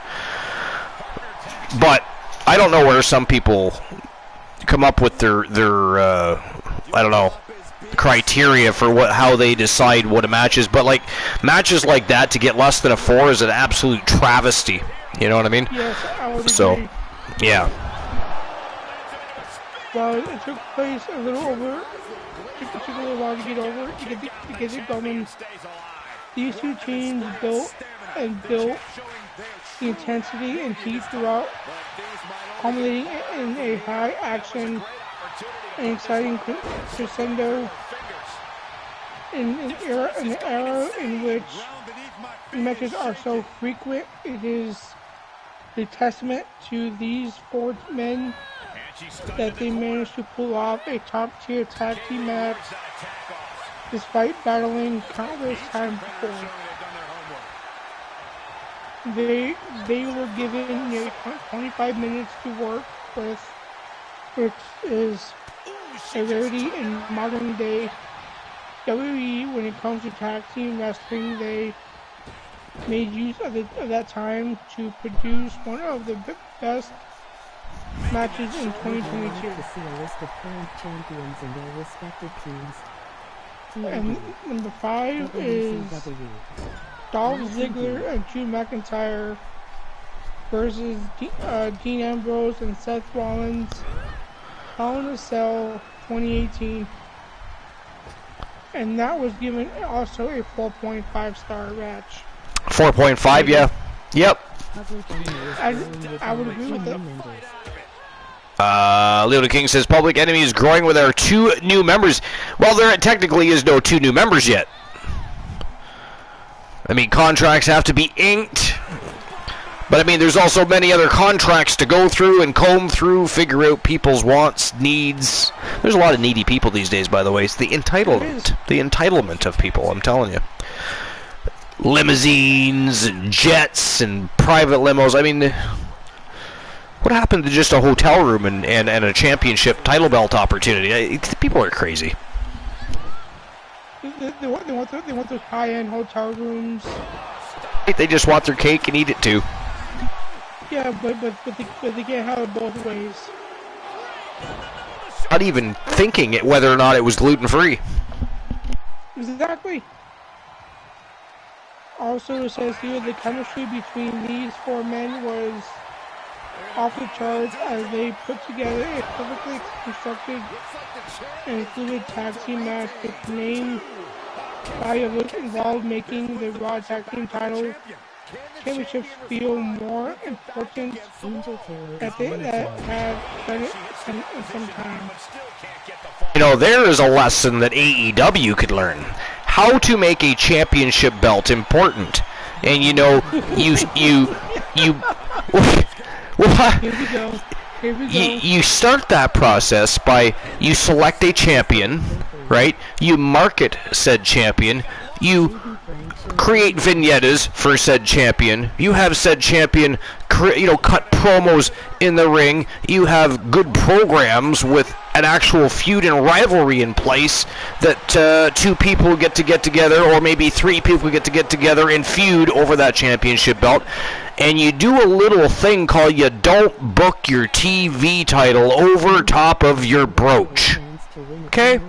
But I don't know where some people come up with their I don't know, criteria for how they decide what a match is. But like matches like that, to get less than a 4 is an absolute travesty. You know what I mean? Yes, I would so, agree. Yeah. Well, it took place a little over. It took a little while to get over to get it going. These two teams built the intensity and heat throughout, culminating in a high action and exciting crescendo in an era in which matches are so frequent. It is a testament to these 4 men that they managed to pull off a top-tier tag team match despite battling countless times before. They were given nearly 25 minutes to work with, which is a rarity in modern day WWE. When it comes to tag team wrestling, they made use of that time to produce one of the best matches in 2022. To see a list of current champions and their respective teams. And number 5 is Dolph Ziggler and Drew McIntyre versus Dean Ambrose and Seth Rollins, Hell in a Cell 2018. And that was given also a 4.5 star match. 4.5, yeah. Yep. I would agree with that. Leona King says Public Enemy is growing with our 2 new members. Well, there technically is no 2 new members yet. I mean, contracts have to be inked. But I mean, there's also many other contracts to go through and comb through, figure out people's wants, needs. There's a lot of needy people these days, by the way. It's the entitlement. The entitlement of people, I'm telling you. Limousines and jets and private limos. I mean, what happened to just a hotel room and a championship title belt opportunity? People are crazy. They want those high-end hotel rooms. They just want their cake and eat it too. Yeah, but they can't have it both ways. Not even thinking it whether or not it was gluten-free. Exactly. Also, it says here the chemistry between these 4 men was off the charts as they put together a perfectly constructed and fluid tag team match. The main body of it involved making the Raw Tag Team title championships feel more important that they have done it in some time. You know, there is a lesson that AEW could learn. How to make a championship belt important. And you know, you You start that process by you select a champion, right? You market said champion. You create vignettes for said champion. You have said champion, cut promos in the ring. You have good programs with an actual feud and rivalry in place that 2 people get together, or maybe 3 people get together and feud over that championship belt. And you do a little thing called you don't book your TV title over top of your brooch. Okay?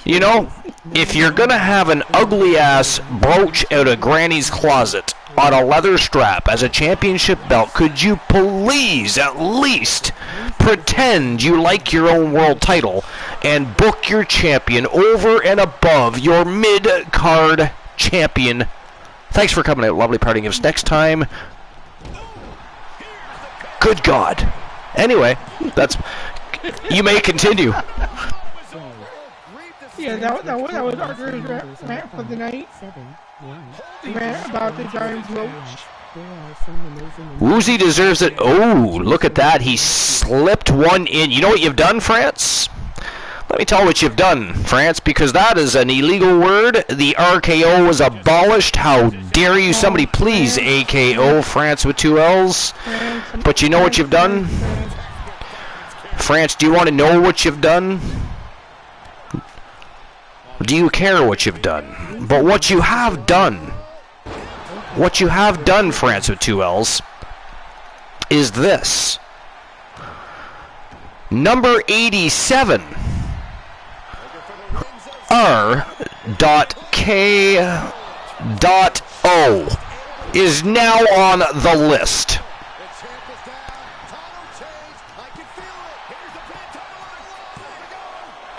You know, if you're going to have an ugly-ass brooch out of Granny's closet on a leather strap as a championship belt, could you please at least pretend you like your own world title and book your champion over and above your mid-card champion? Thanks for coming out. Lovely parting gifts. Next time. Good God. Anyway, that's... You may continue. Yeah, that was Archer's rant for the night. Rant about the giant roach. Woozy deserves it. Oh, look at that. He slipped one in. You know what you've done, France? Let me tell what you've done, France, because that is an illegal word. The RKO was abolished. How dare you? Somebody please AKO France with 2 L's. But you know what you've done? France, do you want to know what you've done? Do you care what you've done? But what you have done, France with 2 L's, is this. Number 87, R.K.O. is now on the list.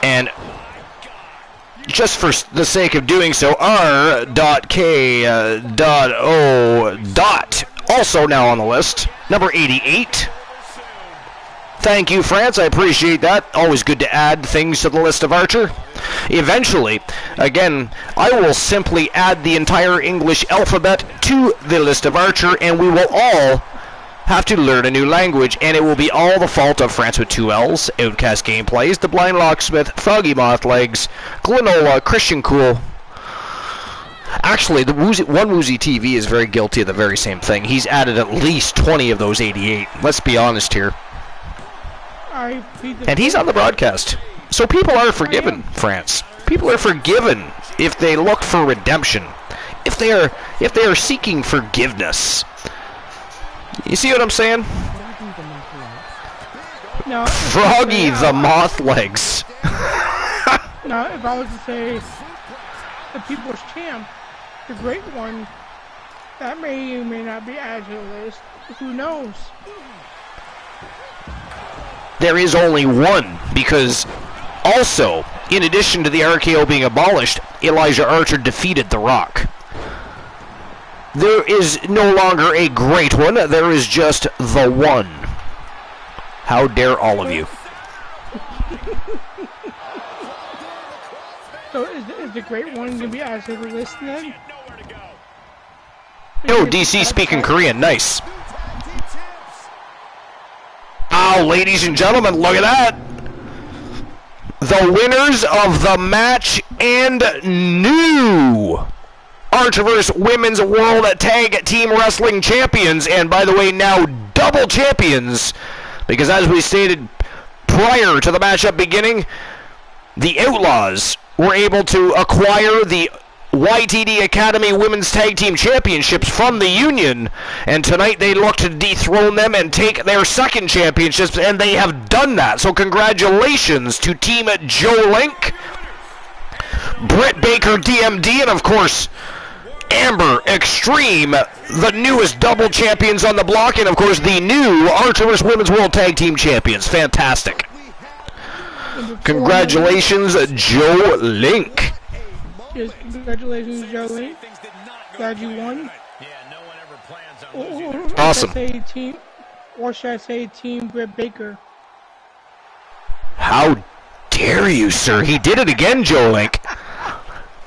And just for the sake of doing so, R.K.O. also now on the list. Number 88. Thank you, France. I appreciate that. Always good to add things to the list of Archer. Eventually, again, I will simply add the entire English alphabet to the list of Archer, and we will all have to learn a new language, and it will be all the fault of France with 2 L's, Outcast Gameplays, The Blind Locksmith, Froggy Mothlegs, Glenola, Christian Cool. Actually, one Woozy TV is very guilty of the very same thing. He's added at least 20 of those 88. Let's be honest here. And he's on the broadcast. So people are forgiven, France. People are forgiven if they look for redemption. If they are seeking forgiveness. You see what I'm saying? No, Froggy the Mothlegs. Now, if I was to say the People's Champ, the Great One, that may or may not be added to the list. Who knows? There is only one, because also, in addition to the RKO being abolished, Elijah Archer defeated The Rock. There is no longer a great one, there is just the one. How dare all of you. So is the Great One going to be added to the list then? Oh, DC speaking Korean, nice. Oh, ladies and gentlemen, look at that. The winners of the match and new Archerverse Women's World Tag Team Wrestling Champions, and by the way, now double champions, because as we stated prior to the matchup beginning, the Outlaws were able to acquire the YTD Academy Women's Tag Team Championships from the Union, and tonight they look to dethrone them and take their second championships, and they have done that. So congratulations to Team Joe Link, Britt Baker DMD, and of course Amber Extreme, the newest double champions on the block, and of course the new Archerverse Women's World Tag Team Champions. Fantastic. Congratulations, Joe Link. Yes, congratulations, Joe Link. Glad you won. Awesome. Or should I say Team Britt Baker? How dare you, sir? He did it again, Joe Link.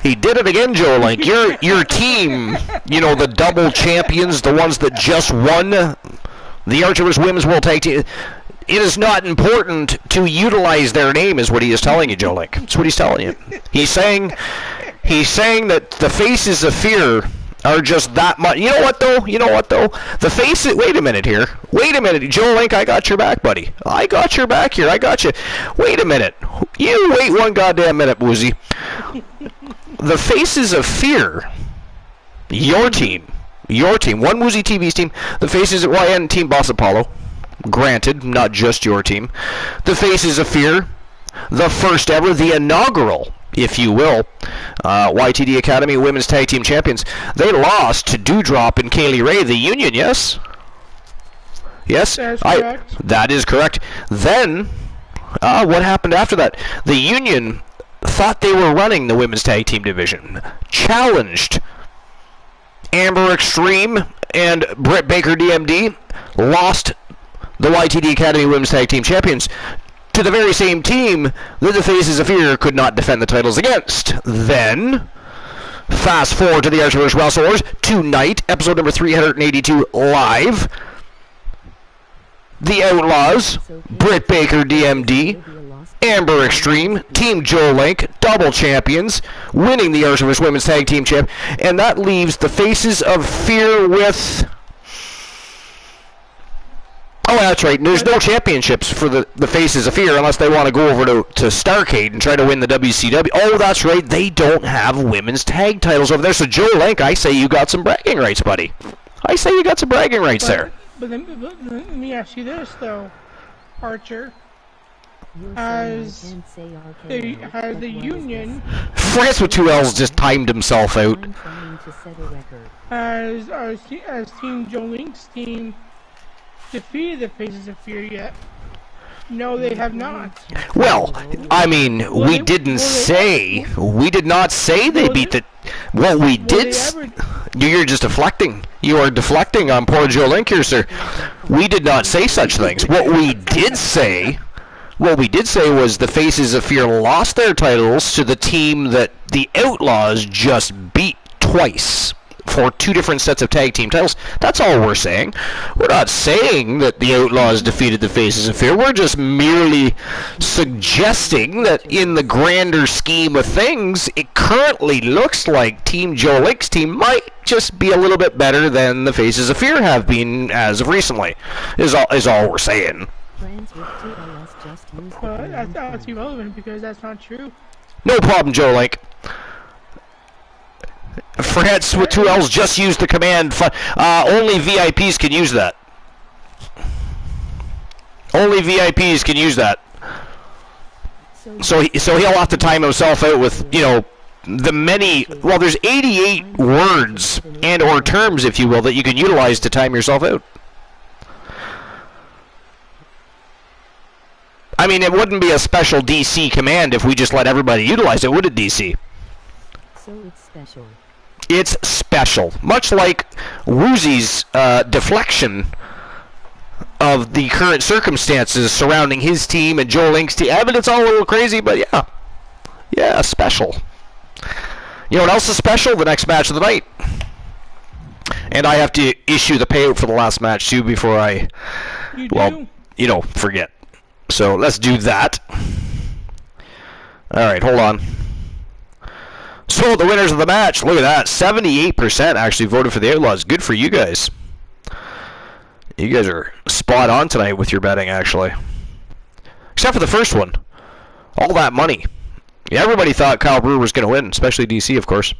He did it again, Joe Link. Your team, you know, the double champions, the ones that just won the Archerverse Women's World Tag Team. It is not important to utilize their name, is what he is telling you, Joe Link. That's what he's telling you. He's saying that the faces of fear are just that much. You know what, though? The faces... Wait a minute here. Wait a minute. Joe Link, I got your back, buddy. I got your back here. I got you. Wait a minute. You wait one goddamn minute, Woozy. The faces of fear... Your team, One Woozy TV's team. The faces of... Well, and Team Boss Apollo. Granted, not just your team. The Faces of Fear, the first ever, the inaugural if you will. YTD Academy Women's Tag Team Champions. They lost to Doudrop and Kaylee Ray, the Union, yes? Yes? That is correct. Then, what happened after that? The Union thought they were running the Women's Tag Team division. Challenged Amber Extreme and Britt Baker DMD. Lost the YTD Academy Women's Tag Team Champions to the very same team that the Faces of Fear could not defend the titles against. Then, fast forward to the Archivers Wrestle Wars tonight, episode number 382 live. The Outlaws, Britt Baker DMD, Amber Extreme, Team Joe Link, double champions, winning the Archivers Women's Tag Team Champ, and that leaves the Faces of Fear with... Oh, that's right. There's no championships for the Faces of Fear unless they want to go over to Starrcade and try to win the WCW. Oh, that's right. They don't have women's tag titles over there. So, Joe Link, I say you got some bragging rights, buddy. I say you got some bragging rights there. But let me ask you this, though, Archer. Has the Union... France with 2 L's just timed himself out. Has Team Joe Link's team defeated the Faces of Fear yet? No, they have not. Well, I mean, we did not say they beat the... What we did... You're just deflecting. You are deflecting on poor Joe Link here, sir. We did not say such things. What we did say was the Faces of Fear lost their titles to the team that the Outlaws just beat twice for 2 different sets of tag team titles. That's all we're saying. We're not saying that the Outlaws defeated the Faces of Fear. We're just merely suggesting that in the grander scheme of things, it currently looks like Team Joe Link's team might just be a little bit better than the Faces of Fear have been as of recently, is all we're saying. That's irrelevant because that's not true. No problem, Joe Link. France with 2 L's just used the command. Only VIPs can use that. Only VIPs can use that. So he'll have to time himself out with, you know, the many... Well, there's 88 words and or terms, if you will, that you can utilize to time yourself out. I mean, it wouldn't be a special DC command if we just let everybody utilize it, would it, DC? So it's special. It's special. Much like Woozy's deflection of the current circumstances surrounding his team and Joe Link's team. I mean, it's all a little crazy, but yeah. Yeah, special. You know what else is special? The next match of the night. And I have to issue the payout for the last match, too, before I, forget. So let's do that. All right, hold on. So the winners of the match, look at that, 78% actually voted for the Outlaws. Good for you guys. You guys are spot on tonight with your betting, actually. Except for the first one. All that money. Yeah, everybody thought Kyle Brewer was going to win, especially DC, of course.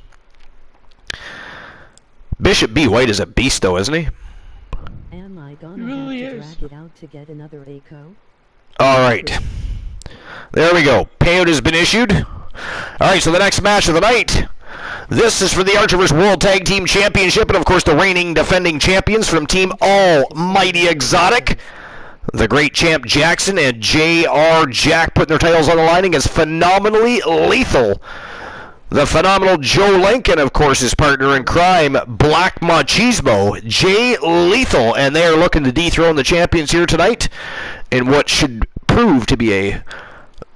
Bishop B. White is a beast, though, isn't he? Am I gonna have to drag it out to get another ACO? All right. There we go. Payout has been issued. All right, so the next match of the night. This is for the Archivers World Tag Team Championship, and of course the reigning defending champions from Team Almighty Exotic. The great champ Jackson and J.R. Jack putting their titles on the line against Phenomenally Lethal. The phenomenal Joe Link, and of course his partner in crime, Black Machismo, Jay Lethal. And they are looking to dethrone the champions here tonight in what should prove to be a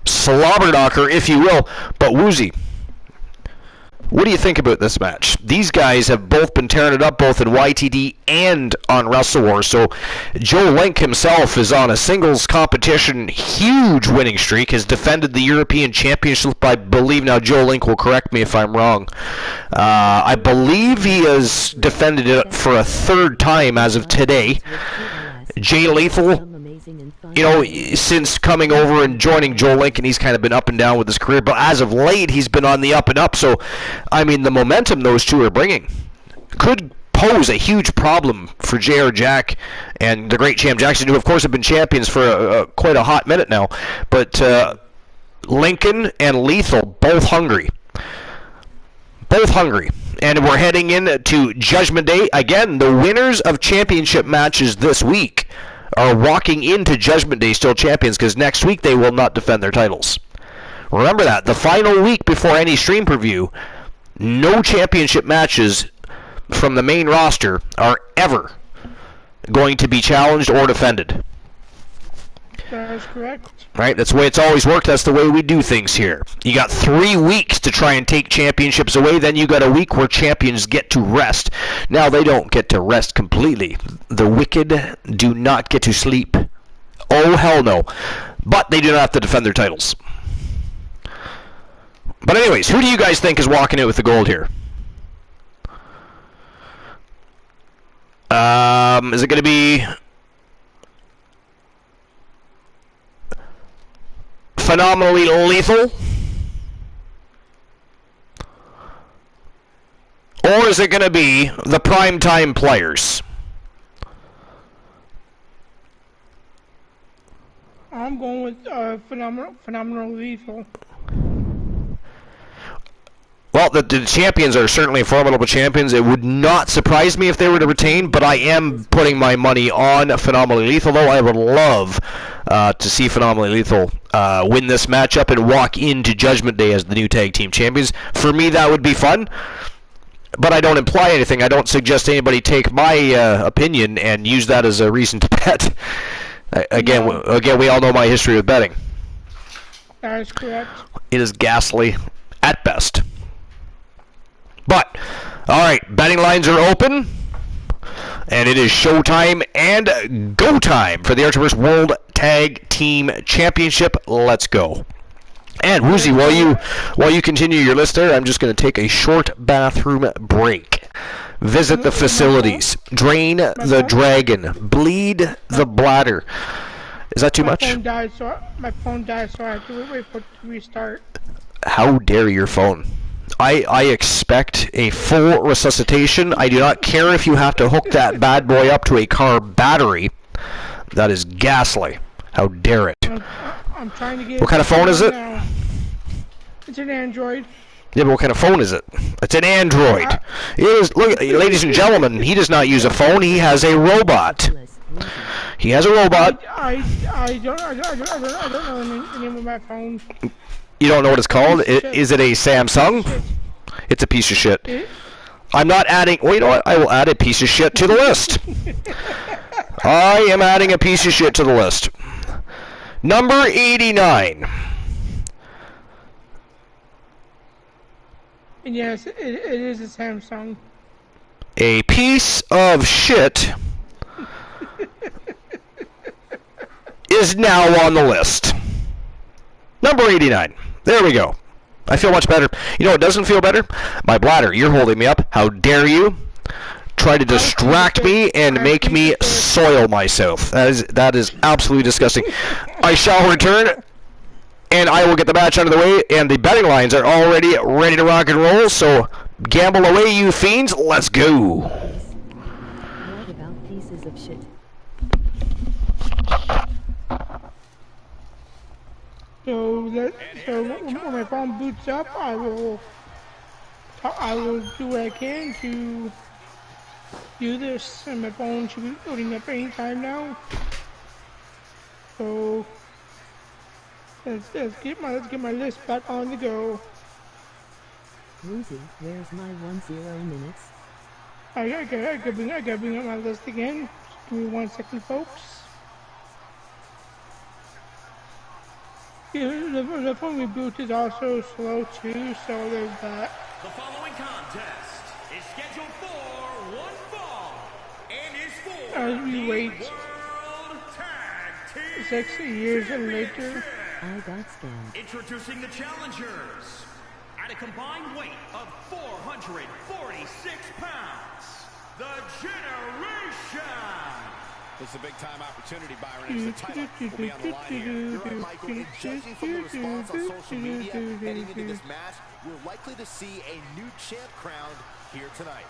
slobber knocker, if you will. But Woozy, what do you think about this match? These guys have both been tearing it up, both in YTD and on Wrestle Wars. So Joe Link himself is on a singles competition huge winning streak, has defended the European Championship, I believe. Now Joe Link will correct me if I'm wrong. I believe he has defended it for a 3rd time as of today. Jay Lethal, you know, since coming over and joining Joe Link, and he's kind of been up and down with his career, but as of late, he's been on the up and up. So, I mean, the momentum those two are bringing could pose a huge problem for J.R. Jack and the great champ Jackson, who, of course, have been champions for quite a hot minute now. But Lincoln and Lethal, both hungry. Both hungry. And we're heading into Judgment Day. Again, the winners of championship matches this week are walking into Judgment Day still champions, because next week they will not defend their titles. Remember that. The final week before any stream preview, no championship matches from the main roster are ever going to be challenged or defended. That is correct. Right? That's the way it's always worked. That's the way we do things here. You got 3 weeks to try and take championships away. Then you got a week where champions get to rest. Now, they don't get to rest completely. The wicked do not get to sleep. Oh, hell no. But they do not have to defend their titles. But anyways, who do you guys think is walking out with the gold here? Is it going to be Phenomenally Lethal? Or is it going to be the primetime players? I'm going with Phenomenal Lethal. Well, the champions are certainly formidable champions. It would not surprise me if they were to retain, but I am putting my money on Phenomenally Lethal, though I would love to see Phenomenally Lethal win this matchup and walk into Judgment Day as the new tag team champions. For me, that would be fun, but I don't imply anything. I don't suggest anybody take my opinion and use that as a reason to bet. Again, we all know my history with betting. That is correct. It is ghastly at best. But, alright, betting lines are open, and it is showtime and go time for the Archiverse World Tag Team Championship. Let's go. And, Woozy, while you continue your list there, I'm just going to take a short bathroom break. Visit the facilities. Drain the dragon. Bleed the bladder. Is that too much? My phone died, so I have to wait for it to restart. How dare your phone? I expect a full resuscitation. I do not care if you have to hook that bad boy up to a car battery. That is ghastly. How dare it? I'm trying to get. What kind of phone is it? Now. It's an Android. Yeah, but what kind of phone is it? It's an Android. It is. Look, ladies and gentlemen, he does not use a phone. He has a robot. He has a robot. I don't know the name of my phone. You don't know what it's called? Is it a Samsung? It's a piece of shit. I'm not adding... Well, you know what? I will add a piece of shit to the list. I am adding a piece of shit to the list. Number 89. And yes, it is a Samsung. A piece of shit is now on the list. Number 89. There we go. I feel much better. You know what doesn't feel better? My bladder. You're holding me up. How dare you try to distract me and make me soil myself. That is absolutely disgusting. I shall return, and I will get the match out of the way, and the betting lines are already ready to rock and roll, so gamble away, you fiends. Let's go. What about pieces of shit? So when my phone boots up, I will do what I can to do this, and my phone should be loading up any time now. So let's get my list back on the go. Woozy, where's my 10 minutes? I gotta bring up my list again. Just give me 1 second, folks. Yeah, the phone reboot is also slow too, so there's that. The following contest is scheduled for one fall and is for As we wait World Tag Team 6 years later. I got scammed. Introducing the challengers at a combined weight of 446 pounds, the Generation. This is a big-time opportunity, Byron, as the title will be on the line here. You're right, Michael, and judging from the response on social media heading into this match, we're likely to see a new champ crowned here tonight.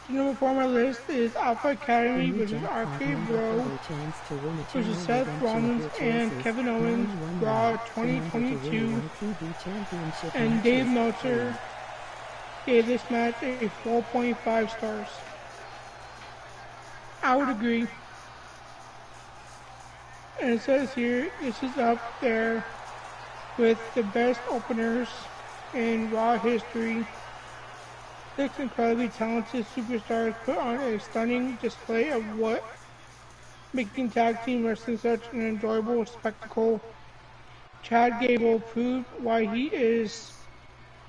Number 4 on my list is Alpha Academy New versus jackpot RK member Bro for a chance to win a versus channel Seth redemption Rollins of your and choices. Kevin Owens, Raw 2022. And Dave Meltzer gave this match a 4.5 stars. I would agree. And it says here, this is up there with the best openers in Raw history. 6 incredibly talented superstars put on a stunning display of what making tag team wrestling such an enjoyable spectacle. Chad Gable proved why he is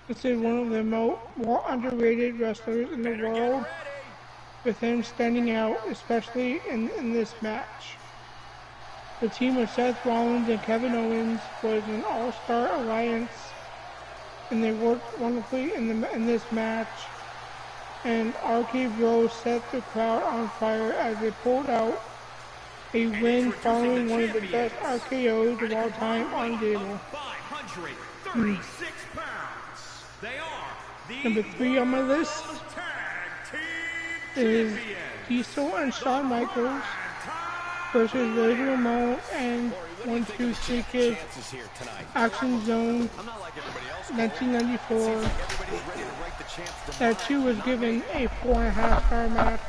considered one of the more underrated wrestlers in the world, with him standing out, especially in this match. The team of Seth Rollins and Kevin Owens was an all-star alliance, and they worked wonderfully in this match. And RK Bro set the crowd on fire as they pulled out a win following one of the best RKOs of all time on Gable. 536 pounds. They are the Number 3 on my list is Diesel and Shawn Michaels versus Razor Ramon and 1, 2, 3 Kids Action Zone 1994. That too was given a 4.5 star match,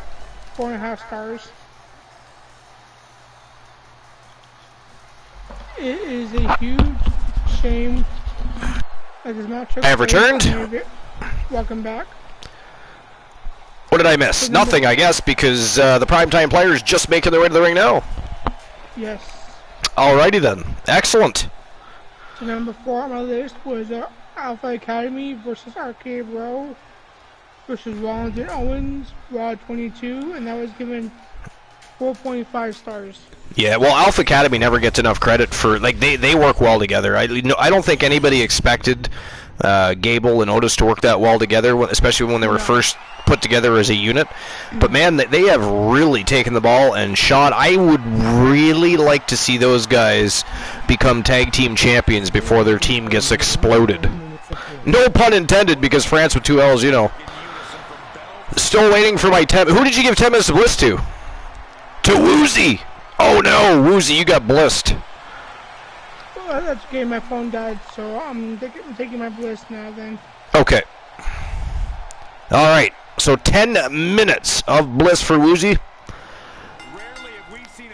4.5 stars. It is a huge shame that this match took I have place. returned. Welcome back. What did I miss? Nothing, I guess, because the primetime players just making their way to the ring now. Yes. Alrighty then. Excellent. So number 4 on my list was Alpha Academy versus RK Bro versus Rollins and Owens, Raw 22, and that was given 4.5 stars. Yeah, well, Alpha Academy never gets enough credit for, like, they work well together. I don't think anybody expected Gable and Otis to work that well together, especially when they were first put together as a unit. But man, they have really taken the ball and shot. I would really like to see those guys become tag team champions before their team gets exploded. No pun intended, because France with 2 L's, you know. Still waiting for my 10. Who did you give 10 minutes of bliss to? To Woozy! Oh no, Woozy, you got blissed. Well, that's okay, my phone died, so I'm taking my bliss now then. Okay. Alright, so 10 minutes of bliss for Woozy.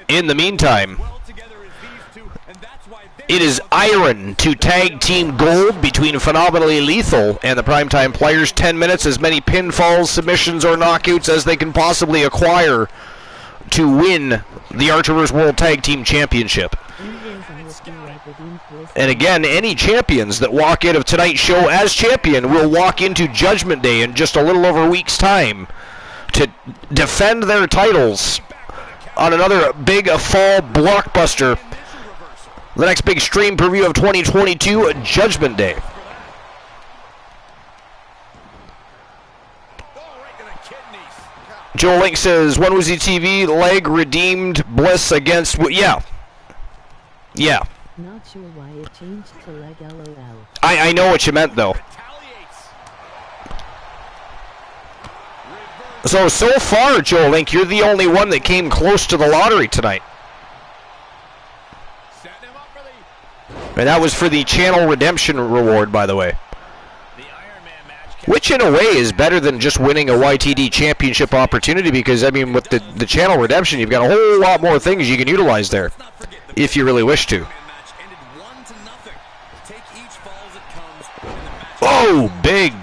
In the meantime, it is iron to tag team gold between Phenomenally Lethal and the Primetime Players. 10 minutes, as many pinfalls, submissions, or knockouts as they can possibly acquire to win the Archerverse World Tag Team Championship. And again, any champions that walk out of tonight's show as champion will walk into Judgment Day in just a little over a week's time to defend their titles on another big fall blockbuster. The next big stream preview of 2022, Judgment Day. Joel Link says, One Woozy TV, leg redeemed, bliss against... Yeah. Yeah. Not sure why it changed to leg LOL. I know what you meant, though. So far, Joel Link, you're the only one that came close to the lottery tonight. And that was for the channel redemption reward, by the way. Which, in a way, is better than just winning a YTD championship opportunity, because, I mean, with the channel redemption, you've got a whole lot more things you can utilize there, if you really wish to. Oh, big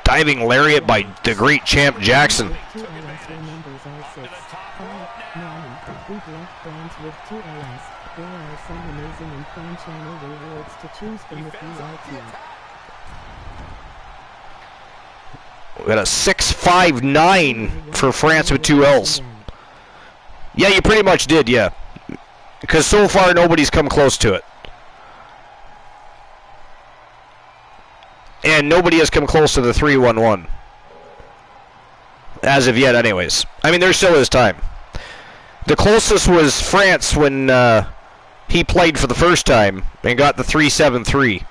diving lariat by the great champ Jackson. We got a 659 for France with 2 L's. Yeah, you pretty much did, yeah. Because so far nobody's come close to it. And nobody has come close to the 311. As of yet, anyways. I mean, there still is time. The closest was France when he played for the first time and got the 373.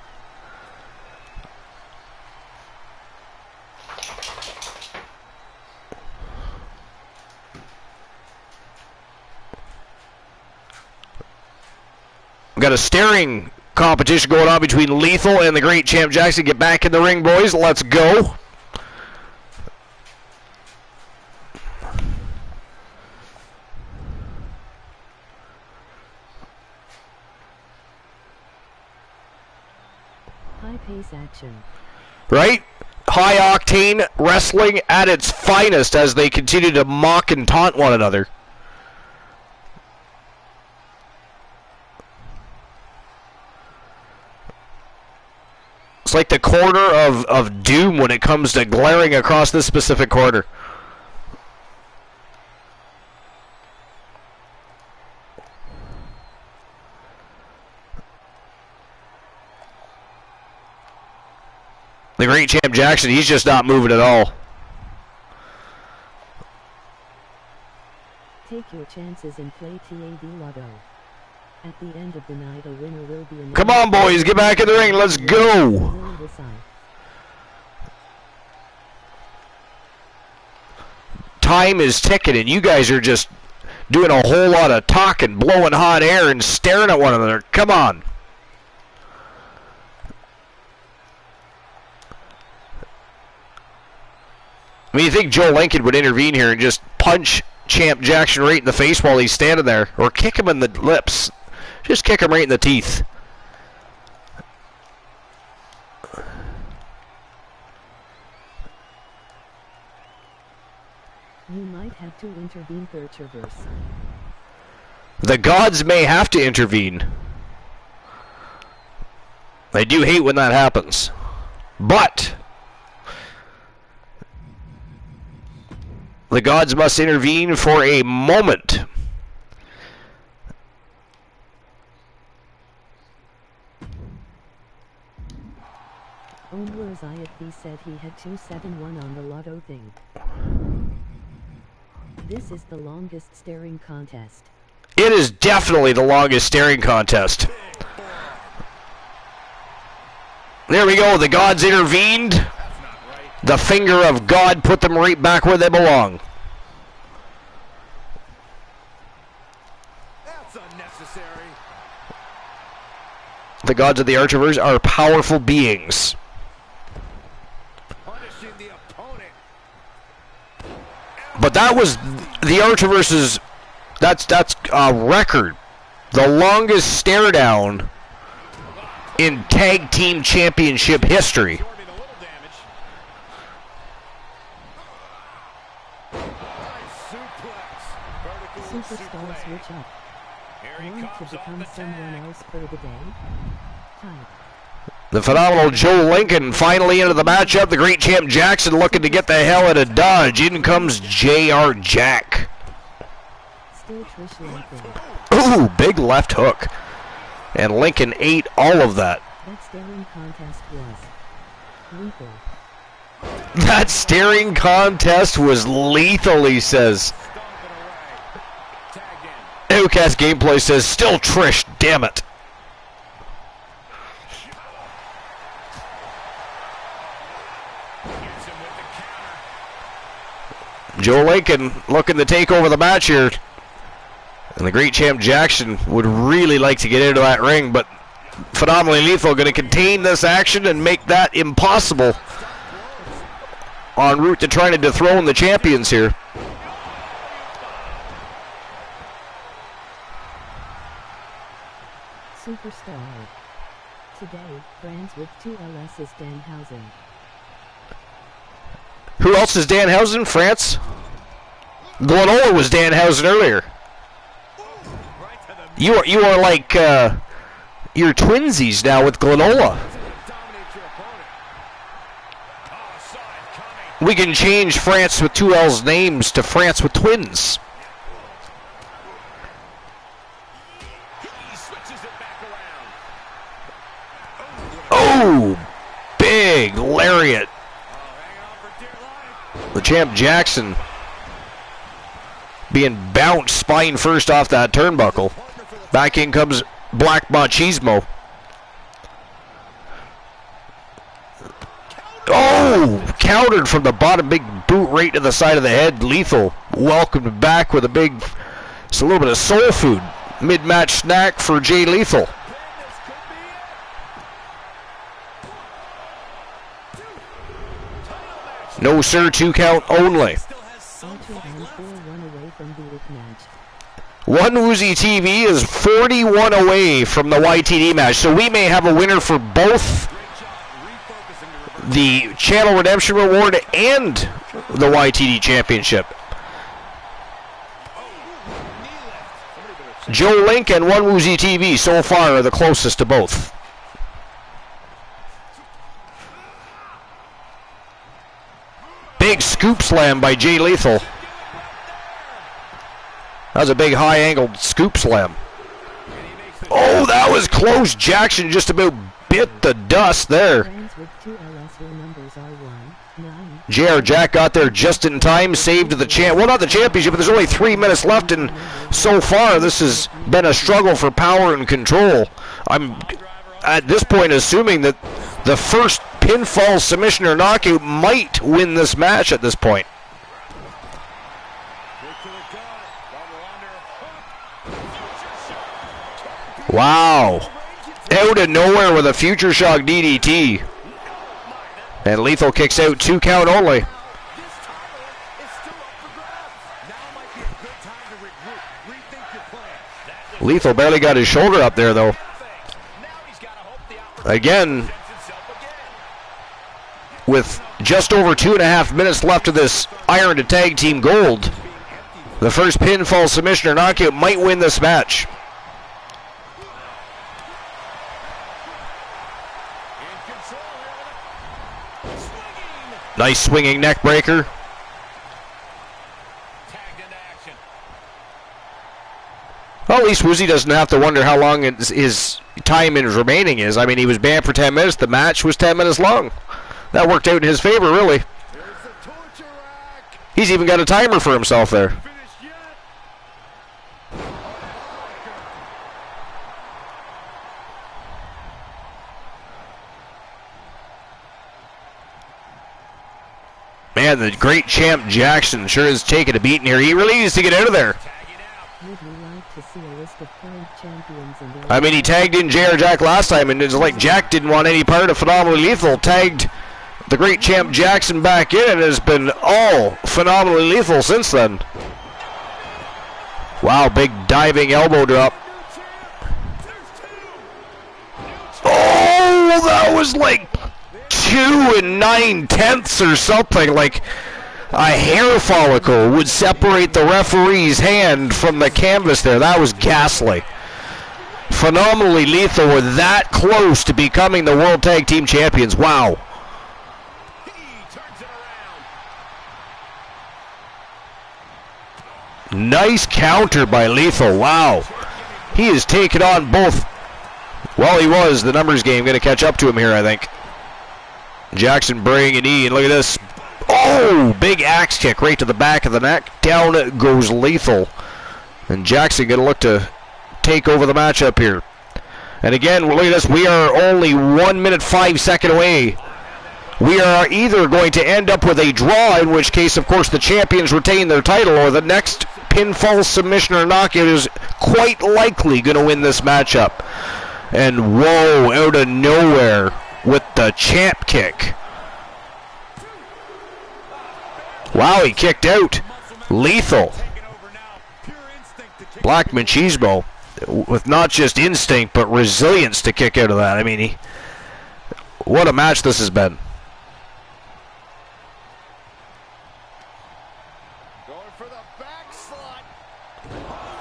Got a staring competition going on between Lethal and the Great Champ Jackson. Get back in the ring, boys. Let's go. High-pace action. Right? High-octane wrestling at its finest as they continue to mock and taunt one another. It's like the corner of doom when it comes to glaring across this specific corner. The Great Champ Jackson, he's just not moving at all. Take your chances and play TAV Lotto. At the end of the night, a winner will be announced. Come on, boys, get back in the ring. Let's go. Time is ticking, and you guys are just doing a whole lot of talking, blowing hot air, and staring at one another. Come on. I mean, you think Joe Lincoln would intervene here and just punch Champ Jackson right in the face while he's standing there, or kick him in the lips. Just kick him right in the teeth. You might have to intervene, Perturbers. The gods may have to intervene. I do hate when that happens. But the gods must intervene for a moment. Omler Zayatvi said he had 271 on the lotto thing. This is the longest staring contest. It is definitely the longest staring contest. There we go. The gods intervened. The finger of God put them right back where they belong. That's unnecessary. The gods of the Archivers are powerful beings. Punishing the opponent. But that was the Archiverse's. That's a record. The longest stare down in tag team championship history. Superstar switch up. Want to become someone else for the day? Type. The phenomenal Joe Lincoln finally into the matchup. The Great Champ Jackson looking to get the hell out of Dodge. In comes J.R. Jack. Still Trish Lincoln. Ooh, big left hook. And Lincoln ate all of that. That staring contest was lethal. That staring contest was lethal, he says. Outcast Gameplay says, still Trish, damn it. Joe Lincoln looking to take over the match here. And the Great Champ Jackson would really like to get into that ring, but Phenomenally Lethal going to contain this action and make that impossible en route to trying to dethrone the champions here. Superstar. Today, friends with 2LS is Danhausen. Who else is Danhausen? France? Glenola was Danhausen earlier. You are like you're twinsies now with Glenola. We can change France with 2L's names to France with twins. Oh, big lariat. The Champ Jackson being bounced spine first off that turnbuckle. Back in comes Black Machismo. Oh, countered from the bottom, big boot right to the side of the head. Lethal welcomed back with a big, it's a little bit of soul food. Mid-match snack for Jay Lethal. No, sir, 2 count only. Ultra and 4-1 away from the Wick match. One Woozy TV is 41 away from the YTD match, so we may have a winner for both the Channel Redemption Reward and the YTD Championship. Joe Link and One Woozy TV so far are the closest to both. Big scoop slam by Jay Lethal. That was a big high-angled scoop slam. Oh, that was close. Jackson just about bit the dust there. JR Jack got there just in time, saved the champ. Well, not the championship, but there's only 3 minutes left, and so far this has been a struggle for power and control. I'm at this point assuming that the first pinfall, submission, or knockout might win this match at this point. Wow. Out of nowhere with a future shock DDT. And Lethal kicks out, 2 count only. Lethal barely got his shoulder up there, though. Again, with just over 2.5 minutes left of this Iron to Tag Team Gold, the first pinfall, submission, or knockout might win this match. Nice swinging neck breaker. Well, at least Woozy doesn't have to wonder how long his time in remaining is. I mean, he was banned for 10 minutes. The match was 10 minutes long. That worked out in his favor, really. He's even got a timer for himself there. Man, the great champ Jackson sure is taking a beating here. He really needs to get out of there. I mean, he tagged in JR Jack last time, and it's like Jack didn't want any part of Phenomenally Lethal. Tagged the great champ Jackson back in, and has been all Phenomenally Lethal since then. Wow, big diving elbow drop. Oh, that was like 2 9/10 or something. Like a hair follicle would separate the referee's hand from the canvas there. That was ghastly. Phenomenally Lethal were that close to becoming the World Tag Team Champions. Wow. Nice counter by Lethal. Wow. He has taken on both. Well, he was. The numbers game going to catch up to him here, I think. Jackson bringing a knee, and look at this. Oh, big axe kick right to the back of the neck. Down goes Lethal. And Jackson going to look to take over the matchup here. And again, look at this. We are only 1 minute 5 seconds away. We are either going to end up with a draw, in which case, of course, the champions retain their title, or the next pinfall, submission, or knockout is quite likely going to win this matchup. And whoa, out of nowhere with the champ kick. Wow, he kicked out. Lethal. Black Machismo with not just instinct, but resilience to kick out of that. I mean, what a match this has been.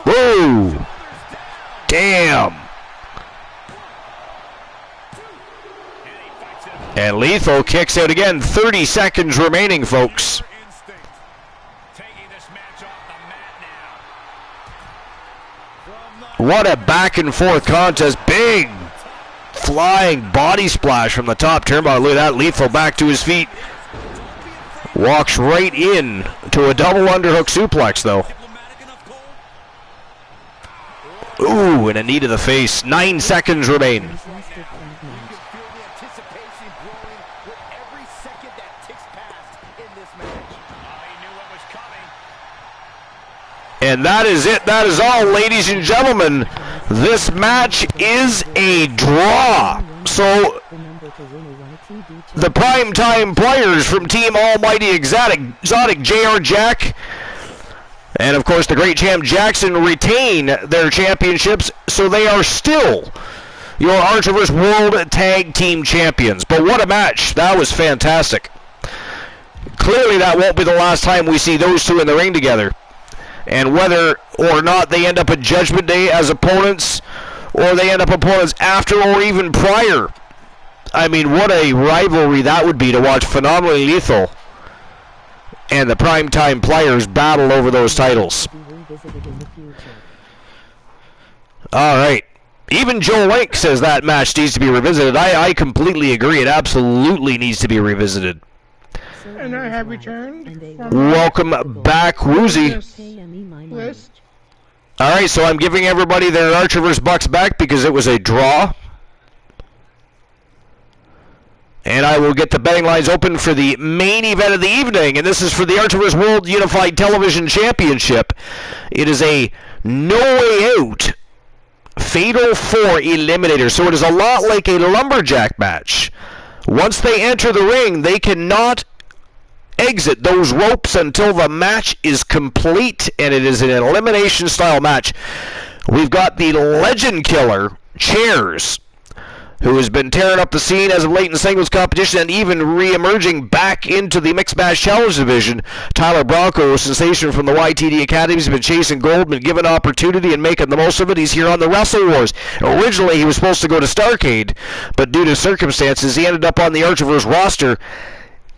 Whoa! Damn! And Lethal kicks out again. 30 seconds remaining, folks. What a back and forth contest. Big flying body splash from the top turnbuckle. Look at that. Lethal back to his feet. Walks right in to a double underhook suplex, though. Ooh, and a knee to the face. 9 seconds remain. And that is it. That is all, ladies and gentlemen. This match is a draw. So the primetime players from Team Almighty Exotic, JR Jack, and of course the great champ Jackson retain their championships, so they are still your Archerverse World Tag Team Champions. But what a match. That was fantastic. Clearly that won't be the last time we see those two in the ring together. And whether or not they end up at Judgment Day as opponents, or they end up opponents after or even prior, I mean, what a rivalry that would be to watch Phenomenally Lethal and the primetime players battle over those titles. All right. Even Joe Link says that match needs to be revisited. I completely agree. It absolutely needs to be revisited. And I have returned. Welcome back, Woozy. All right, so I'm giving everybody their Archerverse Bucks back because it was a draw. And I will get the betting lines open for the main event of the evening, and this is for the Archerverse World Unified Television Championship. It is a no way out Fatal 4 Eliminator, so it is a lot like a lumberjack match. Once they enter the ring, they cannot exit those ropes until the match is complete, and it is an elimination style match. We've got the Legend Killer, Chairs, who has been tearing up the scene as of late in singles competition and even re-emerging back into the Mixed Match Challenge division. Tyler Bronco, sensation from the YTD Academy, has been chasing gold, been given opportunity and making the most of it. He's here on the Wrestle Wars. Originally, he was supposed to go to Starrcade, but due to circumstances, he ended up on the Archerverse roster.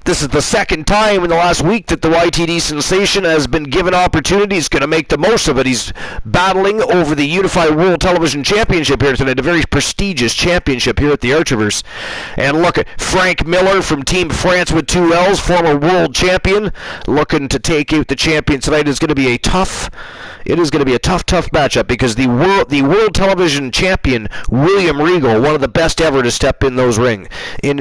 This is the second time in the last week that the YTD sensation has been given opportunity. He's going to make the most of it. He's battling over the Unified World Television Championship here tonight, a very prestigious championship here at the Archerverse. And look at Frank Miller from Team France with 2 L's, former world champion, looking to take out the champion tonight. It's going to be a tough matchup because the world television champion William Regal, one of the best ever to step in those ring, in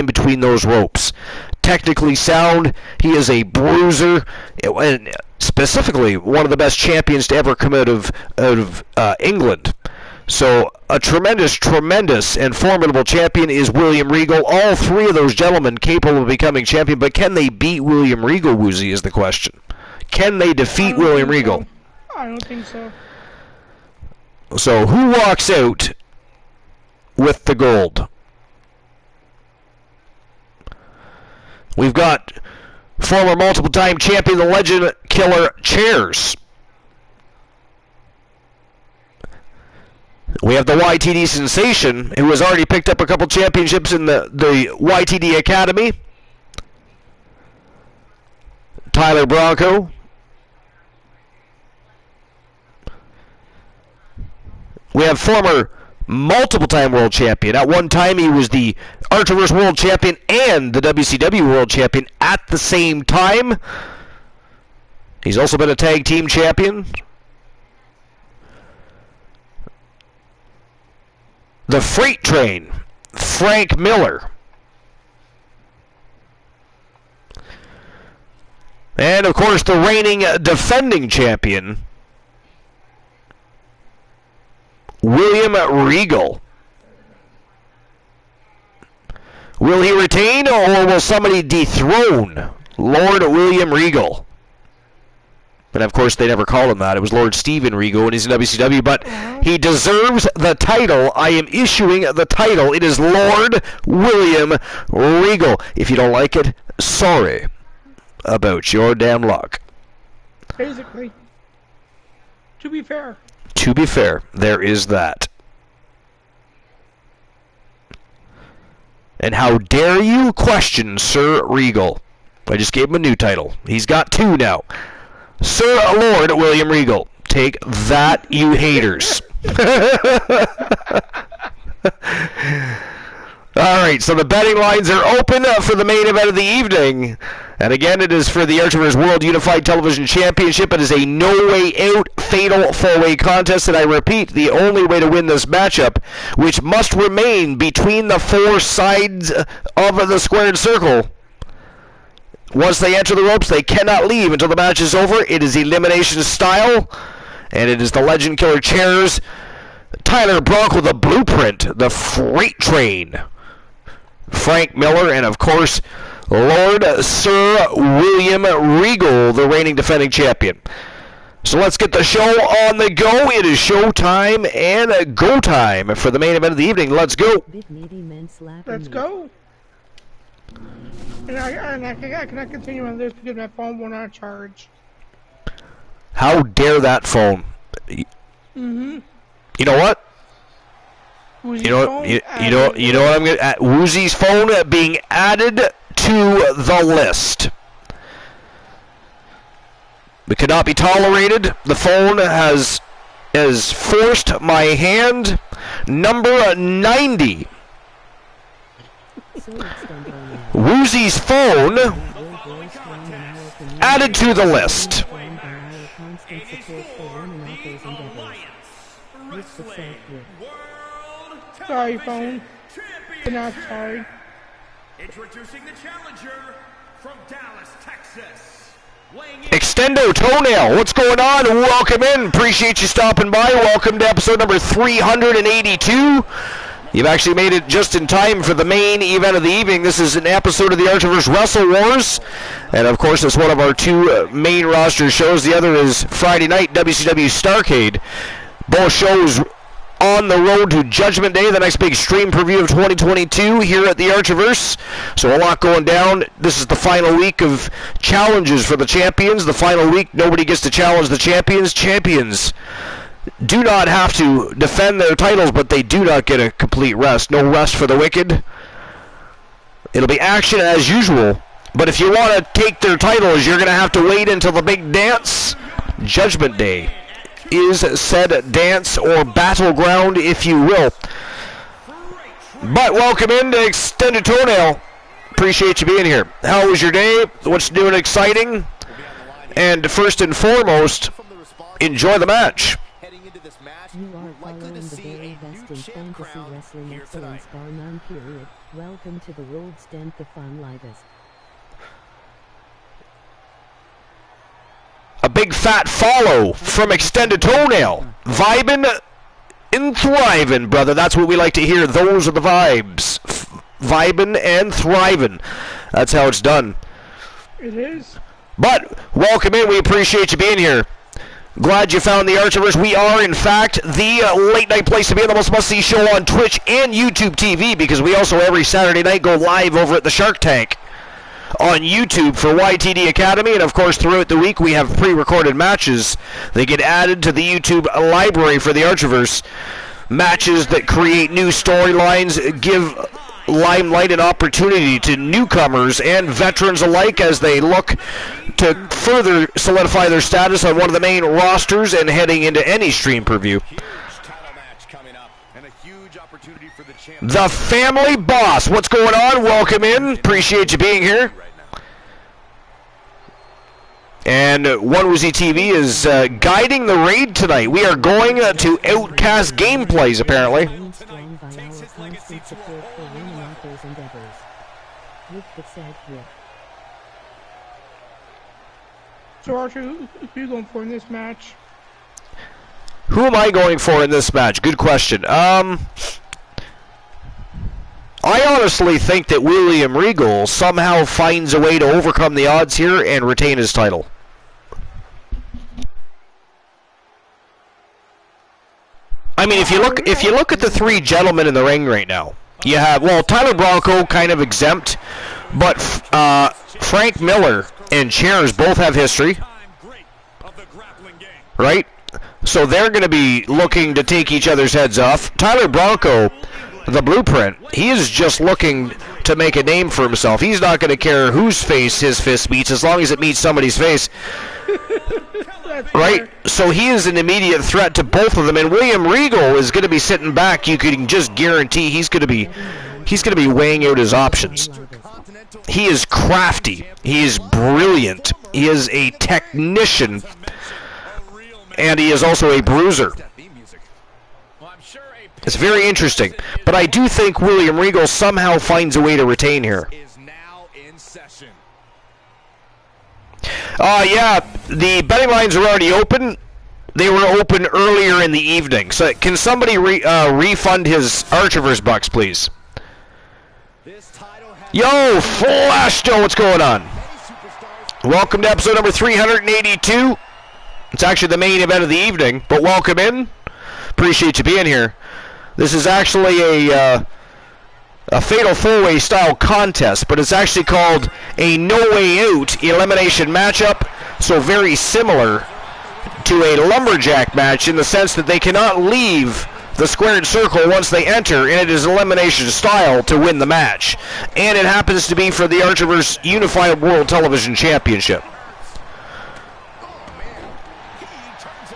between those ropes. Technically sound, he is a bruiser, and specifically one of the best champions to ever come out of England. So a tremendous and formidable champion is William Regal. All 3 of those gentlemen capable of becoming champion, but can they beat William Regal, Woozy, is the question. Can they defeat William Regal? I don't think so. So who walks out with the gold? We've got former multiple-time champion, the Legend Killer, Chairs. We have the YTD sensation, who has already picked up a couple championships in the YTD Academy. Tyler Bronco. We have former multiple-time world champion. At one time, he was the Archerverse World Champion and the WCW World Champion at the same time. He's also been a tag team champion. The Freight Train, Frank Miller. And, of course, the reigning defending champion, William Regal. Will he retain, or will somebody dethrone Lord William Regal? And of course, they never call him that. It was Lord Steven Regal when he's in WCW, but he deserves the title. I am issuing the title. It is Lord William Regal. If you don't like it, sorry about your damn luck. Basically. To be fair. To be fair, there is that. And how dare you question Sir Regal? I just gave him a new title. He's got 2 now. Sir Lord William Regal. Take that, you haters. Alright, so the betting lines are open for the main event of the evening. And again, it is for the Archerverse World Unified Television Championship. It is a no-way-out fatal 4-way contest. And I repeat, the only way to win this matchup, which must remain between the 4 sides of the squared circle. Once they enter the ropes, they cannot leave until the match is over. It is elimination style. And it is the Legend Killer Chairs, Tyler Bronco, the Blueprint, the Freight Train, Frank Miller, and of course, Lord Sir William Regal, the reigning defending champion. So let's get the show on the go. It is show time and go time for the main event of the evening. Let's go. Let's go. And I cannot continue on this because my phone won't on charge. How dare that phone? Mm-hmm. You know what? Woozy's You know what I'm gonna Woozy's phone being added to the list. It cannot be tolerated. The phone has forced my hand. Number 90. Woozy's phone added to the list. Sorry, phone. Not sorry. Introducing the challenger from Dallas, Texas. Extendo Toenail, what's going on? Welcome in. Appreciate you stopping by. Welcome to episode number 382. You've actually made it just in time for the main event of the evening. This is an episode of the Archiverse Wrestle Wars. And of course, it's one of our two main roster shows. The other is Friday night, WCW Starrcade. Both shows on the road to Judgment Day, the next big stream preview of 2022 here at the Archiverse. So a lot going down. This is the final week of challenges for the champions. The final week, nobody gets to challenge the champions. Champions do not have to defend their titles, but they do not get a complete rest. No rest for the wicked. It'll be action as usual. But if you want to take their titles, you're going to have to wait until the big dance, Judgment Day. Is said dance or battleground, if you will. But welcome into Extended Toenail. Appreciate you being here. How was your day? What's new and exciting? And first and foremost, enjoy the match. You are following the very best in fantasy wrestling excellence bar none period. Welcome to the world's 10th fun livest. A big fat follow from Extended Toenail. Vibin' and thriving, brother. That's what we like to hear. Those are the vibes. Vibin' and thriving. That's how it's done. It is. But welcome in. We appreciate you being here. Glad you found the Archiverse. We are, in fact, the late night place to be on, the most must-see show on Twitch and YouTube TV, because we also every Saturday night go live over at the Shark Tank on YouTube for YTD Academy, and of course throughout the week we have pre-recorded matches. They get added to the YouTube library for the Archiverse. Matches that create new storylines, give limelight and opportunity to newcomers and veterans alike as they look to further solidify their status on one of the main rosters and heading into any stream preview. The Family Boss, what's going on? Welcome in. Appreciate you being here. And One Woozy TV is guiding the raid tonight. We are going to Outcast gameplays, apparently. So Archer, who are you going for in this match? Who am I going for in this match? Good question. I honestly think that William Regal somehow finds a way to overcome the odds here and retain his title. I mean, if you look at the three gentlemen in the ring right now, you have, well, Tyler Bronco kind of exempt, but Frank Miller and Chairs both have history, right? So they're going to be looking to take each other's heads off. Tyler Bronco, the blueprint, he is just looking to make a name for himself. He's not going to care whose face his fist meets as long as it meets somebody's face. Right? So he is an immediate threat to both of them, and William Regal is going to be sitting back. You can just guarantee he's going to be weighing out his options. He is crafty. He is brilliant. He is a technician, and he is also a bruiser. It's very interesting, but I do think William Regal somehow finds a way to retain here. Yeah, the betting lines are already open. They were open earlier in the evening. So can somebody refund his Archiverse bucks, please? Yo, Flash Joe, what's going on? Welcome to episode number 382. It's actually the main event of the evening, but welcome in. Appreciate you being here. This is actually a fatal four-way style contest, but it's actually called a no way out elimination matchup, so very similar to a lumberjack match in the sense that they cannot leave the squared circle once they enter, and it is elimination style to win the match. And it happens to be for the Archiverse Unified World Television Championship.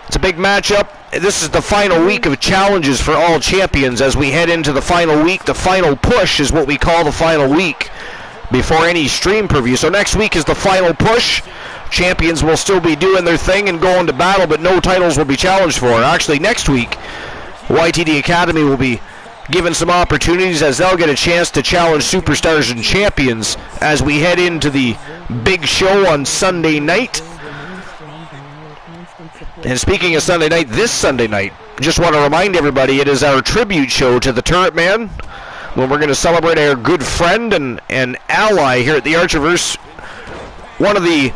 It's a big matchup. This is the final week of challenges for all champions as we head into the final week. The final push is what we call the final week before any stream preview. So next week is the final push. Champions will still be doing their thing and going to battle, but no titles will be challenged for. Actually, next week, YTD Academy will be given some opportunities as they'll get a chance to challenge superstars and champions as we head into the big show on Sunday night. And speaking of Sunday night, this Sunday night, just want to remind everybody it is our tribute show to the Turret Man, when we're going to celebrate our good friend and ally here at the Archiverse. One of the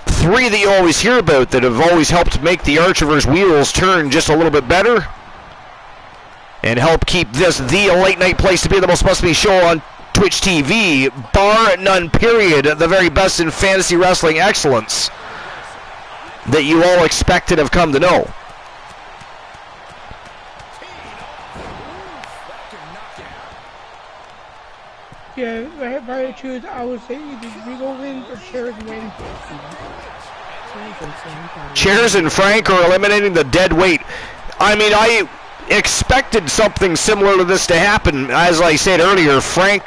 three that you always hear about that have always helped make the Archiverse wheels turn just a little bit better and help keep this the late night place to be, the most must-be show on Twitch TV, bar none period, the very best in fantasy wrestling excellence that you all expect and have come to know. Yeah, if I had to choose, I would say either Regal wins or Chairs win. Chairs and Frank are eliminating the dead weight. I mean, I expected something similar to this to happen. As I said earlier, Frank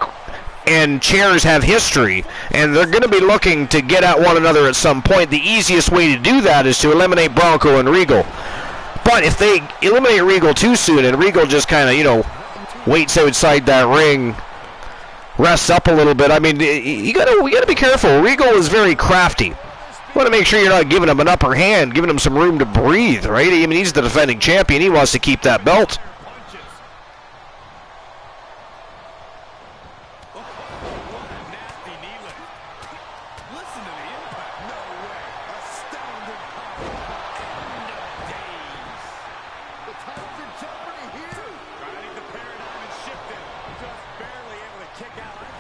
and Chairs have history, and they're going to be looking to get at one another at some point. The easiest way to do that is to eliminate Bronco and Regal. But if they eliminate Regal too soon, and Regal just kind of, waits outside that ring, rests up a little bit, I mean, we gotta be careful. Regal is very crafty. You want to make sure you're not giving him an upper hand, giving him some room to breathe, right? I mean, he's the defending champion. He wants to keep that belt.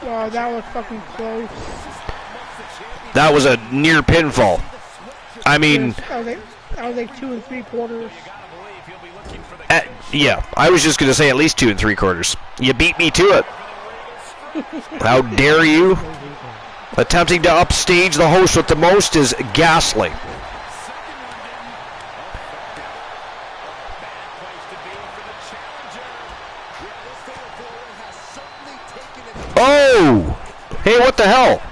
Wow, that was fucking close. That was a near pinfall. I mean, that was like 2 3/4. Yeah, I was just going to say at least 2 3/4. You beat me to it. How dare you? Attempting to upstage the host with the most is ghastly. Oh! Hey, what the hell?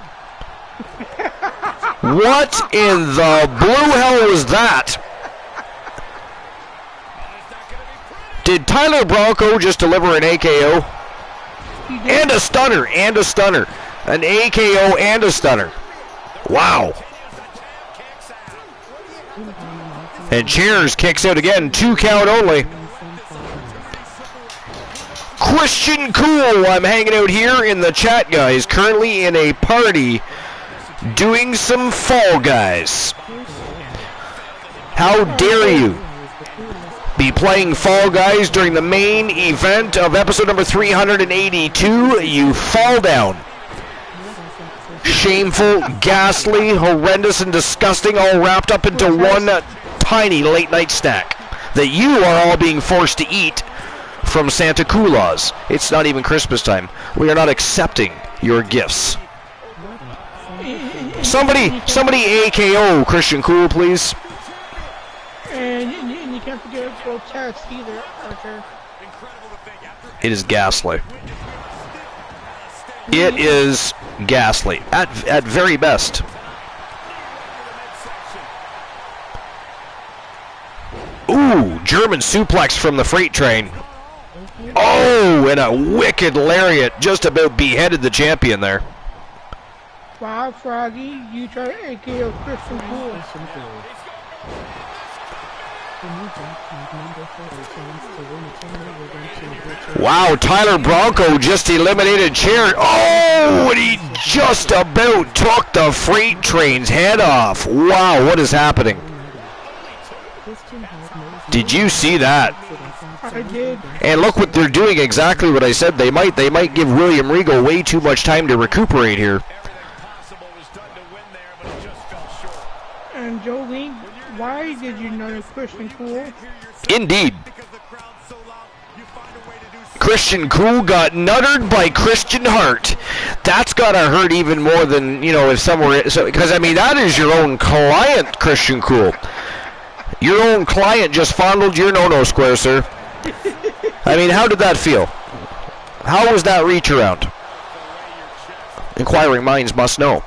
What in the blue hell was that? Did Tyler Bronco just deliver an AKO? And a stunner, and a stunner. An AKO and a stunner. Wow. And Chairs kicks out again, 2 count only. Christian Cool, I'm hanging out here in the chat, guys, currently in a party doing some Fall Guys. How dare you be playing Fall Guys during the main event of episode number 382? You fall down. Shameful, ghastly, horrendous, and disgusting, all wrapped up into one tiny late night snack that you are all being forced to eat from Santa Claus. It's not even Christmas time. We are not accepting your gifts. Somebody AKO Christian Cool, please. And you can't forget grotesque either, Archer. It is ghastly. It is ghastly at very best. Ooh, German suplex from the freight train. Oh, and a wicked lariat just about beheaded the champion there. Wow, Froggy, you try to AKO Christian Cool. Wow, Tyler Bronco just eliminated Chair. Oh, and he just about took the freight train's head off. Wow, what is happening? Did you see that? I did. And look what they're doing, exactly what I said. They might give William Regal way too much time to recuperate here. And Jolene, why did you notice Christian Cool? Indeed. Christian Cool got nuttered by Christian Hart. That's gotta hurt even more than, you know, if somewhere, so, because I mean that is your own client, Christian Cool. Your own client just fondled your no-no square, sir. I mean, how did that feel? How was that reach around? Inquiring minds must know.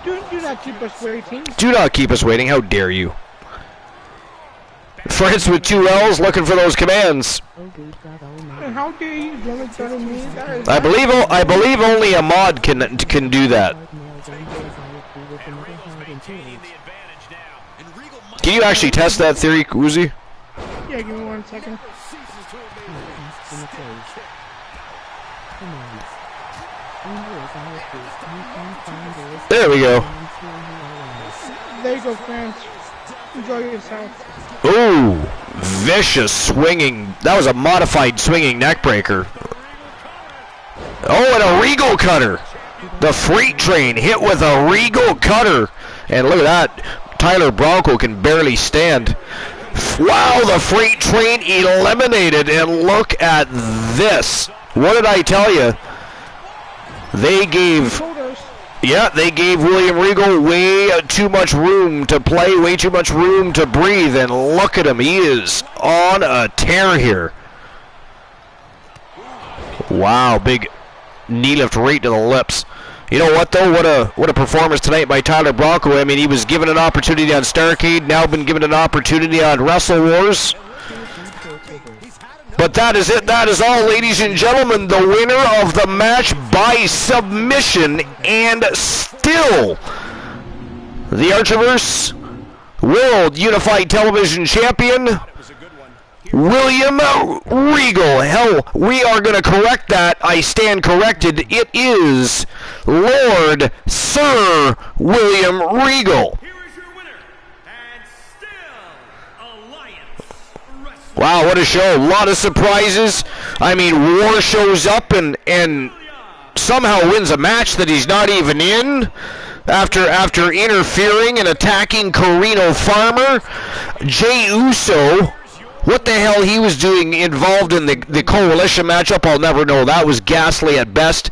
Do not keep us waiting. Do not keep us waiting. How dare you? Fritz with 2 L's looking for those commands. And how dare you really go to me? I believe only a mod can do that. Can you actually test that theory, Uzi? Yeah, give me 1 second. There we go. There you go, friends. Enjoy yourself. Ooh, vicious swinging. That was a modified swinging neck breaker. Oh, and a Regal cutter. The freight train hit with a Regal cutter. And look at that. Tyler Bronco can barely stand. Wow, the freight train eliminated. And look at this. What did I tell you? They gave William Regal way too much room to play, way too much room to breathe, and look at him. He is on a tear here. Wow, big knee lift right to the lips. You know what, though? What a performance tonight by Tyler Bronco. I mean, he was given an opportunity on Starrcade, now been given an opportunity on Wrestle Wars. But that is it. That is all, ladies and gentlemen. The winner of the match by submission, and still the Archiverse World Unified Television Champion, William Regal. Hell, we are going to correct that. I stand corrected. It is Lord Sir William Regal. Wow, what a show. A lot of surprises. I mean, War shows up and somehow wins a match that he's not even in after interfering and attacking Carino Farmer. Jey Uso, what the hell he was doing involved in the Coalition matchup, I'll never know. That was ghastly at best.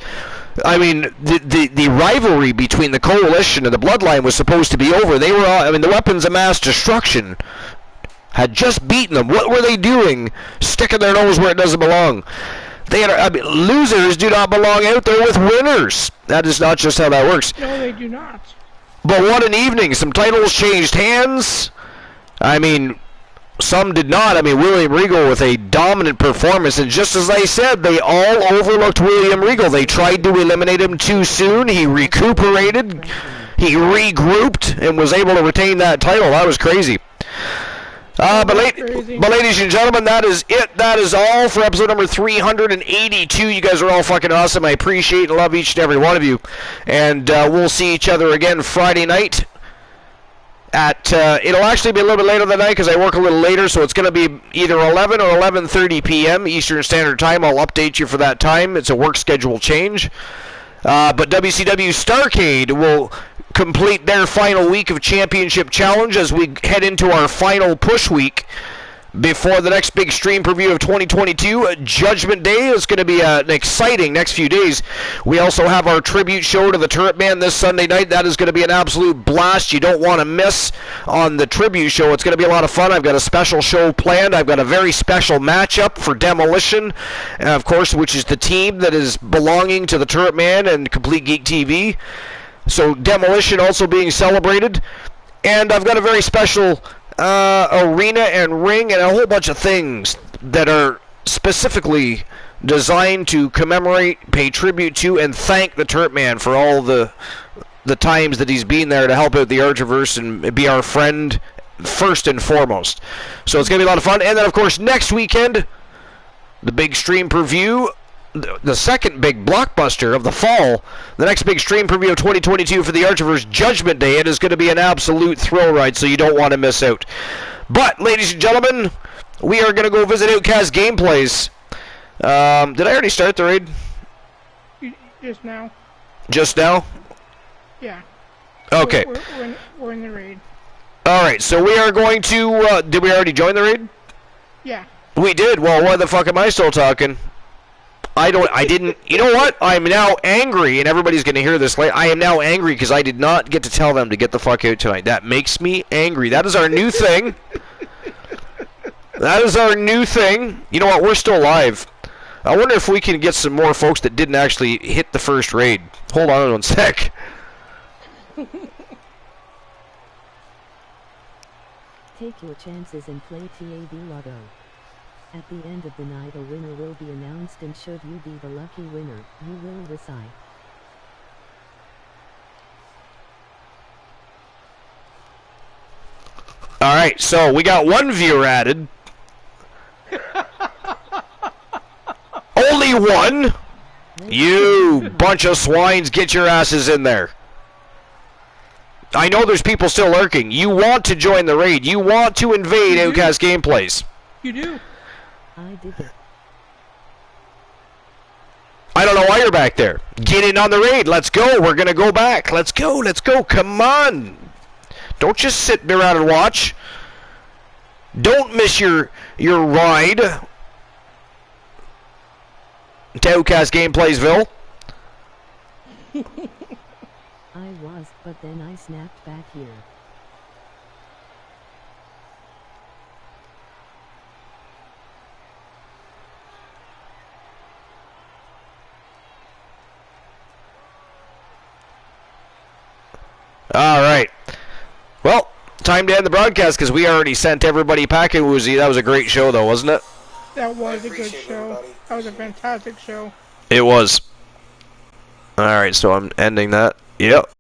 I mean, the rivalry between the Coalition and the Bloodline was supposed to be over. They were all, I mean, the Weapons of Mass Destruction had just beaten them. What were they doing? Sticking their nose where it doesn't belong. Losers do not belong out there with winners. That is not just how that works. No, they do not. But what an evening. Some titles changed hands. I mean, some did not. I mean, William Regal with a dominant performance. And just as I said, they all overlooked William Regal. They tried to eliminate him too soon. He recuperated. He regrouped and was able to retain that title. That was crazy. But ladies and gentlemen, that is it. That is all for episode number 382. You guys are all fucking awesome. I appreciate and love each and every one of you. And we'll see each other again Friday night. It'll actually be a little bit later than night because I work a little later, so it's going to be either 11 or 11:30 p.m. Eastern Standard Time. I'll update you for that time. It's a work schedule change. But WCW Starrcade will complete their final week of Championship Challenge as we head into our final push week before the next big stream preview of 2022. Judgment Day is going to be an exciting next few days. We also have our tribute show to the Turret Man this Sunday night. That is going to be an absolute blast. You don't want to miss on the tribute show. It's going to be a lot of fun. I've got a special show planned. I've got a very special matchup for Demolition, of course, which is the team that is belonging to the Turret Man and Complete Geek TV. So Demolition also being celebrated. And I've got a very special arena and ring and a whole bunch of things that are specifically designed to commemorate, pay tribute to, and thank the Turret Man for all the times that he's been there to help out the Archiverse and be our friend first and foremost. So it's going to be a lot of fun. And then, of course, next weekend, the big stream preview, the second big blockbuster of the fall, the next big stream preview of 2022 for the Archiverse Judgment Day. It is going to be an absolute thrill ride, so you don't want to miss out. But, ladies and gentlemen, we are going to go visit Outcast Gameplays. Did I already start the raid? Just now. Just now? Yeah. Okay. We're in the raid. Alright, so we are going to, did we already join the raid? Yeah. We did. Well, why the fuck am I still talking? I didn't, you know what? I'm now angry, and everybody's going to hear this later. I am now angry because I did not get to tell them to get the fuck out tonight. That makes me angry. That is our new thing. That is our new thing. You know what? We're still live. I wonder if we can get some more folks that didn't actually hit the first raid. Hold on 1 sec. Take your chances and play TAV Lotto. At the end of the night a winner will be announced, and should you be the lucky winner, you will recite. Alright, so we got one viewer added. Only one? You bunch of swines, get your asses in there. I know there's people still lurking. You want to join the raid. You want to invade Outcast Gameplays. You do. I did it. I don't know why you're back there. Get in on the raid. Let's go. We're going to go back. Let's go. Let's go. Come on. Don't just sit around and watch. Don't miss your ride to Outcast Gameplaysville. I was, but then I snapped back here. All right. Well, time to end the broadcast because we already sent everybody packing. That was a great show, though, wasn't it? That was a good show. That was a fantastic show. It was. All right, so I'm ending that. Yep.